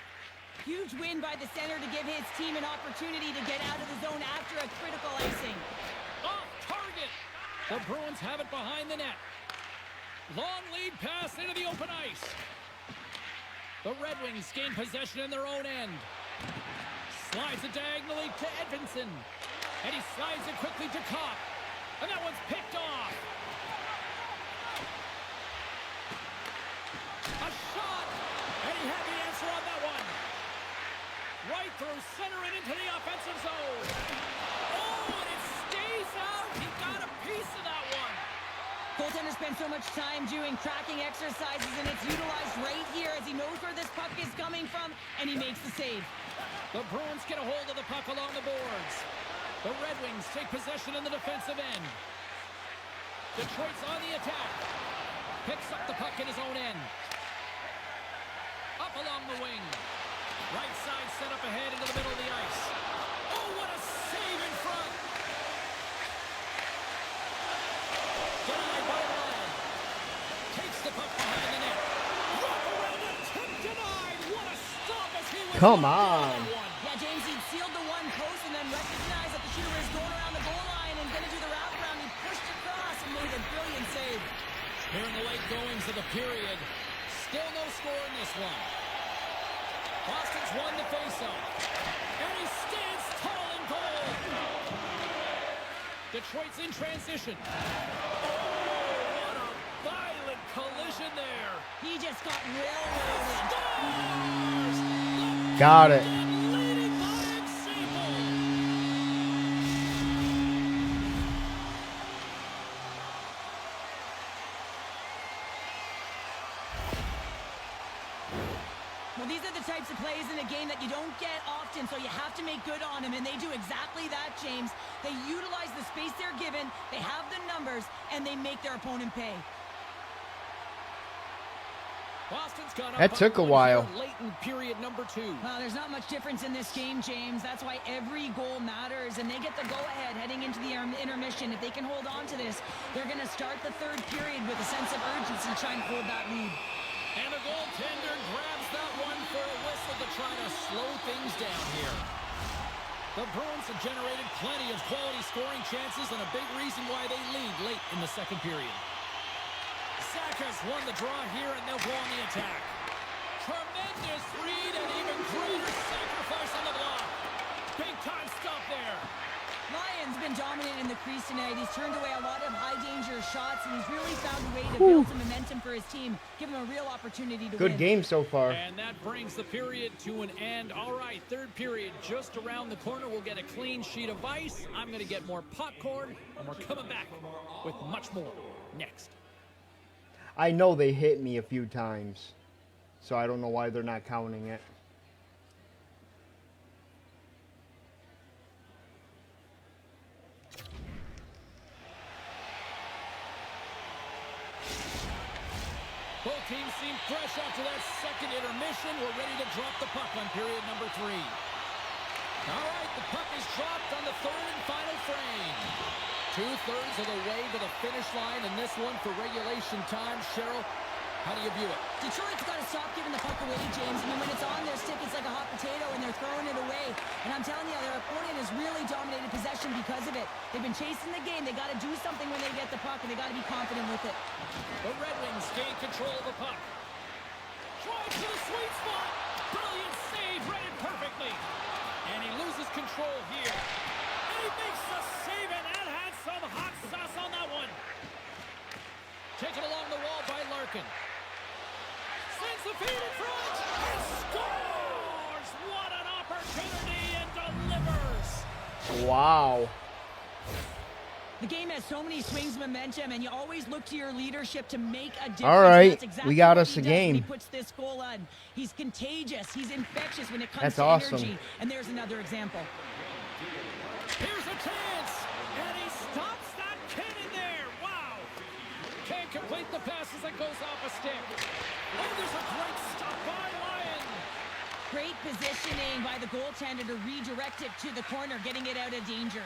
Huge win by the center to give his team an opportunity to get out of the zone after a critical icing. Off target. The Bruins have it behind the net. Long lead pass into the open ice. The Red Wings gain possession in their own end. Slides it diagonally to Edvinsson. And he slides it quickly to Kopp. And that one's picked off. A shot. And he had the answer on that one. Right through center and into the offensive zone. Oh, and it stays out. He got a piece of that one. Goaltender spent so much time doing tracking exercises, and it's utilized right here as he knows where this puck is coming from, and he makes the save. The Bruins get a hold of the puck along the boards. The Red Wings take possession in the defensive end. Detroit's on the attack. Picks up the puck in his own end. Up along the wing. Right side set up ahead into the middle of the ice. Oh, what a save in front. Denied by Ryan. Takes the puck behind the net. Wrap around the tip denied. What a stop as he was. Come on. Yeah, James, he sealed the one post and then recognized that the shooter is going around the goal line and going to do the wraparound. He pushed across and made a brilliant save. Here in the late goings of the period. Still no score in this one. Boston's won the faceoff. And he stands tall in goal. Detroit's in transition. Oh, what a violent collision there. He just got railroaded. Scores! Got it. Leading by example. Well, these are the types of plays in a game that you don't get often, so you have to make good on them, and they do exactly that, James. They utilize the space they're given, they have the numbers, and they make their opponent pay. Boston's gone up That took a while. Late in period number 2. Well, there's not much difference in this game, James. That's why every goal matters, and they get the go-ahead heading into the intermission. If they can hold on to this, they're going to start the third period with a sense of urgency trying to hold that lead. And the goaltender grabs that one for a whistle to try to slow things down here. The Bruins have generated plenty of quality scoring chances and a big reason why they lead late in the second period. Saka's won the draw here, and they'll go on the attack. Tremendous read and even greater sacrifice on the block. Big time stop there. Lyon's been dominant in the crease tonight. He's turned away a lot of high-danger shots, and he's really found a way to build some momentum for his team, give him a real opportunity to win. Good game so far. And that brings the period to an end. All right, third period just around the corner. We'll get a clean sheet of ice. I'm going to get more popcorn, and we're coming back with much more next. I know they hit me a few times. So I don't know why they're not counting it. Both teams seem fresh after that second intermission. We're ready to drop the puck on period number 3. All right, the puck is dropped on the third and final frame. 2/3 of the way to the finish line in this one for regulation time. Cheryl, how do you view it? Detroit's got to stop giving the puck away, James. I mean, when it's on their stick, it's like a hot potato, and they're throwing it away. And I'm telling you, their opponent has really dominated possession because of it. They've been chasing the game. They got to do something when they get the puck, and they got to be confident with it. The Red Wings gain control of the puck. Drives to the sweet spot. Brilliant save, read it perfectly. And he loses control here. And he makes the save, and that had some hot sauce on that one. Taken along the wall by Larkin. Sends the feed in front and scores! What an opportunity, and delivers! Wow. The game has so many swings of momentum, and you always look to your leadership to make a difference. All right, That's exactly we got what us he a does when game. He puts this goal on. He's contagious. He's infectious when it comes That's to awesome. energy. And there's another example. Here's a chance, and he stops that kid in there. Wow! Can't complete the pass as it goes off a stick. Oh, there's a great stop by Lyon. Great positioning by the goaltender to redirect it to the corner, getting it out of danger.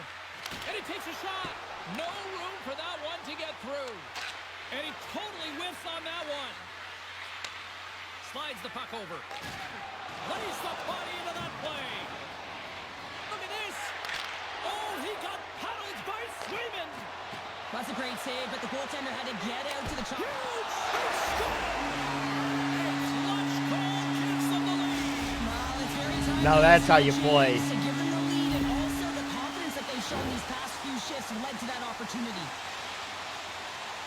And he takes a shot. No room for that one to get through. And he totally whiffs on that one. Slides the puck over. Lays the body into that play. Look at this. Oh, he got paddled by Swayman. That's a great save, but the goaltender had to get out to the top. Huge! He scores! Clutch goal gives them the lead. Well, it's very time Now for that's the how you play. Jays to give them the lead, and also the confidence that they've shown these past few shifts led to that opportunity.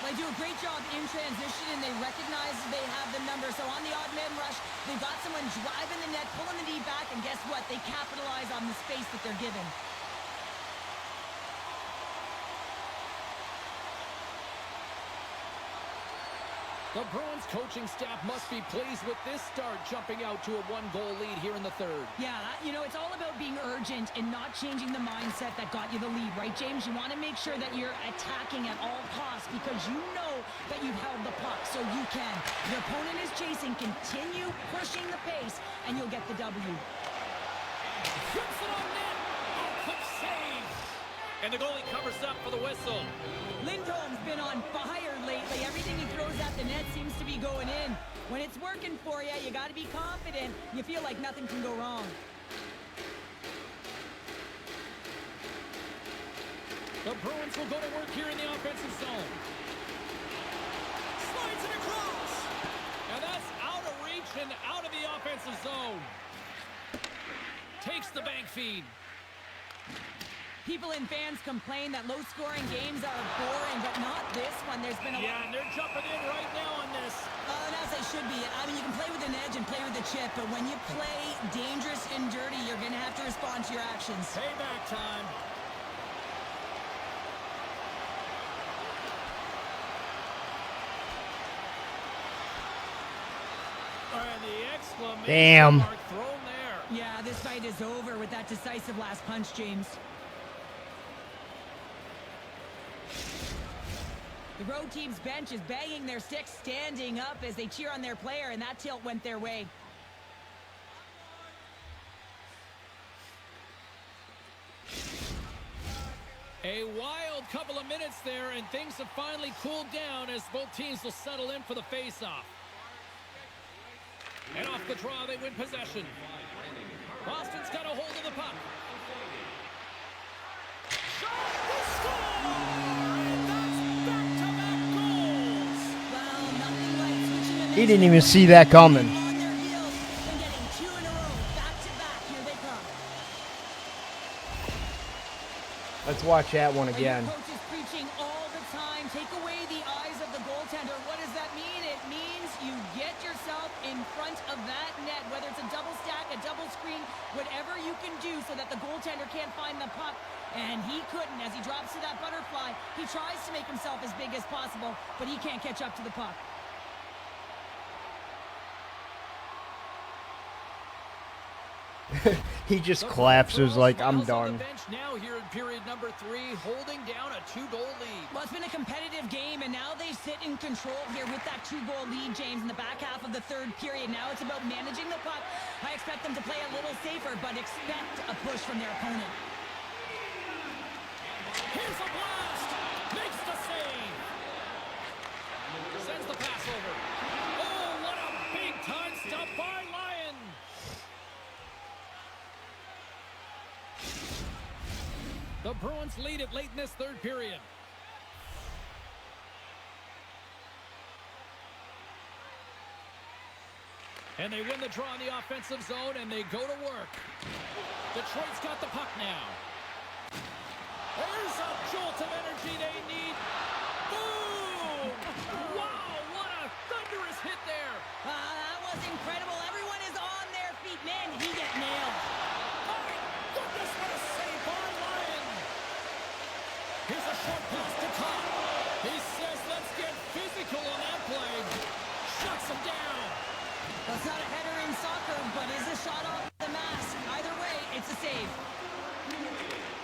They do a great job in transition, and they recognize they have the number. So on the odd man rush, they've got someone driving the net, pulling the knee back, and guess what? They capitalize on the space that they're given. The Bruins coaching staff must be pleased with this start, jumping out to a one-goal lead here in the third. Yeah, you know, it's all about being urgent and not changing the mindset that got you the lead, right, James? You want to make sure that you're attacking at all costs because you know that you've held the puck, so you can. Your opponent is chasing, continue pushing the pace, and you'll get the W. Shoots it on net. Oh, quick save. And the goalie covers up for the whistle. Lindholm's been on fire lately. Everything he throws at the net seems to be going in. When it's working for you, you got to be confident. You feel like nothing can go wrong. The Bruins will go to work here in the offensive zone. Slides it across. And that's out of reach and out of the offensive zone. Takes the bank feed. People and fans complain that low-scoring games are boring, but not this one. There's been a Yeah, lot. and they're jumping in right now on this. And as they should be. I mean, you can play with an edge and play with a chip, but when you play dangerous and dirty, you're going to have to respond to your actions. Payback time. And the exclamation Damn. mark thrown there. Yeah, this fight is over with that decisive last punch, James. The road team's bench is banging their sticks, standing up as they cheer on their player, and that tilt went their way. A wild couple of minutes there, and things have finally cooled down as both teams will settle in for the face-off. And off the draw, they win possession. Boston's got a hold of the puck. Shot! They score! And that's back-to-back goals! Well, nothing like switching the He didn't even see that coming. on their heels and getting two in a row, back-to-back. Here they come. Let's watch that one Your again. coach is preaching all the time. Take away the eyes of the goaltender. What does that mean? It means you get yourself in front of that net, whether it's a double stack, a double screen, whatever you can do so that the goaltender can't find the puck. And he couldn't. As he drops to that butterfly, he tries to make himself as big as possible, but he can't catch up to the puck. He just The collapses Bruins like, I'm files on the done. bench now here in period number 3, holding down a 2-goal lead. Well, it's been a competitive game, and now they sit in control here with that 2-goal lead, James, in the back half of the third period. Now it's about managing the puck. I expect them to play a little safer, but expect a push from their opponent. Here's a blast. Makes the save. Sends the pass over. Oh, what a big-time stop by Lyon. The Bruins lead it late in this third period. And they win the draw in the offensive zone, and they go to work. Detroit's got the puck now. There's a jolt of energy they need. Boom! Wow, what a thunderous hit there. That was incredible. Everyone is on their feet. Man, did he get nailed. My goodness, what a save by Lyon. Here's a short pass to Todd. He says, let's get physical on that play. Shuts him down. Well, it's not a header in soccer, but is a shot off the mask. Either way, it's a save.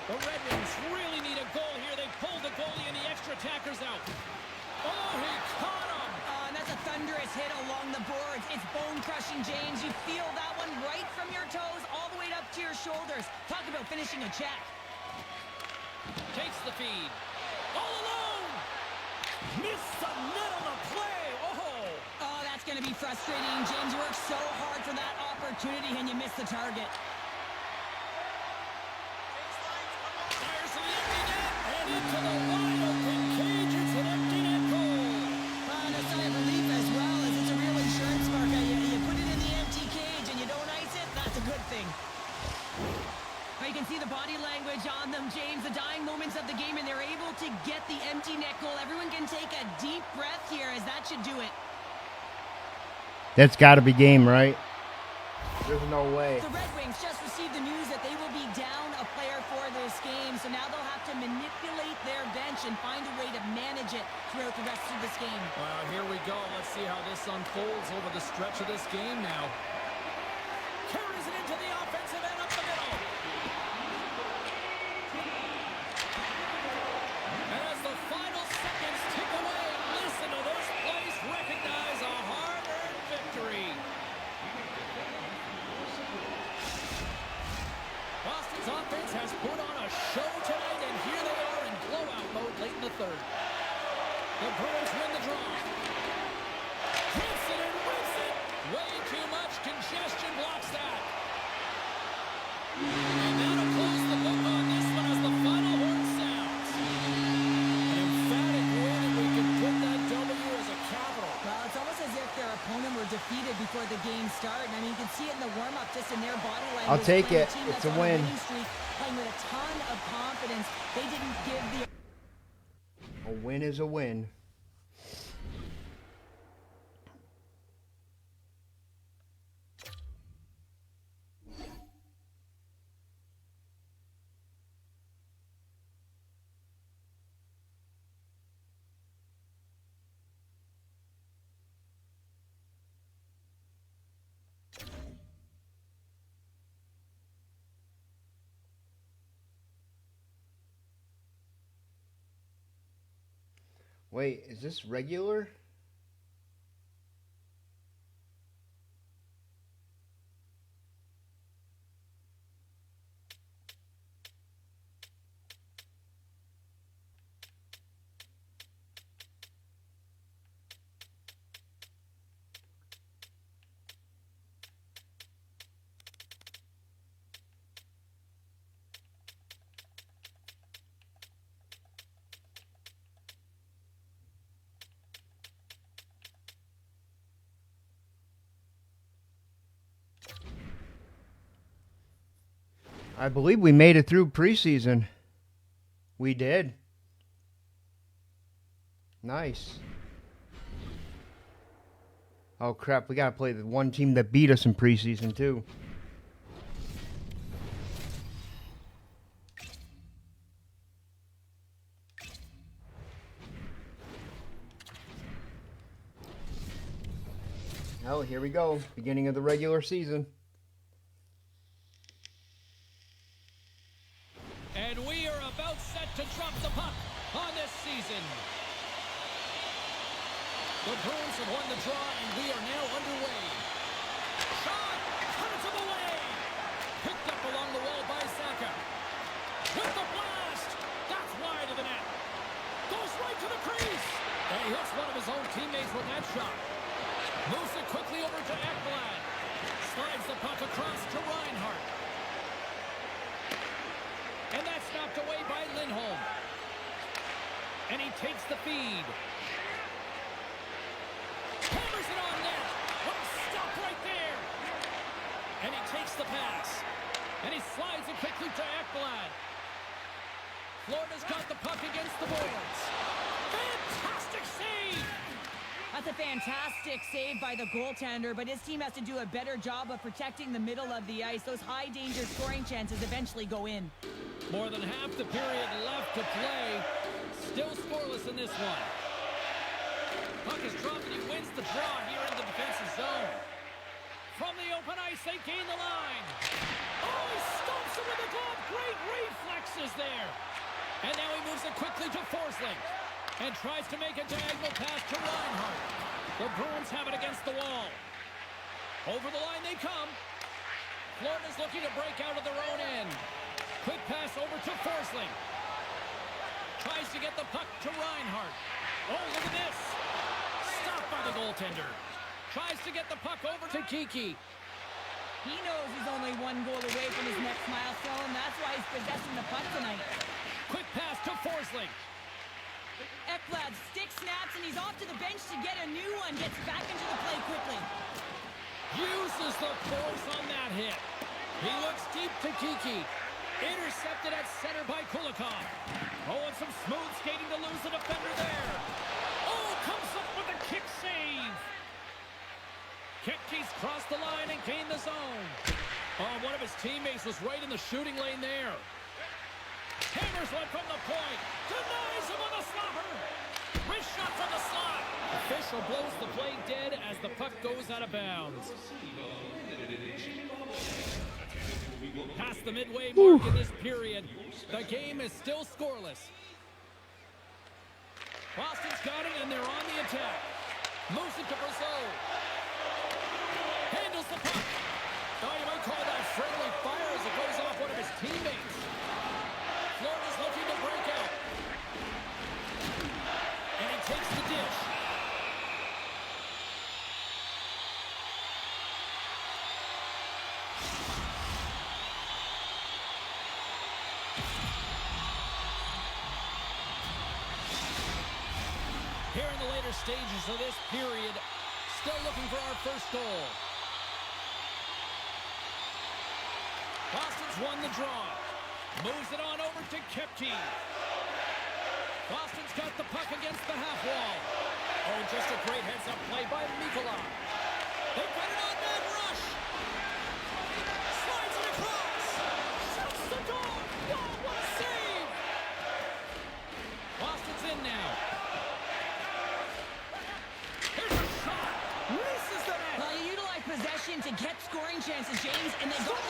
The Red Wings really need a goal here. They pulled the goalie and the extra attacker's out. Oh, he caught him. And that's a thunderous hit along the boards. It's bone-crushing, James. You feel that one right from your toes all the way up to your shoulders. Talk about finishing a check. Takes the feed. All alone. Missed the net on the play. Oh, that's going to be frustrating. James, you worked so hard for that opportunity, and you missed the target. Fires to the empty net and into the wide open cage. It's an empty net goal. And a sigh of relief as well, as it's a real insurance marker. You put it in the empty cage and you don't ice it, that's a good thing. Now you can see the body language on them, James, the dying moments of the game, and they're able to get the empty net goal. Everyone can take a deep breath here, as that should do it. That's got to be game, right? There's no way. The Red Wings just received the news that they will be down a player for this game, so now they'll have to manipulate their bench and find a way to manage it throughout the rest of this game. Well, here we go. Let's see how this unfolds over the stretch of this game now. Carries it into the offensive end up the middle. And as the final seconds tick away, listen to this place recognize a hard-earned victory. Boston's offense has put on a show tonight, and here they are in blowout mode late in the third. The Bruins win the draw. Hits it and whips it. Way too much congestion blocks that. And that'll close the book on this one as the final horn sounds. An emphatic win, and we can put that W as a capital. Well, it's almost as if their opponent were defeated before the game started. I mean, you can see it in the warm-up, just in their body language. I'll take Playing it. team It's that's a on win. winning streak, playing with a ton of confidence. They didn't give the... A win is a win. Wait, is this regular? I believe we made it through preseason. We did. Nice. Oh crap, we gotta play the one team that beat us in preseason too. Oh, here we go. Beginning of the regular season. And we are about set to drop the puck on this season. The Bruins have won the draw, and we are now underway. Shot! Turns him away! Picked up along the wall by Saka. With the blast! That's wide of the net. Goes right to the crease! And he hits one of his own teammates with that shot. Moves it quickly over to Ekblad. Slides the puck across to Reinhart. And that's knocked away by Lindholm. And he takes the feed. Hammers it on net. What a stop right there. And he takes the pass. And he slides it quickly to Ekblad. Florida's got the puck against the boards. Fantastic save. That's a fantastic save by the goaltender, but his team has to do a better job of protecting the middle of the ice. Those high-danger scoring chances eventually go in. More than half the period left to play. Still scoreless in this one. Puck is dropped and he wins the draw here in the defensive zone. From the open ice, they gain the line. Oh, he stomps him with the glove. Great reflexes there. And now he moves it quickly to Forsling. And tries to make a diagonal pass to Reinhart. The Bruins have it against the wall. Over the line they come. Florida's looking to break out of their own end. Quick pass over to Forsling. Tries to get the puck to Reinhart. Oh, look at this. Stopped by the goaltender. Tries to get the puck over to Kiki. He knows he's only one goal away from his next milestone. That's why he's possessing the puck tonight. Quick pass to Forsling. Ekblad stick snaps, and he's off to the bench to get a new one. Gets back into the play quickly. Uses the force on that hit. He looks deep to Kiki. Intercepted at center by Kulikov. Oh, and some smooth skating to lose the defender there. Oh, comes up with a kick save. Kepke's crossed the line and gained the zone. Oh, one of his teammates was right in the shooting lane there. Hammers one from the point. Denies him on the slapper. Wrist shot from the slot. Official blows the play dead as the puck goes out of bounds. Past the midway mark in this period, the game is still scoreless. Boston's got it, and they're on the attack. Moves it to Brazeau. Handles the puck. Oh, you might call that friendly fire as it goes off one of his teammates. Florida's looking to break out. And he takes the dish. Here in the later stages of this period, still looking for our first goal. Boston's won the draw. Moves it on over to Kepke. Boston's got the puck against the half wall. Oh, just a great heads-up play by Mikula. They got it on man rush. Slides it across. Shoots the goal. Oh, what a save. Boston's in now. Here's a shot. Misses the net. Well, you utilize possession to get scoring chances, James, and they got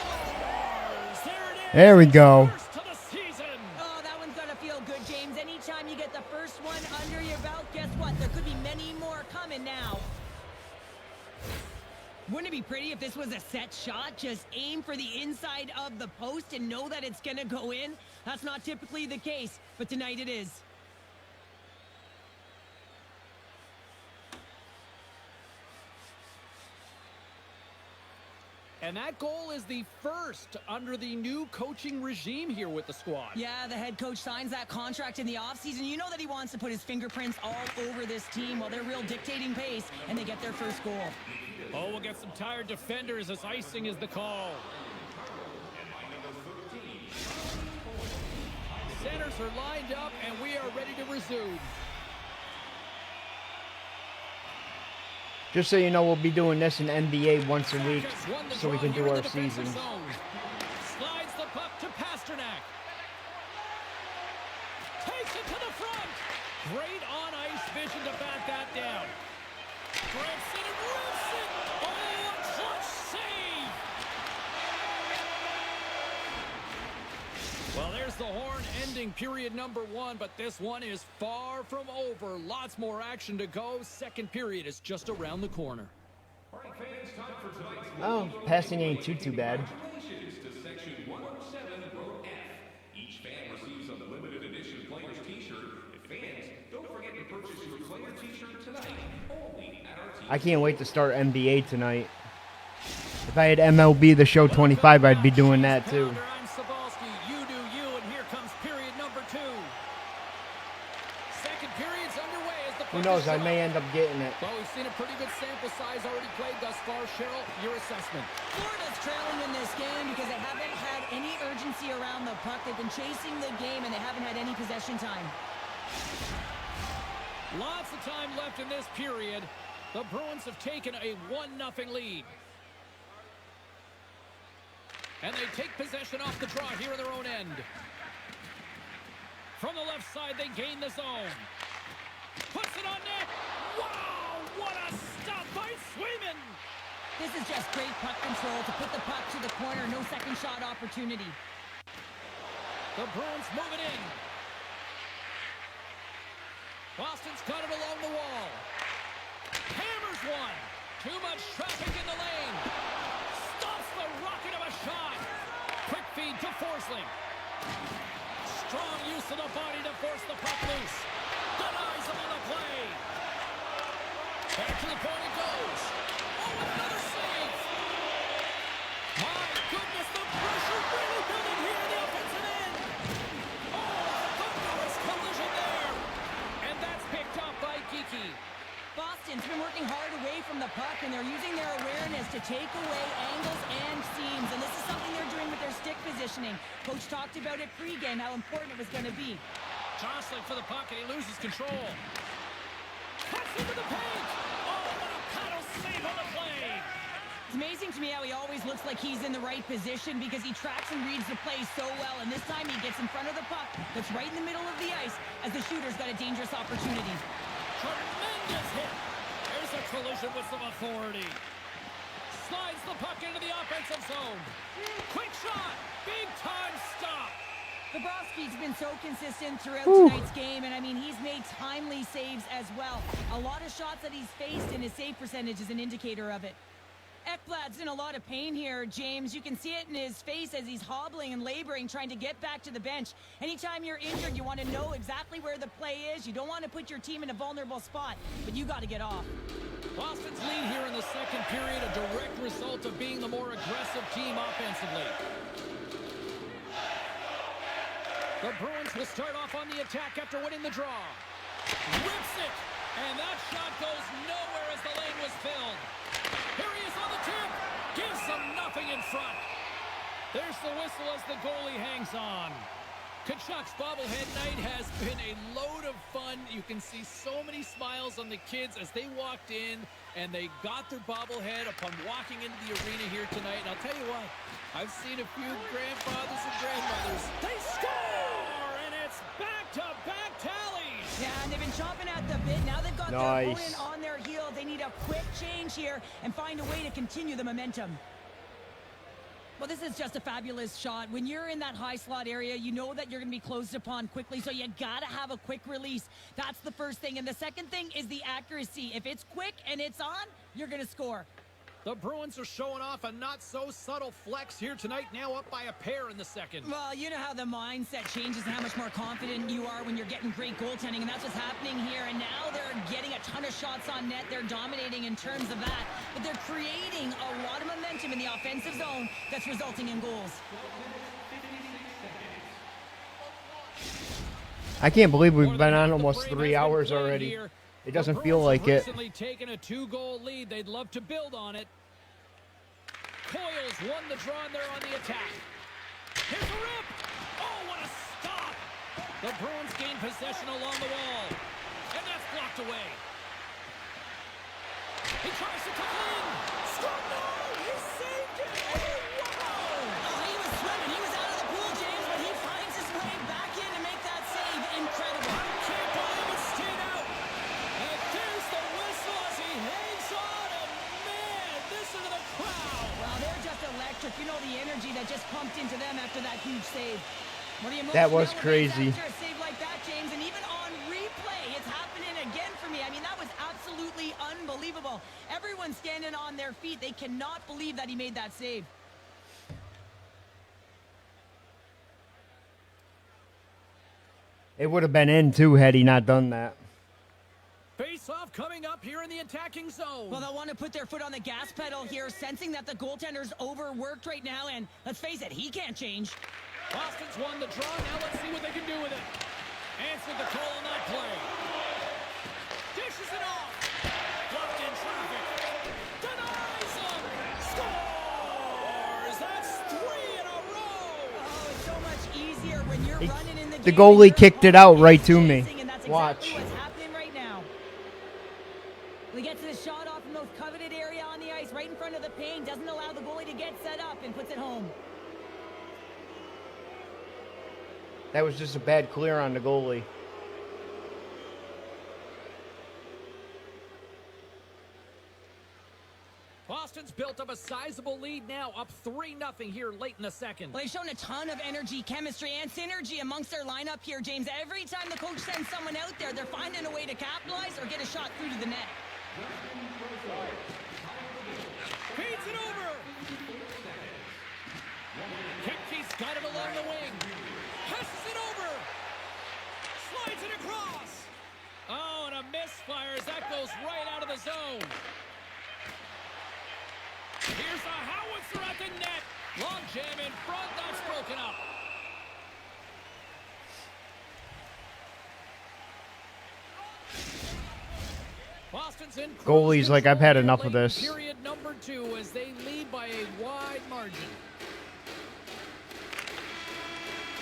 There it is. There we go. First to the season. Oh, that one's gonna feel good, James. Anytime you get the first one under your belt, guess what? There could be many more coming now. Wouldn't it be pretty if this was a set shot? Just aim for the inside of the post and know that it's gonna go in? That's not typically the case, but tonight it is. And that goal is the first under the new coaching regime here with the squad. Yeah, the head coach signs that contract in the offseason. You know that he wants to put his fingerprints all over this team while they're real dictating pace, and they get their first goal. Oh, we'll get some tired defenders as icing is the call. Centers are lined up, and we are ready to resume. Just so you know, we'll be doing this in NBA once a week so we can do our season. Slides the puck to Pasternak. Takes it to the front. Great on-ice vision to bat that down. Grips it and rips it. Oh, a clutch save. Well, there's the horn ending period number 1, but this one is far from over. Lots more action to go. Second period is just around the corner. All right, fans, time for tonight's Oh, passing ain't too bad. congratulations to Section 107, Row F. Each fan receives a limited edition player's t-shirt. And fans, don't forget to purchase your player t-shirt tonight, only at our I can't wait to start NBA tonight. If I had MLB The Show 25, I'd be doing that too. I'm Sabalski. You do you, and here comes period number 2. Second period's underway as the Who knows? I may end up getting it. Well, we've seen a pretty good sample size already played thus far. Cheryl, your assessment. Florida's trailing in this game because they haven't had any urgency around the puck. They've been chasing the game, and they haven't had any possession time. Lots of time left in this period. The Bruins have taken a 1-0 lead. And they take possession off the draw here in their own end. From the left side, they gain the zone. Puts it on net. Wow, what a stop by Swayman. This is just great puck control to put the puck to the corner. No second shot opportunity. The Bruins move it in. Boston's got it along the wall. Hammers one. Too much traffic in the lane. Stops the rocket of a shot. Quick feed to Forsling. Strong use of the body to force the puck loose. Denies him on the play. Back to the point it goes. Oh, and another save. My goodness, the pressure really building here in the offensive end. Oh, thunderous collision there. And that's picked up by Geeky. Boston's been working hard away from the puck, and they're using their awareness to take away angles and seams. And this is something they're doing with their stick positioning. Coach talked about it pregame, how important it was going to be. Jostling for the puck, and he loses control. Cuts into the paint. Oh, what a paddle save on the play. It's amazing to me how he always looks like he's in the right position because he tracks and reads the play so well. And this time he gets in front of the puck that's right in the middle of the ice as the shooter's got a dangerous opportunity. Tremendous hit. There's a collision with some authority. Slides the puck into the offensive zone. Quick shot. Big time stop. Bobrovsky's been so consistent throughout tonight's game, and I mean, he's made timely saves as well. A lot of shots that he's faced, and his save percentage is an indicator of it. Ekblad's in a lot of pain here, James. You can see it in his face as he's hobbling and laboring, trying to get back to the bench. Anytime you're injured, you want to know exactly where the play is. You don't want to put your team in a vulnerable spot, but you got to get off. Boston's lead here in the second period, a direct result of being the more aggressive team offensively. The Bruins will start off on the attack after winning the draw. Rips it, and that shot goes nowhere as the lane was filled. Here he is on the tip. Gives them nothing in front. There's the whistle as the goalie hangs on. Kachuk's bobblehead night has been a load of fun. You can see so many smiles on the kids as they walked in and they got their bobblehead upon walking into the arena here tonight. And I'll tell you what, I've seen a few grandfathers and grandmothers. They score! And it's back-to-back tallies! Yeah, and they've been chomping at the bit. Now they've got their opponent on their heels. They need a quick change here and find a way to continue the momentum. Well, this is just a fabulous shot. When you're in that high slot area, you know that you're going to be closed upon quickly, so you got to have a quick release. That's the first thing. And the second thing is the accuracy. If it's quick and it's on, you're going to score. The Bruins are showing off a not-so-subtle flex here tonight, now up by a pair in the second. Well, you know how the mindset changes and how much more confident you are when you're getting great goaltending, and that's what's happening here. And now they're getting a ton of shots on net. They're dominating in terms of that, but they're creating a lot of momentum in the offensive zone that's resulting in goals. I can't believe we've been on almost 3 hours already. It doesn't feel like it. Recently taken a 2-goal lead. They'd love to build on it. Coyle's won the draw and they're on the attack. Here's a rip. Oh, what a stop. The Bruins gain possession along the wall. And that's blocked away. He tries to tuck it in. Struck no. He saved it. Oh, wow. Oh, he was swimming. He was out of the pool, James, but he finds his way back in to make that save. Incredible. I can't believe it stayed out. And there's the whistle as he hangs on. And man, listen to the crowd. Well, they're just electric. You know the energy that just pumped into them after that huge save. Well, the That emotion was elevates crazy. after a save like that, James, and even on replay, it's happening again for me. I mean, that was absolutely unbelievable. Everyone's standing on their feet. They cannot believe that he made that save. It would have been in too had he not done that. Face-off coming up here in the attacking zone. Well, they'll want to put their foot on the gas pedal here, sensing that the goaltender's overworked right now, and let's face it, he can't change. Boston's won the draw. Now let's see what they can do with it. Answered the call on that play. Dishes it off. Blocked in traffic. Denies him. Scores. That's 3 in a row. Oh, it's so much easier when you're running in the The game goalie and your kicked it out opponent right is to me. chasing, and that's Watch. exactly what's happening right now. We get to the shot off the most coveted area on the ice, right in front of the paint. Doesn't allow the goalie to get set up and puts it home. That was just a bad clear on the goalie. Boston's built up a sizable lead now, up 3-0 here late in the second. Well, they've shown a ton of energy, chemistry, and synergy amongst their lineup here, James. Every time the coach sends someone out there, they're finding a way to capitalize or get a shot through to the net. Feeds it over. Kempke's got it along the wing. Passes it over. Slides it across. Oh, and a misfire as that goes right out of the zone. Here's a howitzer at the net. Long jam in front. That's broken up. Boston's in Goalie's like, I've had enough of this. Period number 2 as they lead by a wide margin.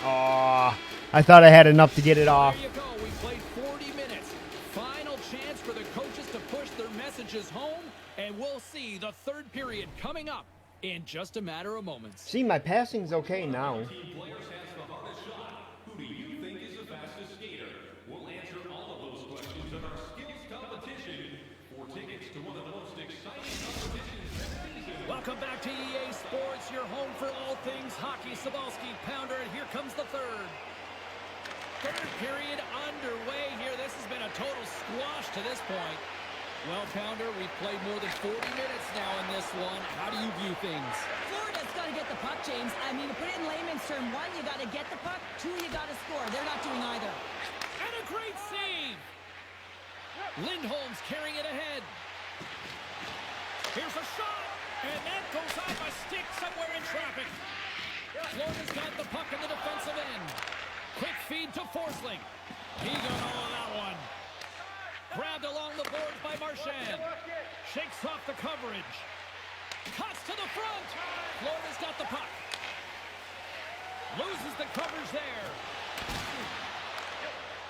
Aw, I thought I had enough to get it off. There you go. We played 40 minutes. Final chance for the coaches to push their messages home, and we'll see the third period coming up in just a matter of moments. See, my passing's okay now. Players has the hardest shot. Who do you think is the fastest skater? We'll answer all of those questions in our skills competition. For tickets to one of the most exciting competitions this season. Welcome back to EA Sports, your home for all things hockey. Sabalski, Pounder, and here comes the third. Third period underway here. This has been a total squash to this point. Well, Pounder, we've played more than 40 minutes now in this one. How do you view things? Florida's got to get the puck, James. I mean, to put it in layman's term, 1, you got to get the puck. 2, you got to score. They're not doing either. And a great save. Lindholm's carrying it ahead. Here's a shot. And that goes off a stick somewhere in traffic. Florida's got the puck in the defensive end. Quick feed to Forsling. He got all of that one. Grabbed along the boards by Marchand. Shakes off the coverage. Cuts to the front. Florida's got the puck. Loses the coverage there.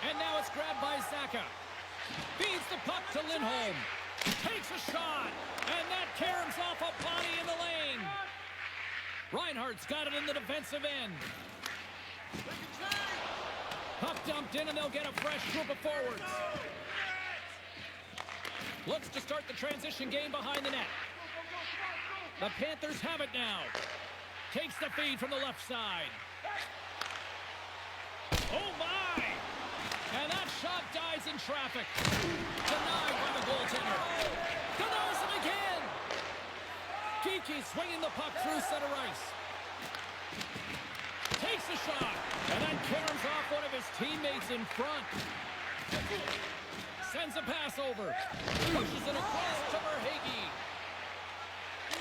And now it's grabbed by Zaka. Feeds the puck to Lindholm. Takes a shot. And that caroms off a body in the lane. Reinhardt's got it in the defensive end. Puck dumped in, and they'll get a fresh group of forwards. Looks to start the transition game behind the net. The Panthers have it now. Takes the feed from the left side. Oh, my! And that shot dies in traffic. Denied by the goaltender. Denies him again. Geekie swinging the puck through center ice. Takes a shot. And that caroms off one of his teammates in front. Sends a pass over. Pushes it across to Verhaeghe.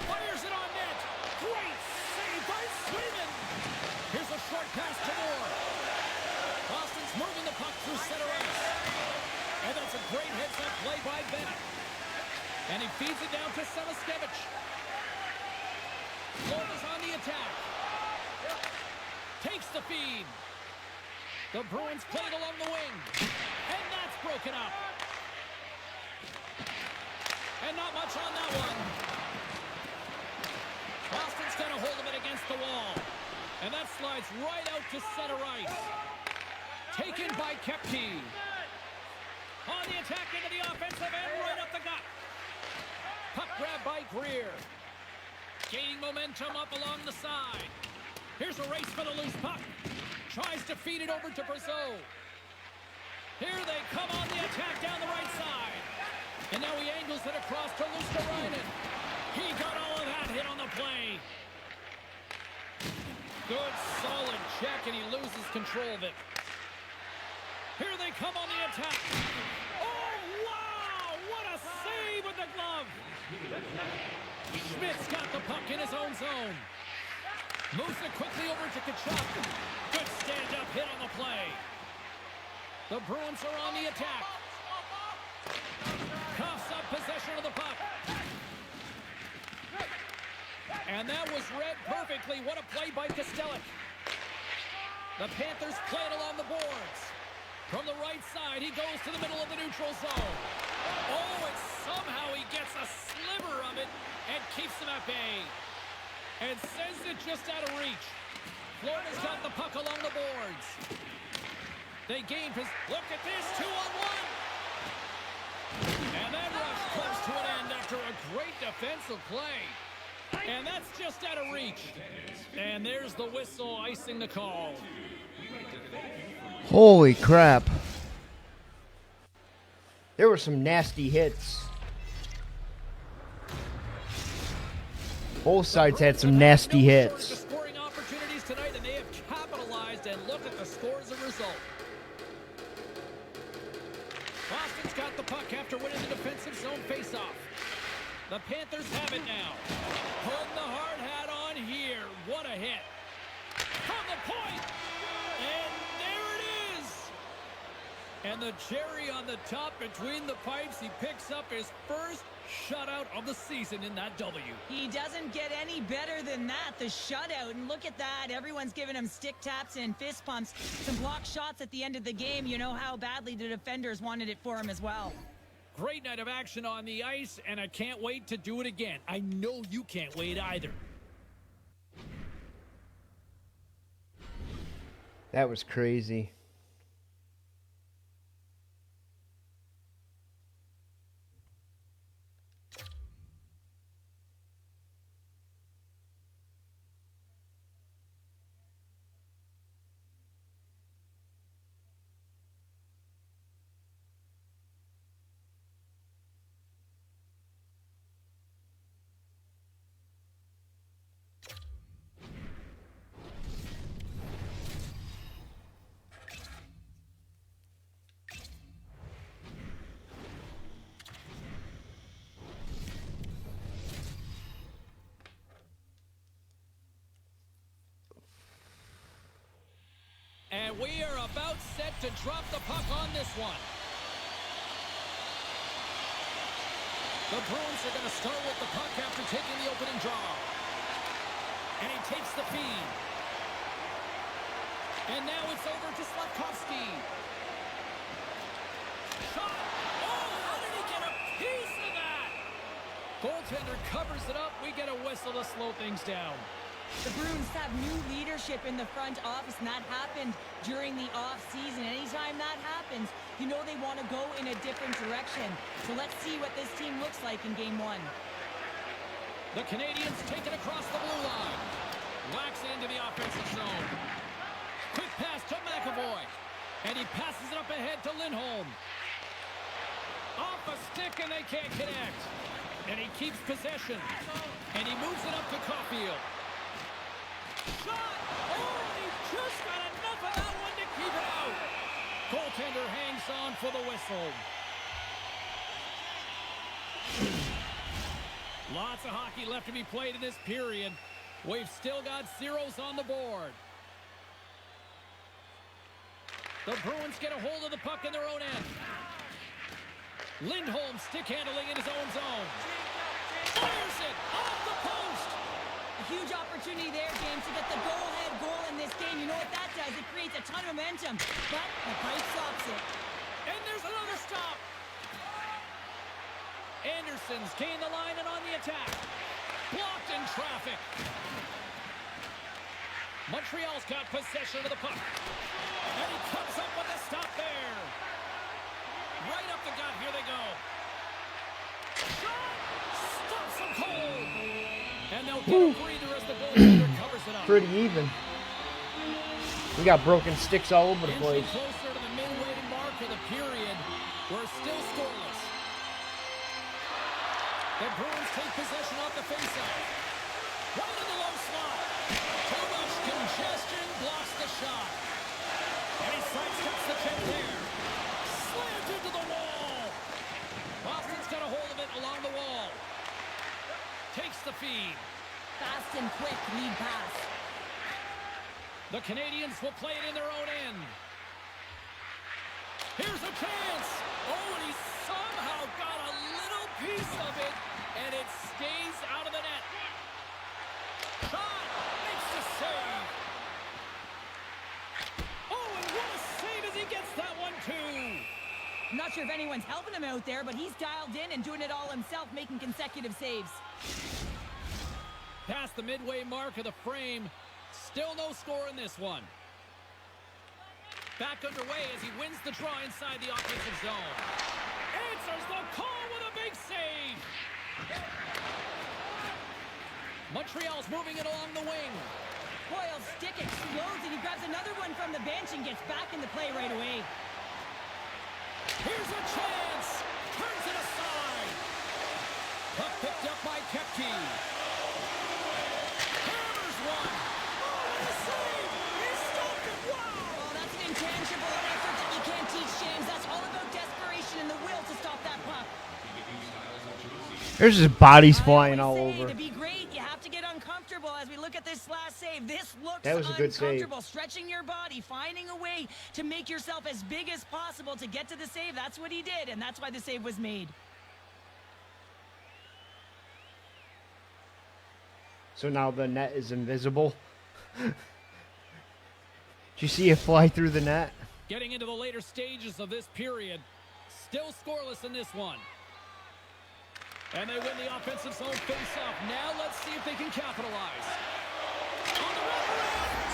Fires it on net. Great save by Swayman. Here's a short pass to Moore. Boston's moving the puck through center ice. And that's a great heads-up play by Bennett. And he feeds it down to Selaskevich. Florida's on the attack. Takes the feed. The Bruins play it along the wing. And that's broken up. And not much on that one. Boston's got a hold of it against the wall. And that slides right out to center ice. Taken by Kepke. On the attack into the offensive end, right up the gut. Puck grab by Greer. Gaining momentum up along the side. Here's Here's a race for the loose puck. Tries to feed it over to Brazeau. Here they come on the attack down the right side. And now he angles it across to Luskarainen. He got all of that hit on the play. Good, solid check, and he loses control of it. Here they come on the attack. Oh, wow! What a save with the glove! Schmidt's got the puck in his own zone. Moves it quickly over to Kachuk. Good stand-up hit on the play. The Bruins are on the attack. Coughs up possession of the puck. And that was read perfectly. What a play by Kostelic. The Panthers play it along the boards. From the right side, he goes to the middle of the neutral zone. Oh, and somehow he gets a sliver of it and keeps them at bay. And sends it just out of reach. Florida's got the puck along the boards. They gain his. Look at this, 2-on-1. And that rush comes to an end after a great defensive play. And that's just out of reach. And there's the whistle icing the call. Holy crap. There were some nasty hits. Both sides had some nasty hits. Scoring opportunities tonight, and they have capitalized, and look at the score as a result. Boston's got the puck after winning the defensive zone faceoff. The Panthers have it now. Putting the hard hat on here. What a hit. From the point. And there it is. And the cherry on the top between the pipes. He picks up his first shutout of the season in that W. He doesn't get any better than that, the shutout. And look at that. Everyone's giving him stick taps and fist pumps. Some block shots at the end of the game. You know how badly the defenders wanted it for him as well. Great night of action on the ice, and I can't wait to do it again. I know you can't wait either. That was crazy. And we are about set to drop the puck on this one. The Bruins are going to start with the puck after taking the opening draw. And he takes the feed. And now it's over to Slavkovsky. Shot! Oh, how did he get a piece of that? Goaltender covers it up. We get a whistle to slow things down. The Bruins have new leadership in the front office, and that happened during the off-season. Anytime that happens, you know they want to go in a different direction. So let's see what this team looks like in Game 1. The Canadians take it across the blue line. Whacks into the offensive zone. Quick pass to McAvoy. And he passes it up ahead to Lindholm. Off a stick, and they can't connect. And he keeps possession. And he moves it up to Caulfield. Shot! Oh, he just got enough of that one to keep it out. Goaltender hangs on for the whistle. Lots of hockey left to be played in this period. We've still got zeros on the board. The Bruins get a hold of the puck in their own end. Lindholm stick handling in his own zone. Fires it off the post. A huge opportunity there, James, to get the go-ahead goal in this game. You know what that does? It creates a ton of momentum. But the pipe stops it. And there's another stop. Anderson's gained the line and on the attack. Blocked in traffic. Montreal's got possession of the puck. And he comes up with a stop there. Right up the gut. Here they go. Shot! Stops him cold. And they'll get a breather as the goaltender covers it up. Pretty even. We got broken sticks all over the Inching place. closer to the midway mark of the period. We're still scoreless. The Bruins take possession off the faceoff. Right in the low slot. Too much congestion blocks the shot. And he sidesteps the check there. Slammed into the wall. Boston's got a hold of it along the wall. Takes the feed. Fast and quick lead pass. The Canadians will play it in their own end. Here's a chance. Oh, and he somehow got a little piece of it, and it stays out of the net. Shot makes the save. Oh, and what a save as he gets that one, too. I'm not sure if anyone's helping him out there, but he's dialed in and doing it all himself, making consecutive saves. Past the midway mark of the frame. Still no score in this one. Back underway as he wins the draw inside the offensive zone. Answers the call with a big save. Montreal's moving it along the wing. Boyle's stick explodes and he grabs another one from the bench and gets back into play right away. Here's a chance. Turns it aside. Puck picked up by Kepke. Hammers one. Oh, a save. He stopped it. Wow. Oh, that's an intangible, an effort that you can't teach, James. That's all about desperation and the will to stop that puck. There's just bodies I flying always all say, over. to be great, you have to get uncomfortable. As we look at this last save, this looks That was a good save. uncomfortable. Stretching your body, finding a way to make yourself as big as possible to get to the save. That's what he did, and that's why the save was made. So now the net is invisible. Did you see it fly through the net? Getting into the later stages of this period. Still scoreless in this one. And they win the offensive zone face-off. Now let's see if they can capitalize. On the wraparound.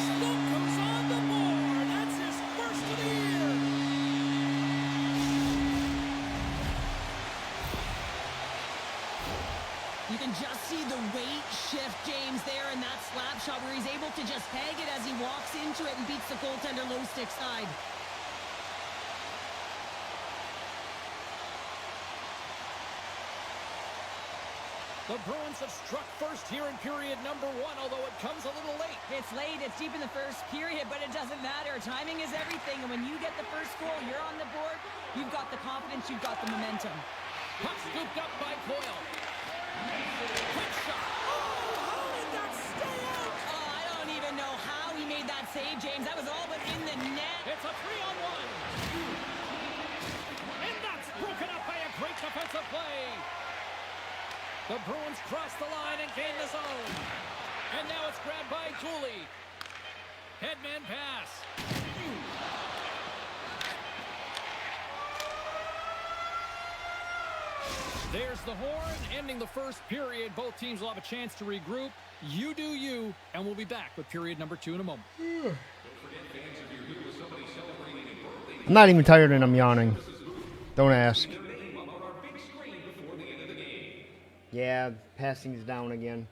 Slow goes on the board. That's his first of the year. You can just see the weight shift, James, there in that slap shot where he's able to just peg it as he walks into it and beats the goaltender low stick side. The Bruins have struck first here in period number one, although it comes a little late. It's late, it's deep in the first period, but it doesn't matter. Timing is everything, and when you get the first goal, you're on the board, you've got the confidence, you've got the momentum. Puck scooped up by Coyle. Quick shot. Oh, how did that stay out? Oh, I don't even know how he made that save, James. That was all but in the net. It's a 3-on-1. And that's broken up by a great defensive play. The Bruins cross the line and gain the zone. And now it's grabbed by Cooley. Headman pass. There's the horn, ending the first period. Both teams will have a chance to regroup. You do you, and we'll be back with period number 2 in a moment. I'm not even tired and I'm yawning. Don't ask. Yeah, passing's down again.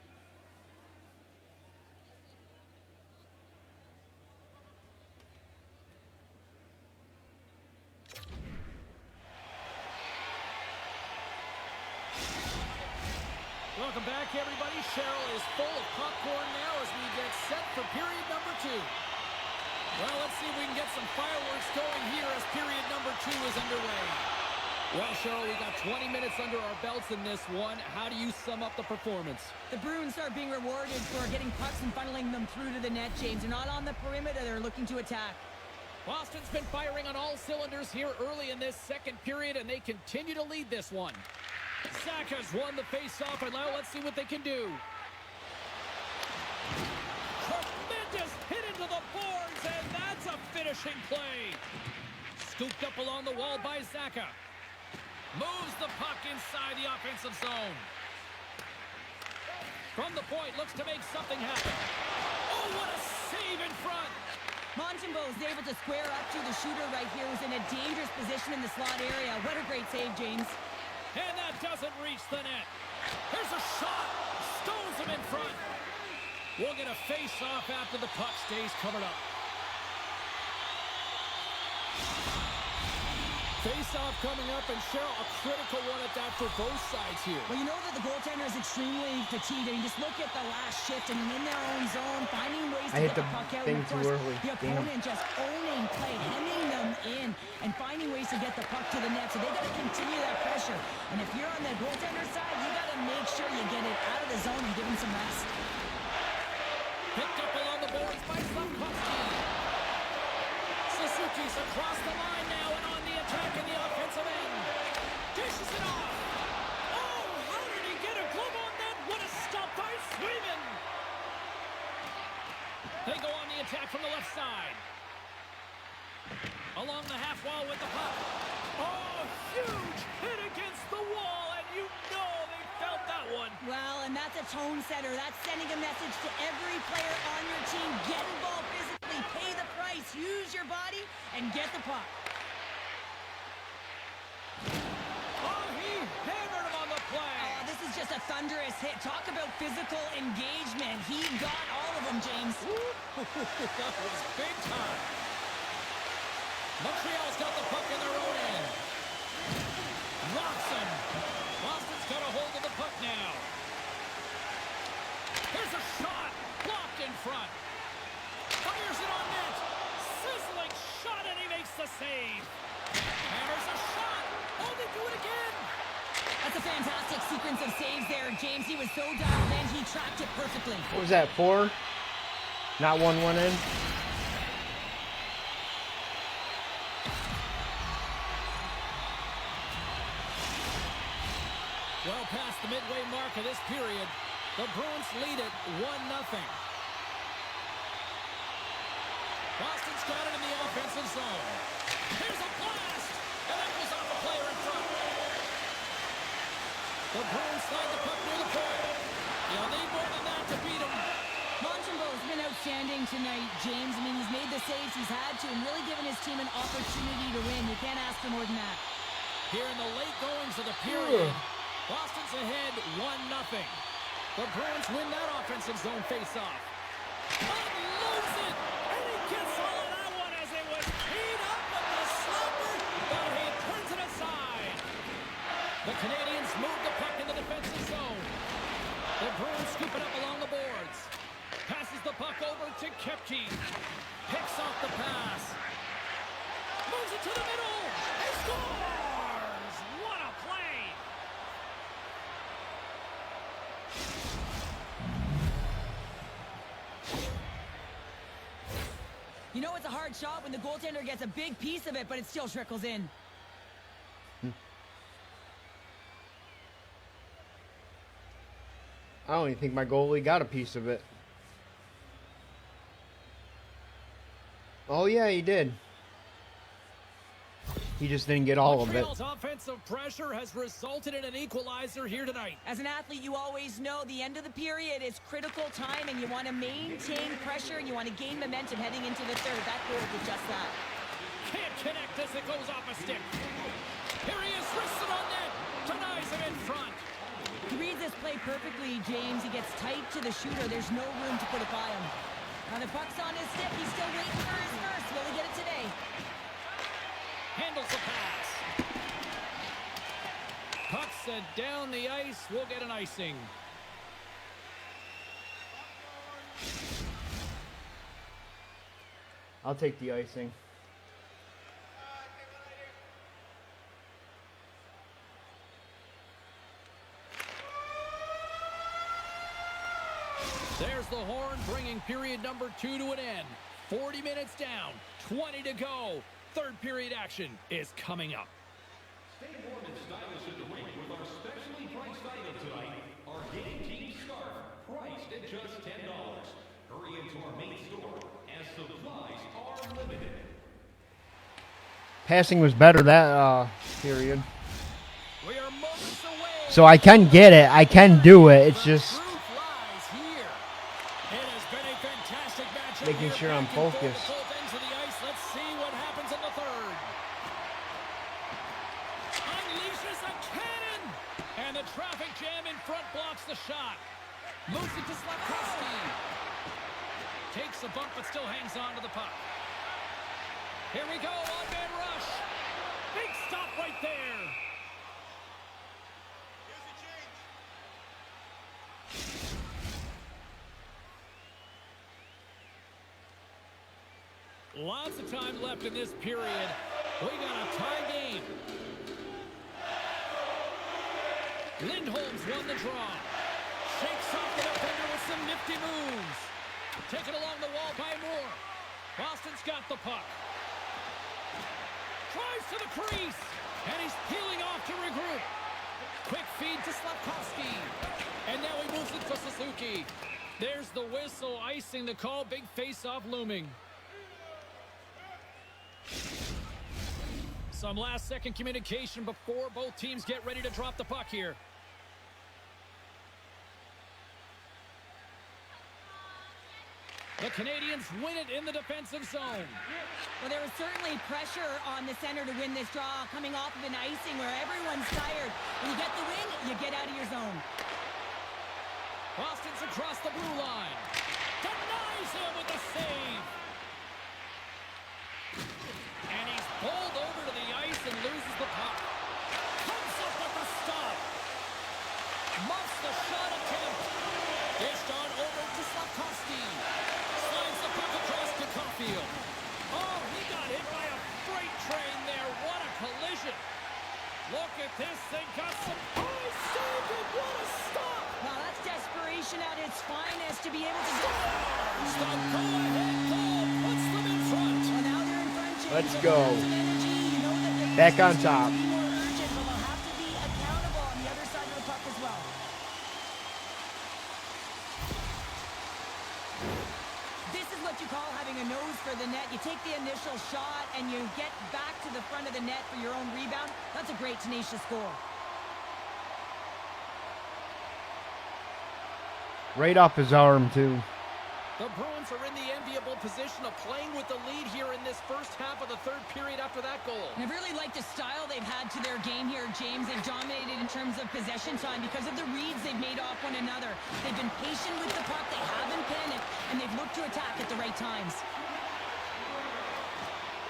Welcome back, everybody. Cheryl is full of popcorn now as we get set for period number 2. Well, let's see if we can get some fireworks going here as period number 2 is underway. Well, Cheryl, we got 20 minutes under our belts in this one. How do you sum up the performance? The Bruins are being rewarded for getting pucks and funneling them through to the net, James. They're not on the perimeter. They're looking to attack. Boston's been firing on all cylinders here early in this second period, and they continue to lead this one. Saka's won the face-off, and now let's see what they can do. Tremendous hit into the boards, and that's a finishing play. Scooped up along the wall by Saka. Moves the puck inside the offensive zone. From the point, looks to make something happen. Oh, what a save in front. Montembeault is able to square up to the shooter right here, who's in a dangerous position in the slot area. What a great save, James. And that doesn't reach the net. Here's a shot. Stones him in front. We'll get a face-off after the puck stays covered up. Face-off coming up, and Cheryl, a critical one at that for both sides here. Well, you know that the goaltender is extremely fatigued. I mean, just look at the last shift and in their own zone, finding ways to get the puck out. thing And of too course, early. the opponent just owning play, hemming them in, and finding ways to get the puck to the net. So they got to continue that pressure. And if you're on the goaltender side, you got to make sure you get it out of the zone and give him some rest. Picked up along the boards by Slavkovsky. Suzuki's across the line now and on the attack in the offensive end. Dishes it off. Oh, how did he get a glove on that? What a stop by Swayman. They go on the attack from the left side. Along the half wall with the puck. Oh, huge hit against the wall, and you know they felt that one. Well, and that's a tone setter. That's sending a message to every player on your team. Get involved physically, pay the price, use your body, and get the puck. Oh, he hammered him on the play. Oh, this is just a thunderous hit. Talk about physical engagement. He got all of them, James. That was big time. Montreal's got the puck in their own end. Robson. Boston's got a hold of the puck now. Here's a shot. Blocked in front. Fires it on net. Sizzling shot, and he makes the save. Hammers a shot. Oh, they do it again. That's a fantastic sequence of saves there, James. He was so dialed in, he tracked it perfectly. What was that, 4? Not one went in? Well past the midway mark of this period, the Bruins lead it 1-0. Boston's got it in the offensive zone. Here's a blast, and that goes off a player in front. The Bruins slide the puck near the point. You'll need more than that to beat them. Montembeau's been outstanding tonight, James. I mean, he's made the saves he's had to and really given his team an opportunity to win. You can't ask for more than that. Here in the late goings of the period, Boston's ahead 1-0. The Bruins win that offensive zone face-off. Unloads it, and he gets all of that one as it was teed up with the slapper, but he turns it aside. The Canadians move the puck in the defensive zone. The Bruins scoop it up along the boards. Passes the puck over to Kepke. Picks off the pass. Moves it to the middle. He scores! What a play! You know it's a hard shot when the goaltender gets a big piece of it, but it still trickles in. I don't even think my goalie got a piece of it. Oh yeah, he did. He just didn't get all of it. Montreal's offensive pressure has resulted in an equalizer here tonight. As an athlete, you always know the end of the period is critical time, and you want to maintain pressure, and you want to gain momentum heading into the third. That goal did just that. Can't connect as it goes off a stick. Here he is, wristed on net. Denies him in front. He reads this play perfectly, James. He gets tight to the shooter. There's no room to put it by him. Now the puck's on his stick. He's still waiting for his first. Will he get it today? Handles the pass. Puck sent down the ice. We'll get an icing. I'll take the icing. There's the horn, bringing period number 2 to an end. 40 minutes down, 20 to go. Third period action is coming up. Stay warm and stylish in the rink with our specially priced item tonight. Our game team scarf, priced at just $10. Hurry into our main store as supplies are limited. Passing was better that period. We are moments away. So I can get it. I can do it. It's just making sure I'm focused. Let's see what happens in the third. Unleashes a cannon, and the traffic jam in front blocks the shot. Moves it to Slafkovsky. Takes a bump but still hangs on to the puck. Here we go, one-man rush. Big stop right there. Lots of time left in this period. We got a tie game. Lindholm's won the draw. Shakes off the defender with some nifty moves. Taken along the wall by Moore. Boston's got the puck. Tries to the crease. And he's peeling off to regroup. Quick feed to Slafkovsky. And now he moves it to Suzuki. There's the whistle, icing the call. Big face-off looming. Some last-second communication before both teams get ready to drop the puck here. The Canadians win it in the defensive zone. Well, there was certainly pressure on the center to win this draw, coming off of an icing where everyone's tired. When you get the win, you get out of your zone. Boston's across the blue line. Denies him with the save. And he's bowled over to the ice and loses the puck. Comes up with the stop. Muffs the shot attempt. Dished on over to Slafkovsky. Slides the puck across to Caulfield. Oh, he got hit by a freight train there. What a collision. Look at this thing. Got some... Oh, he saved it. What a stop. Now, that's desperation at its finest to be able to... The go-ahead goal puts them in front. Well, now they're in front, James. Let's With go. lots of energy, you know that they Back on need to top. be more urgent, but they'll have to be accountable on the other side of the puck as well. This is what you call having a nose for the net. You take the initial shot and you get back to the front of the net for your own rebound. That's a great, tenacious goal. Right off his arm, too. The Bruins are in the enviable position of playing with the lead here in this first half of the third period after that goal. And I really like the style they've had to their game here, James. They've dominated in terms of possession time because of the reads they've made off one another. They've been patient with the puck, they haven't panicked, and they've looked to attack at the right times.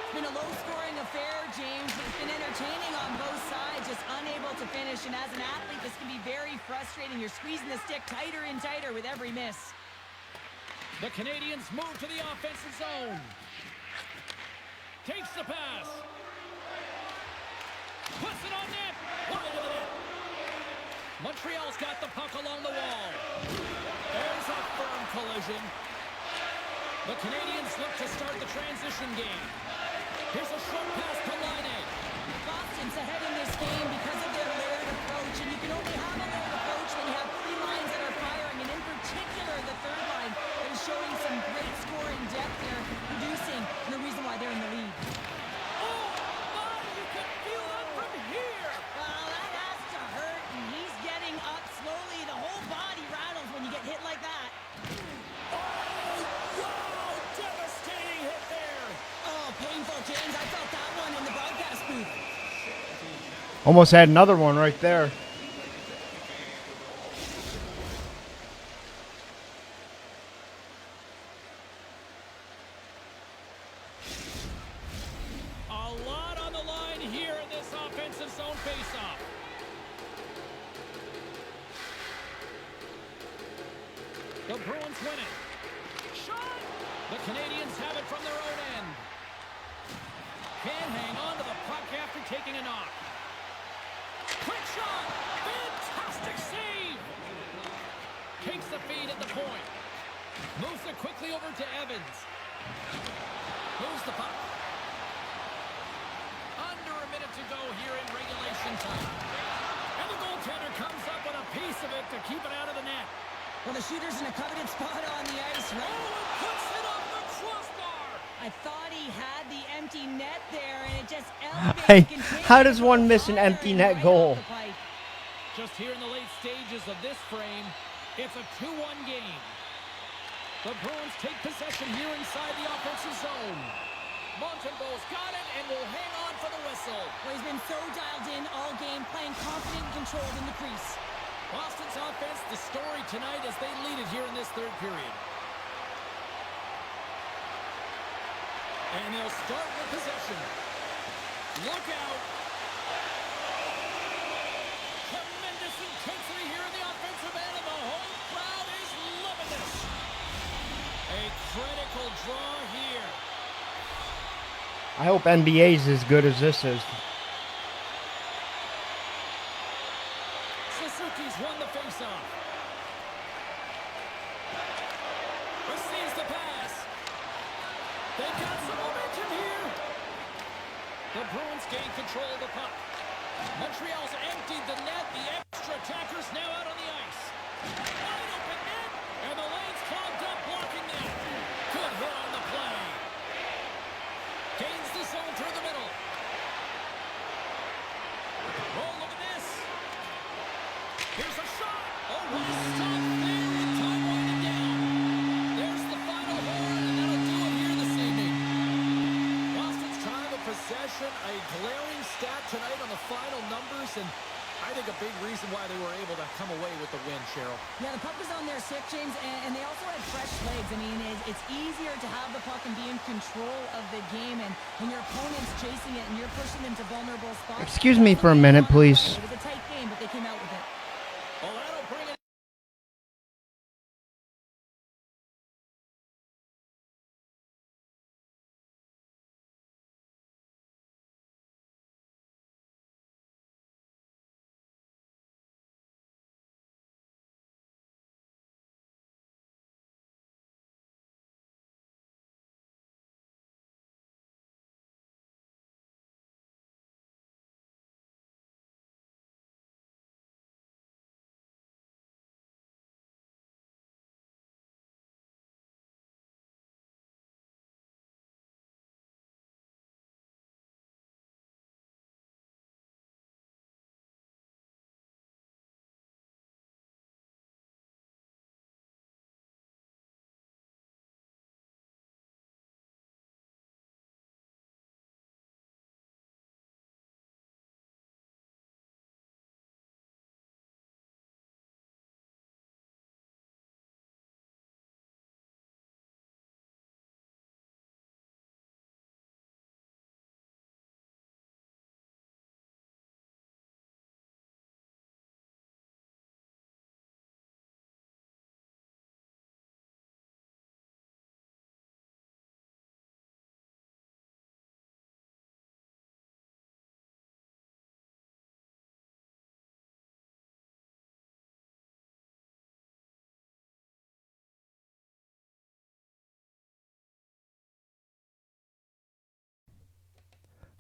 It's been a low-scoring affair, James. It's been entertaining on both sides, just unable to finish. And as an athlete, this can be very frustrating. You're squeezing the stick tighter and tighter with every miss. The Canadians move to the offensive zone. Takes the pass. Puts it on net. Wide of the net. Montreal's got the puck along the wall. There's a firm collision. The Canadians look to start the transition game. Here's a short pass to Laine. Boston's ahead in this game because of their layered approach, and you can only have a layered approach when you have three lines that are firing, and in particular the third line that is showing some great scoring depth there, producing, and the reason why they're in the lead. Oh, my, you can feel that from here. Well, that has to hurt, and he's getting up slowly. The whole body rattles when you get hit like that. Wow, devastating hit there. Oh, painful, James. I felt that one in the broadcast booth. Almost had another one right there. A lot on the line here in this offensive zone faceoff. The Bruins win it. Shot! The Canadians have it from their own end. Can hang on to the puck after taking a knock. Quick shot! Fantastic save! Takes the feed at the point. Moves it quickly over to Evans. Moves the puck. Under a minute to go here in regulation time. And the goaltender comes up with a piece of it to keep it out of the net. Well, the shooter's in a coveted spot on the ice, Oh, right? and puts it off the crossbar. I thought he had the empty net there, and it just Hey, elevated. how does one miss an empty net goal? Just here in the late stages of this frame, it's a 2-1 game. The Bruins take possession here inside the offensive zone. Montembeau's got it and will hang on for the whistle. Well, he's been so dialed in all game, playing confident and controlled in the crease. Boston's offense, the story tonight as they lead it here in this third period. And they'll start with possession. Look out. Tremendous intensity here in the offensive end, and the whole crowd is loving this. A critical draw here. I hope NBA's as good as this is. Suzuki's won the faceoff. Receives the pass. They've got some momentum here. The Bruins gain control of the puck. Montreal's emptied the net. The extra attackers now out on the ice. Wide open net. And the lane's clogged up, blocking that. Good hit on the play. Gains the zone through the middle. Oh, look at this. Here's a shot. Oh, what a stop there. And time winding down. There's the final horn, and that'll do it here this evening. Boston's time of possession, a glaring stat tonight on the final numbers, and I think a big reason why they were able to come away with the win, Cheryl. Yeah, the puck was on their stick, James, and they also had fresh legs. I mean, it's easier to have the puck and be in control of the game, and when your opponent's chasing it and you're pushing into vulnerable spots. Excuse me for a minute, please. It was a tight game, but they came out with it. Well, that'll bring it.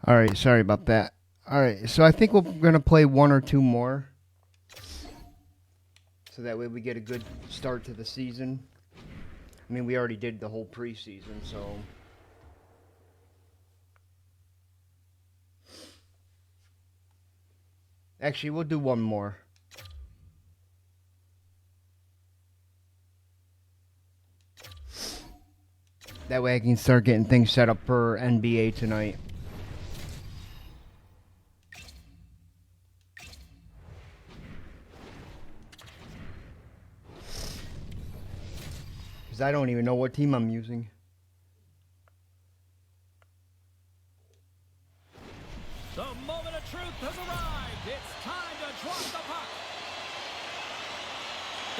All right, sorry about that. All right, so I think we're going to play one or two more. So that way we get a good start to the season. I mean, we already did the whole preseason, so... Actually, we'll do one more. That way I can start getting things set up for NBA tonight. Because I don't even know what team I'm using. The moment of truth has arrived. It's time to drop the puck.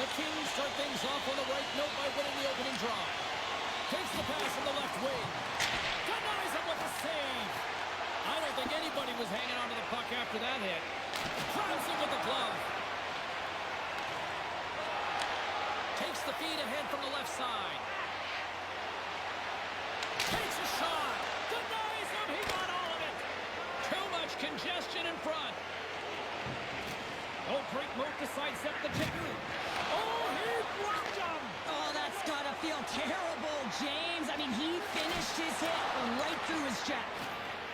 The Kings start things off on the right note by winning the opening draw. Takes the pass from the left wing. Denies him with a save. I don't think anybody was hanging on to the puck after that hit. Grabs him with the glove. Takes the feed ahead from the left side. Takes a shot. Denies him. He got all of it. Too much congestion in front. Oh, great move to sidestep the check. Oh, he blocked him. Oh, that's got to feel terrible, James. I mean, he finished his hit right through his check.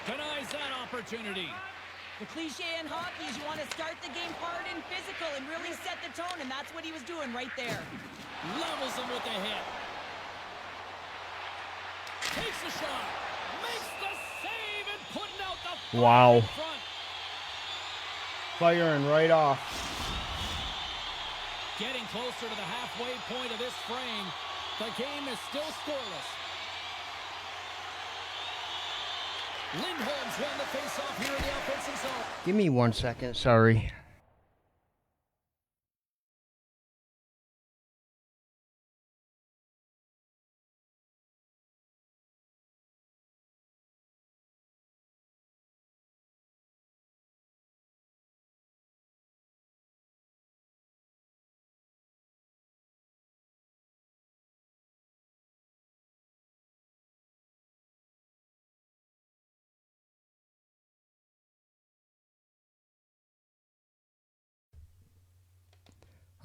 Denies that opportunity. The cliche in hockey is you want to start the game hard and physical and really set the tone, and that's what he was doing right there. Levels him with the hit. Takes the shot. Makes the save and putting out the fire Wow. in front. Firing right off. Getting closer to the halfway point of this frame. The game is still scoreless. Lindholm's won the faceoff here in the offensive zone. Give me 1 second, sorry.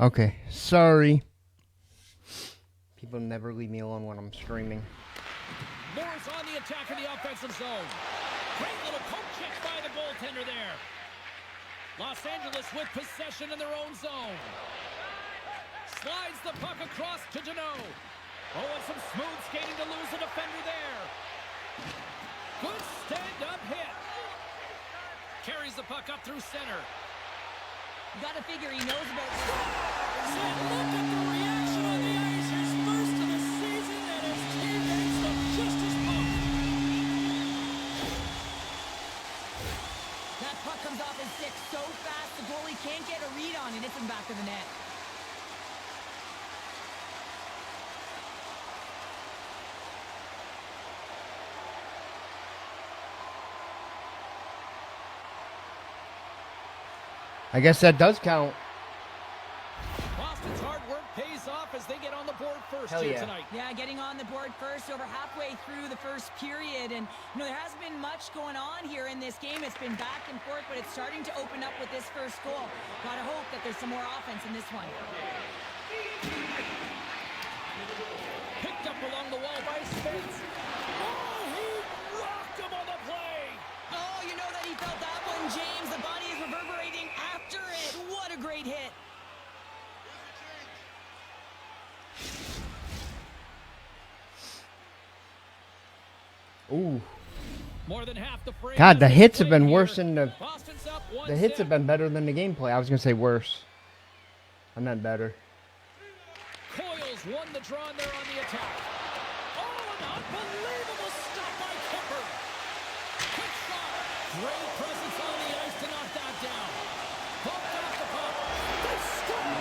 Okay, sorry. People never leave me alone when I'm streaming. Moore's on the attack in the offensive zone. Great little poke check by the goaltender there. Los Angeles with possession in their own zone. Slides the puck across to Deneau. Oh, and some smooth skating to lose the defender there. Good stand-up hit. Carries the puck up through center. You got to figure he knows about this. And look at the reaction on the ice. His first of the season, and his teammates look just as pumped. That puck comes off his stick so fast, the goalie can't get a read on it. It's in back of the net. I guess that does count. Boston's hard work pays off as they get on the board first Hell here yeah. tonight. Yeah, getting on the board first over halfway through the first period. And, there hasn't been much going on here in this game. It's been back and forth, but it's starting to open up with this first goal. Gotta hope that there's some more offense in this one. Picked up along the wall by Spence. Oh, he rocked him on the play. Oh, you know that he felt that one, James. The body is reverberating after it. What a great hit. Ooh. More than half the frame. God, the has hits have played been here. worse than the Boston's up one hits have step. been better than the gameplay. I was gonna say worse. I meant better. Coyle's won the draw and they're on the attack. Oh, an unbelievable stop by Kemper. Quick shot. Great presence on the ice to knock that down. Bumped off the puck. They score!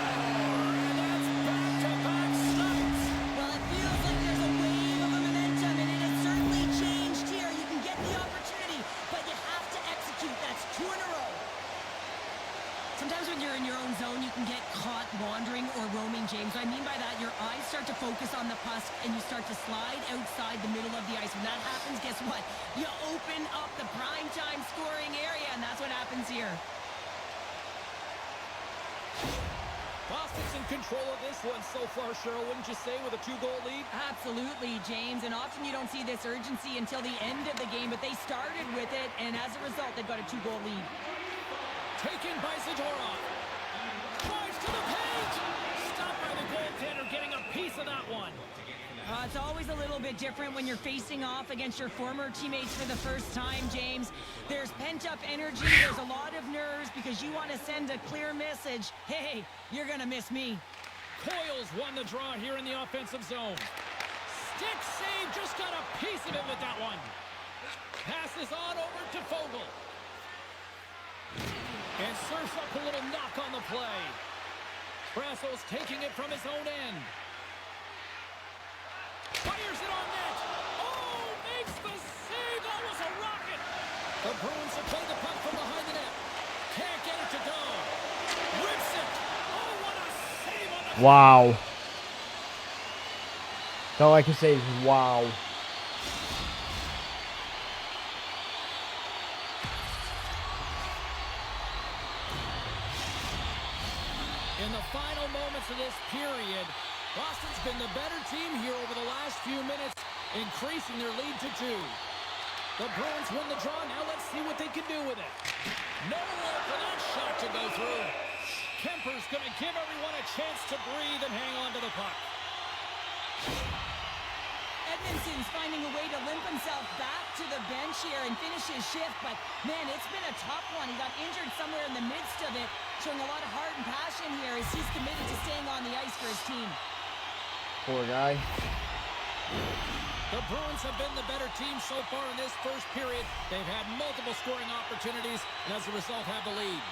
And that's back-to-back stops. Well, it feels like there's a wave of momentum, and it has certainly changed here. You can get the opportunity, but you have to execute. That's 2 in a row. Sometimes when you're in your own zone, you can get caught wandering or roaming, James. What I mean by that, your eyes start to focus on the puck, and you start to slide outside the middle of the ice. When that happens, guess what? You open up the primetime scoring area, and that's what happens here. Boston's in control of this one so far, Cheryl, wouldn't you say, with a 2-goal lead? Absolutely, James, and often you don't see this urgency until the end of the game, but they started with it, and as a result, they've got a 2-goal lead. Taken by Zadorov. Drives to the paint. Stopped by the goaltender, getting a piece of that one. It's always a little bit different when you're facing off against your former teammates for the first time, James. There's pent-up energy, there's a lot of nerves because you want to send a clear message. Hey, you're going to miss me. Coyle's won the draw here in the offensive zone. Stick save, just got a piece of it with that one. Passes on over to Fogle. And surfs up a little knock on the play. Brasso's taking it from his own end. Fires it on net. Oh, makes the save. That was a rocket. The Bruins have played the puck from behind the net. Can't get it to go. Rips it. Oh, what a save on the... Wow. That's all I can say is wow. In the final moments of this period, Boston's been the better team here over the last few minutes, increasing their lead to 2. The Bruins win the draw. Now let's see what they can do with it. Nowhere for that shot to go through. Kemper's going to give everyone a chance to breathe and hang on to the puck. Edmonton's finding a way to limp himself back to the bench here and finish his shift, but man, it's been a tough one. He got injured somewhere in the midst of it. showing a lot of heart and passion here as he's committed to staying on the ice for his team. Poor guy. The Bruins have been the better team so far in this first period. They've had multiple scoring opportunities, and as a result have the lead.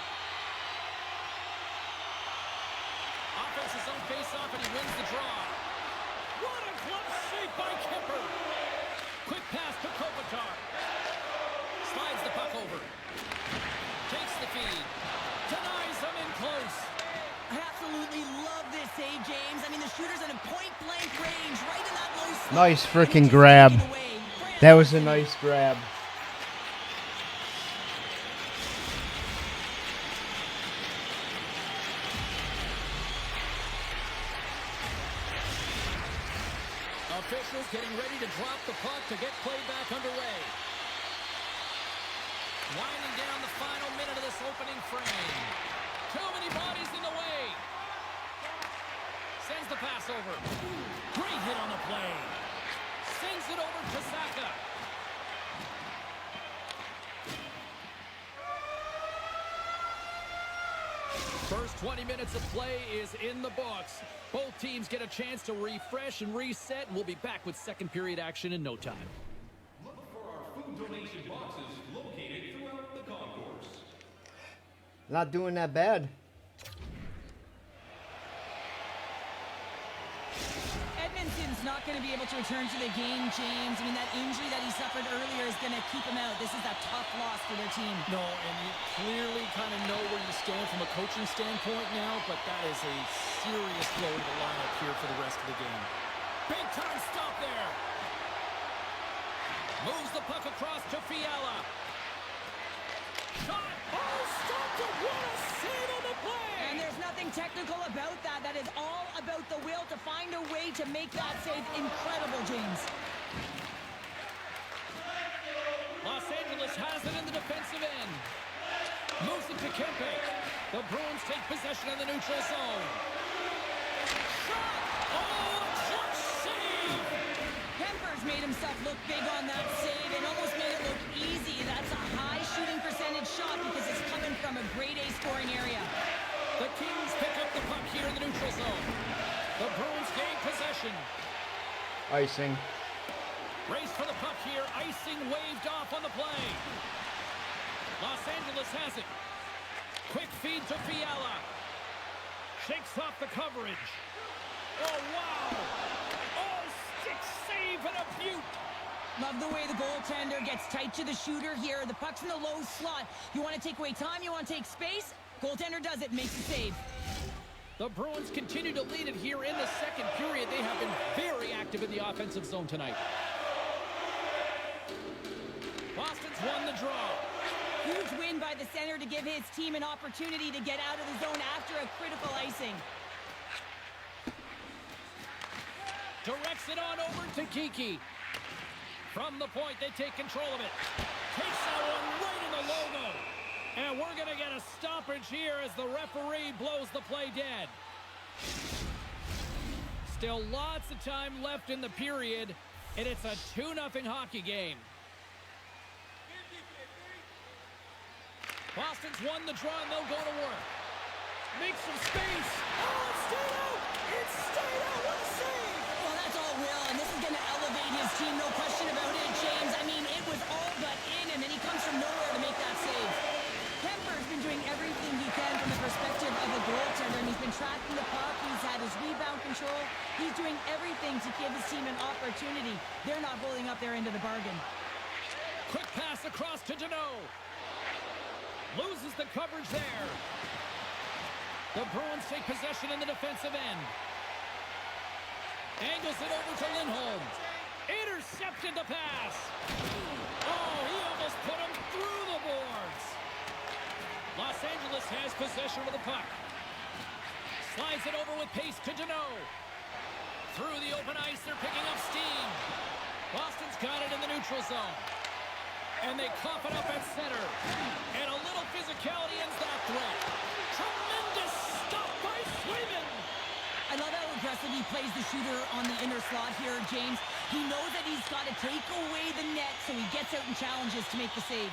Offense's own face-off, and he wins the draw. What a glove save by Kemper. Quick pass to Kopitar. Slides the puck over. Takes the feed. Denies him in close. I absolutely love this save, James. I mean, the shooter's in a point-blank range, right in that low slot. Nice freaking grab. That was a nice grab. Officials getting ready to drop the puck to get play back underway. Winding down the final minute of this opening frame. Too many bodies in the way. Sends the pass over. Great hit on the play. Sends it over to Saka. First 20 minutes of play is in the books. Both teams get a chance to refresh and reset, and we'll be back with second period action in no time. Look for our food donation boxes located throughout the concourse. Not doing that bad. Edmonton's not going to be able to return to the game, James. I mean, that injury that he suffered earlier is going to keep him out. This is a tough loss for their team. No, and you clearly kind of know where you stand from a coaching standpoint now, but that is a serious blow to the lineup here for the rest of the game. Big time stop there. Moves the puck across to Fiala. Shot. Oh, stopped it. What a save on the play. And there's nothing technical about that. That is all about the will to find a way to make that save incredible, James. Los Angeles has it in the defensive end. Moves it to Kempe. The Bruins take possession of the neutral zone. Shot! Oh, a clutch save! Kemper's made himself look big on that save and almost made it look easy. That's a high shooting percentage shot because it's coming from a grade A scoring area. The Kings pick up the puck here in the neutral zone. The Bruins gain possession. Icing. Race for the puck here. Icing waved off on the play. Los Angeles has it. Quick feed to Fiala. Shakes off the coverage. Oh, wow. Oh, stick save and a beaut. Love the way the goaltender gets tight to the shooter here. The puck's in the low slot. You want to take away time, you want to take space. Goaltender does it, makes the save. The Bruins continue to lead it here in the second period. They have been very active in the offensive zone tonight. Boston's won the draw. Huge win by the center to give his team an opportunity to get out of the zone after a critical icing. Directs it on over to Kiki. From the point, they take control of it. Takes that one right in the logo. And we're going to get a stoppage here as the referee blows the play dead. Still lots of time left in the period, and it's a 2-0 hockey game. Boston's won the draw, and they'll go to work. Make some space. Oh, it stayed out. It stayed out. What a save. Well, that's all Will, and this is going to elevate his team, no question about it, James. I mean, it was all but in him, and he comes from nowhere to make that save. Kemper's been doing everything he can from the perspective of a goaltender, and he's been tracking the puck. He's had his rebound control. He's doing everything to give his team an opportunity. They're not holding up their end of the bargain. Quick pass across to Deneau. Loses the coverage there. The Bruins take possession in the defensive end. Angles it over to Lindholm. Intercepted the pass. Oh, he almost put him through the boards. Los Angeles has possession of the puck. Slides it over with pace to Deneau. Through the open ice, they're picking up steam. Boston's got it in the neutral zone. And they cough it up at center. And a little physicality ends that threat. Tremendous stop by Swayman. I love how aggressive he plays the shooter on the inner slot here, James. He knows that he's got to take away the net, so he gets out and challenges to make the save.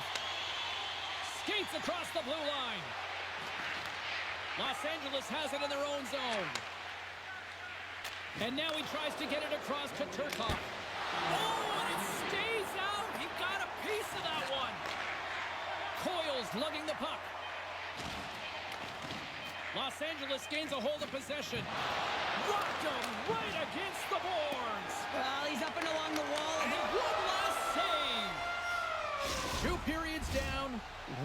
Skates across the blue line. Los Angeles has it in their own zone. And now he tries to get it across to Turcotte. Oh, and it stays out. He got a piece of that one. Coyle's lugging the puck. Los Angeles gains a hold of possession. Rocked him right against the boards. Well, he's up and along the wall. And one last save. 2 periods down,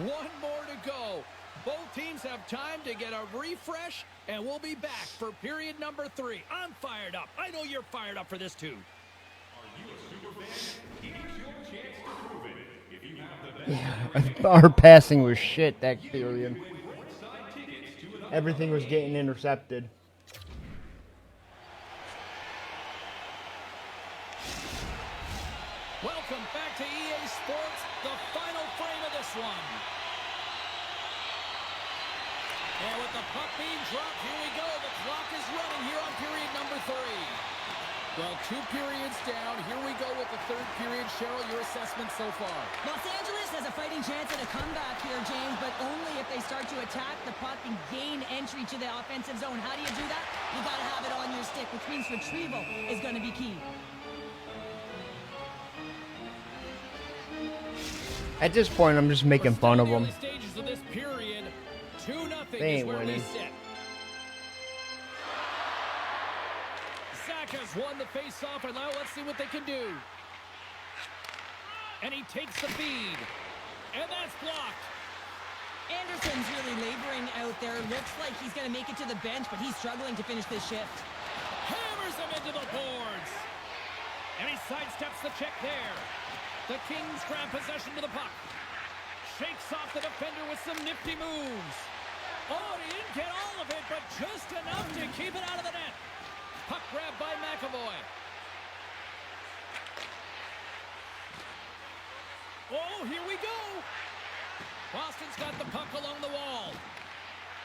1 more to go. Both teams have time to get a refresh, and we'll be back for period number 3. I'm fired up. I know you're fired up for this too. Are you a super fan? Here's your chance to prove it. If you have the best Yeah, our passing was shit that period. Everything was getting intercepted. Welcome back to EA Sports, the final frame of this one. And with the puck being dropped, here we go. The clock is running here on period number 3. Well, 2 periods down. Here we go with the 3rd period. Cheryl, your assessment so far? Los Angeles has a fighting chance at a comeback here, James, but only if they start to attack the puck and gain entry to the offensive zone. How do you do that? You got to have it on your stick, which means retrieval is going to be key. At this point, I'm just making fun of them. Stages of this period, 2-0 They is ain't where we winning. sit. Zach has won the face-off, and now let's see what they can do. And he takes the feed. And that's blocked. Anderson's really laboring out there. Looks like he's going to make it to the bench, but he's struggling to finish this shift. Hammers him into the boards. And he sidesteps the check there. The Kings grab possession to the puck. Shakes off the defender with some nifty moves. Oh, he didn't get all of it, but just enough to keep it out of the net. Puck grab by McAvoy. Oh, here we go. Boston's got the puck along the wall.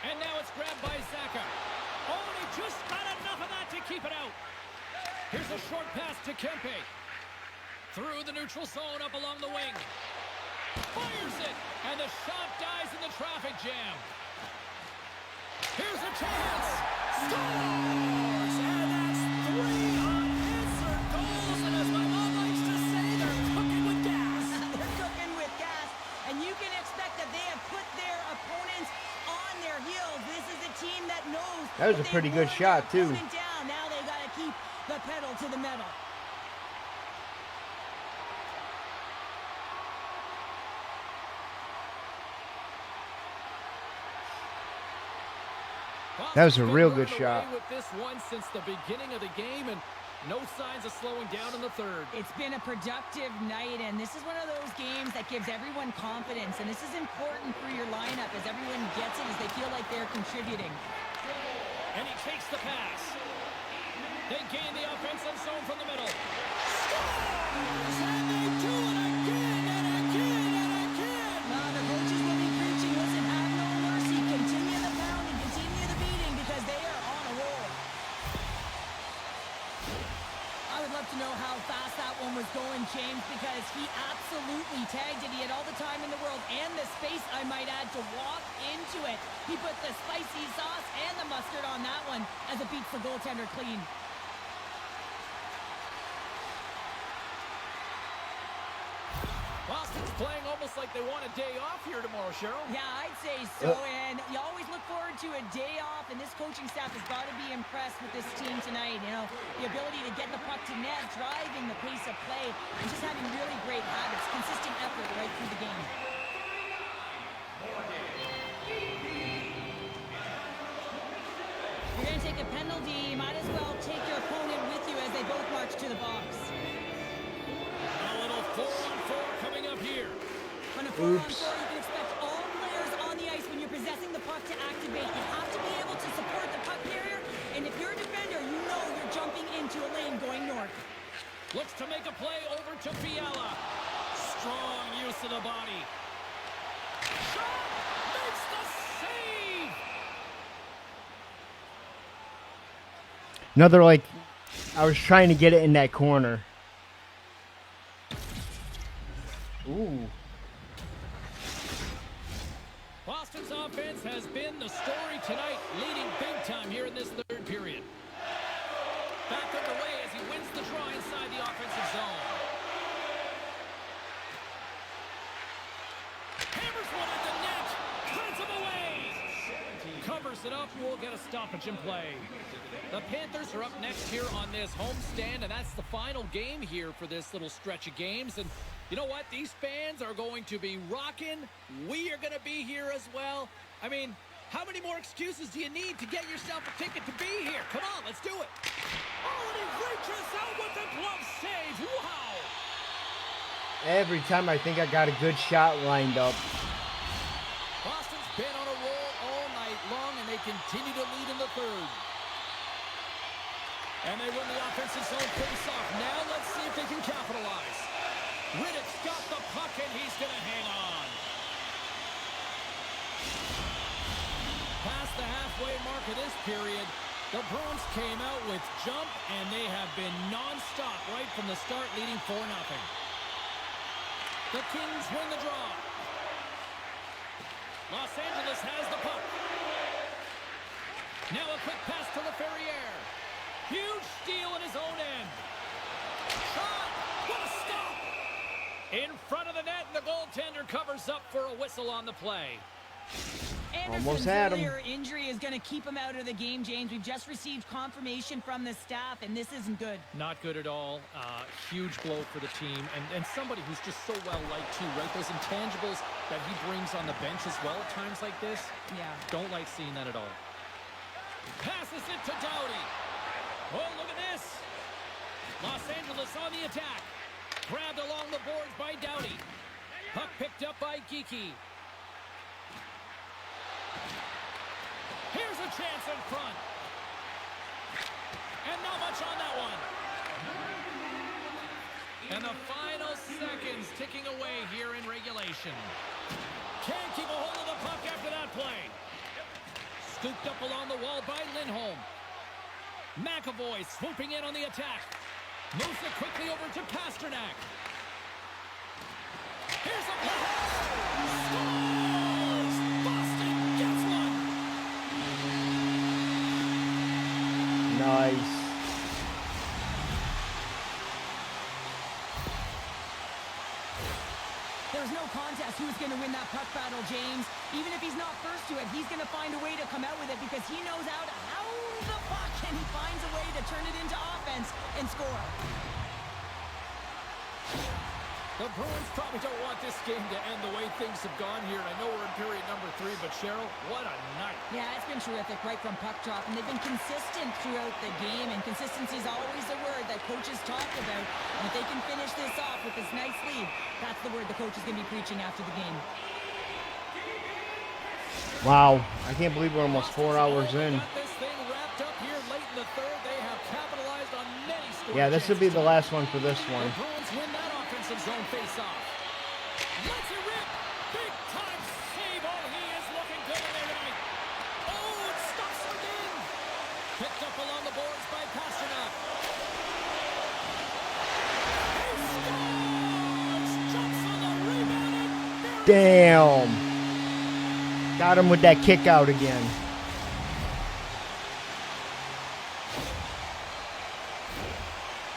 And now it's grabbed by Zaka. Oh, and he just got enough of that to keep it out. Here's a short pass to Kempe. Through the neutral zone, up along the wing. Fires it, and the shot dies in the traffic jam. Here's a chance. Scores! And that's 3 unanswered goals. And as my mom likes to say, they're cooking with gas. They're cooking with gas, and you can expect that they have put their opponents on their heels. This is a team that knows That was a pretty good shot, too. Down. Now they got to keep the pedal to the metal. That was a real good shot. With this one since the beginning of the game, and no signs of slowing down in the 3rd. It's been a productive night, and this is one of those games that gives everyone confidence, and this is important for your lineup as everyone gets it, as they feel like they're contributing. And he takes the pass. They gain the offensive zone from the middle. Scores! And they do it again and again and again. The coaches will be preaching, listen, have no mercy, continue the pounding, continue the beating, because they are on a roll. I would love to know how fast that one was going, James, because he absolutely tagged it. He had all the time in the world and the space, I might add, to walk into it. He put the spicy sauce and the mustard on that one as it beats the goaltender clean. Boston's playing almost like they want a day off here tomorrow, Cheryl. Yeah, I'd say so, and you always look forward to a day off, and this coaching staff has got to be impressed with this team tonight. You know, the ability to get the puck to net, driving the pace of play, and just having really great habits, consistent effort right through the game. If you're going to take a penalty, you might as well take your opponent with you as they both march to the box. A little 4-on-4 coming up here. On a 4-on-4, you can expect all players on the ice when you're possessing the puck to activate. You have to be able to support the puck carrier, and if you're a defender, you know you're jumping into a lane going north. Looks to make a play over to Fiala. Strong use of the body. Shot! Makes the save! Another, like, I was trying to get it in that corner. Ooh. Boston Boston's offense has been the story tonight, leading big time here in this third period. Back underway as he wins the draw inside the offensive zone. Hammers one at the net. Turns him away. Covers it up. We'll get a stoppage in play. The Panthers are up next here on this homestand, and that's the final game here for this little stretch of games. And you know what? These fans are going to be rocking. We are going to be here as well. I mean, how many more excuses do you need to get yourself a ticket to be here? Come on, let's do it. Oh, and he reaches out with the glove save. Wow. Every time I think I got a good shot lined up. Boston's been on a roll all night long, and they continue to lead in the third. And they win the offensive zone face-off. Now let's see if they can capitalize. Riddick's got the puck, and he's going to hang on. Past the halfway mark of this period, the Bruins came out with jump, and they have been non-stop right from the start, leading 4-0. The Kings win the draw. Los Angeles has the puck. Now a quick pass to LaFerriere. Huge steal in his own end. Shot! What a stop! In front of the net, and the goaltender covers up for a whistle on the play. Almost Anderson's had him. earlier injury is going to keep him out of the game, James. We've just received confirmation from the staff, and this isn't good. Not good at all. Huge blow for the team, and somebody who's just so well-liked too, right? Those intangibles that he brings on the bench as well at times like this. Yeah. Don't like seeing that at all. Passes it to Doughty. Oh, look at this. Los Angeles on the attack. Grabbed along the boards by Doughty. Puck picked up by Geekie. Here's a chance in front. And not much on that one. And the final seconds ticking away here in regulation. Can't keep a hold of the puck after that play. Scooped up along the wall by Lindholm. McAvoy swooping in on the attack. Moves it quickly over to Pasternak. Here's a pass. Scores! Boston gets one. Nice. There's no contest who's going to win that puck battle, James. Even if he's not first to it, he's going to find a way to come out with it because he knows how to hound the puck, and he finds a way to turn it into offense and score. The Bruins probably don't want this game to end the way things have gone here. I know we're in period number 3, but Cheryl, what a night. Yeah, it's been terrific right from puck drop, and they've been consistent throughout the game, and consistency is always a word that coaches talk about. And if they can finish this off with this nice lead, that's the word the coach is going to be preaching after the game. Wow, I can't believe we're almost 4 hours in. Got this thing wrapped up here late in the third. They have capitalized on many scoring Yeah, this will be the last one for this one. The Bruins win that offensive zone face-off. Let's it rip. Big time save. Oh, he is looking good in there tonight. Oh, it stops again. Picked up along the boards by Pasternak. He scores. Jumps on the rebound and Damn. Got him with that kick out again.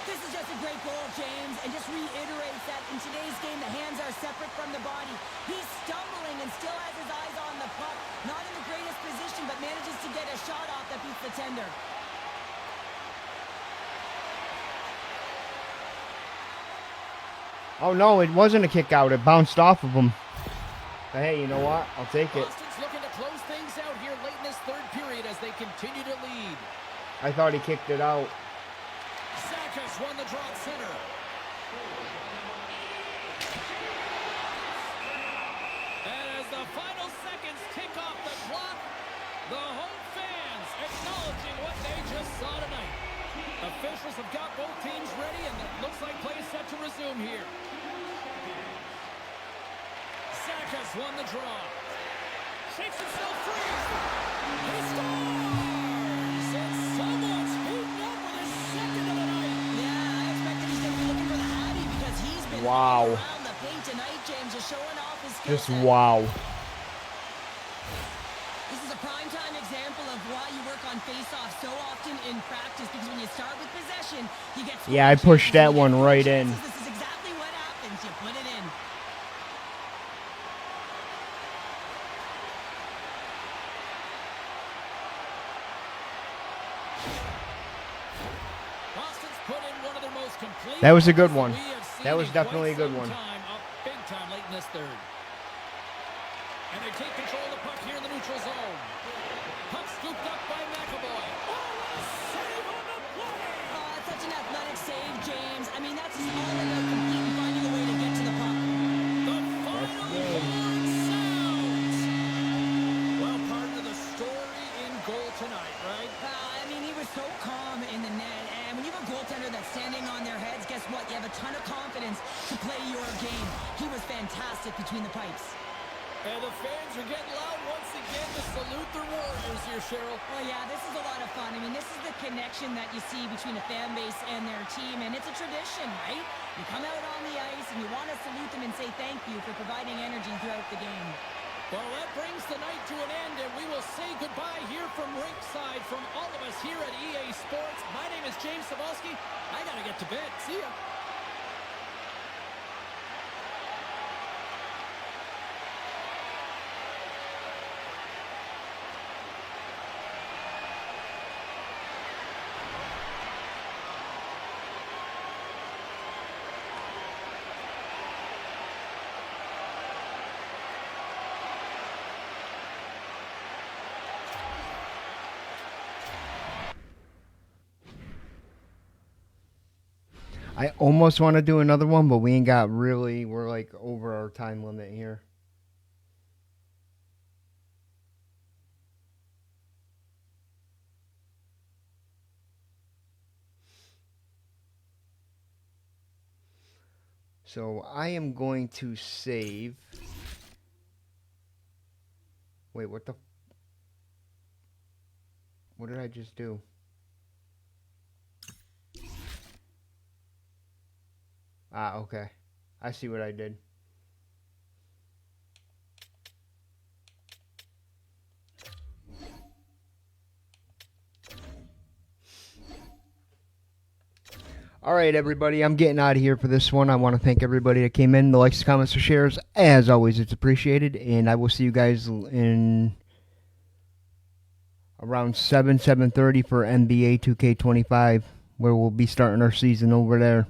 This is just a great goal, James, and just reiterates that in today's game, the hands are separate from the body. He's stumbling and still has his eyes on the puck. Not in the greatest position, but manages to get a shot off that beats the tender. Oh, no, it wasn't a kick out. It bounced off of him. But hey, you know what? I'll take it. Boston's looking to close things out here late in this third period as they continue to lead. I thought he kicked it out. Sakas won the draw at center. And as the final seconds tick off the clock, the home fans acknowledging what they just saw tonight. Officials have got both teams ready, and it looks like play is set to resume here. Sakas won the draw. Shakes himself free. He scores! And someone's heating up with his second of the night. Yeah, I expected he's going to be looking for the Hattie because he's been Wow. around the paint tonight, James, just showing off his skill Just set. wow. on face-off so often in practice because when you start with possession, you get Yeah, I pushed that one right in. This is exactly what happens. You put it in. Boston's put in one of their most complete. That was a good one. we have seen That was in definitely a quite good some one. Time, up big time late in this third. And they take control of the puck here in the neutral zone. Puck scooped up by McAvoy. Oh, what a save on the play! Oh, that's such an athletic save, James. I mean, that's just all about compete and finding a way to get to the puck. The final horn sounds. Well, part of the story in goal tonight, right? I mean, he was so calm in the net. And when you have a goaltender that's standing on their heads, guess what? You have a ton of confidence to play your game. He was fantastic between the pipes. And the fans are getting loud once again to salute their Warriors here, Cheryl. Well, yeah, this is a lot of fun. I mean, this is the connection that you see between a fan base and their team, and it's a tradition, right? You come out on the ice and you want to salute them and say thank you for providing energy throughout the game. Well, that brings the night to an end, and we will say goodbye here from ringside from all of us here at EA Sports. My name is James Cebulski. I got to get to bed. See ya. I almost want to do another one, but we ain't got really, we're like over our time limit here. So I am going to save. Wait, what did I just do? Ah, okay. I see what I did. All right, everybody, I'm getting out of here for this one. I want to thank everybody that came in. The likes, comments, or shares. As always, it's appreciated. And I will see you guys in around 7:30 for NBA 2K25, where we'll be starting our season over there.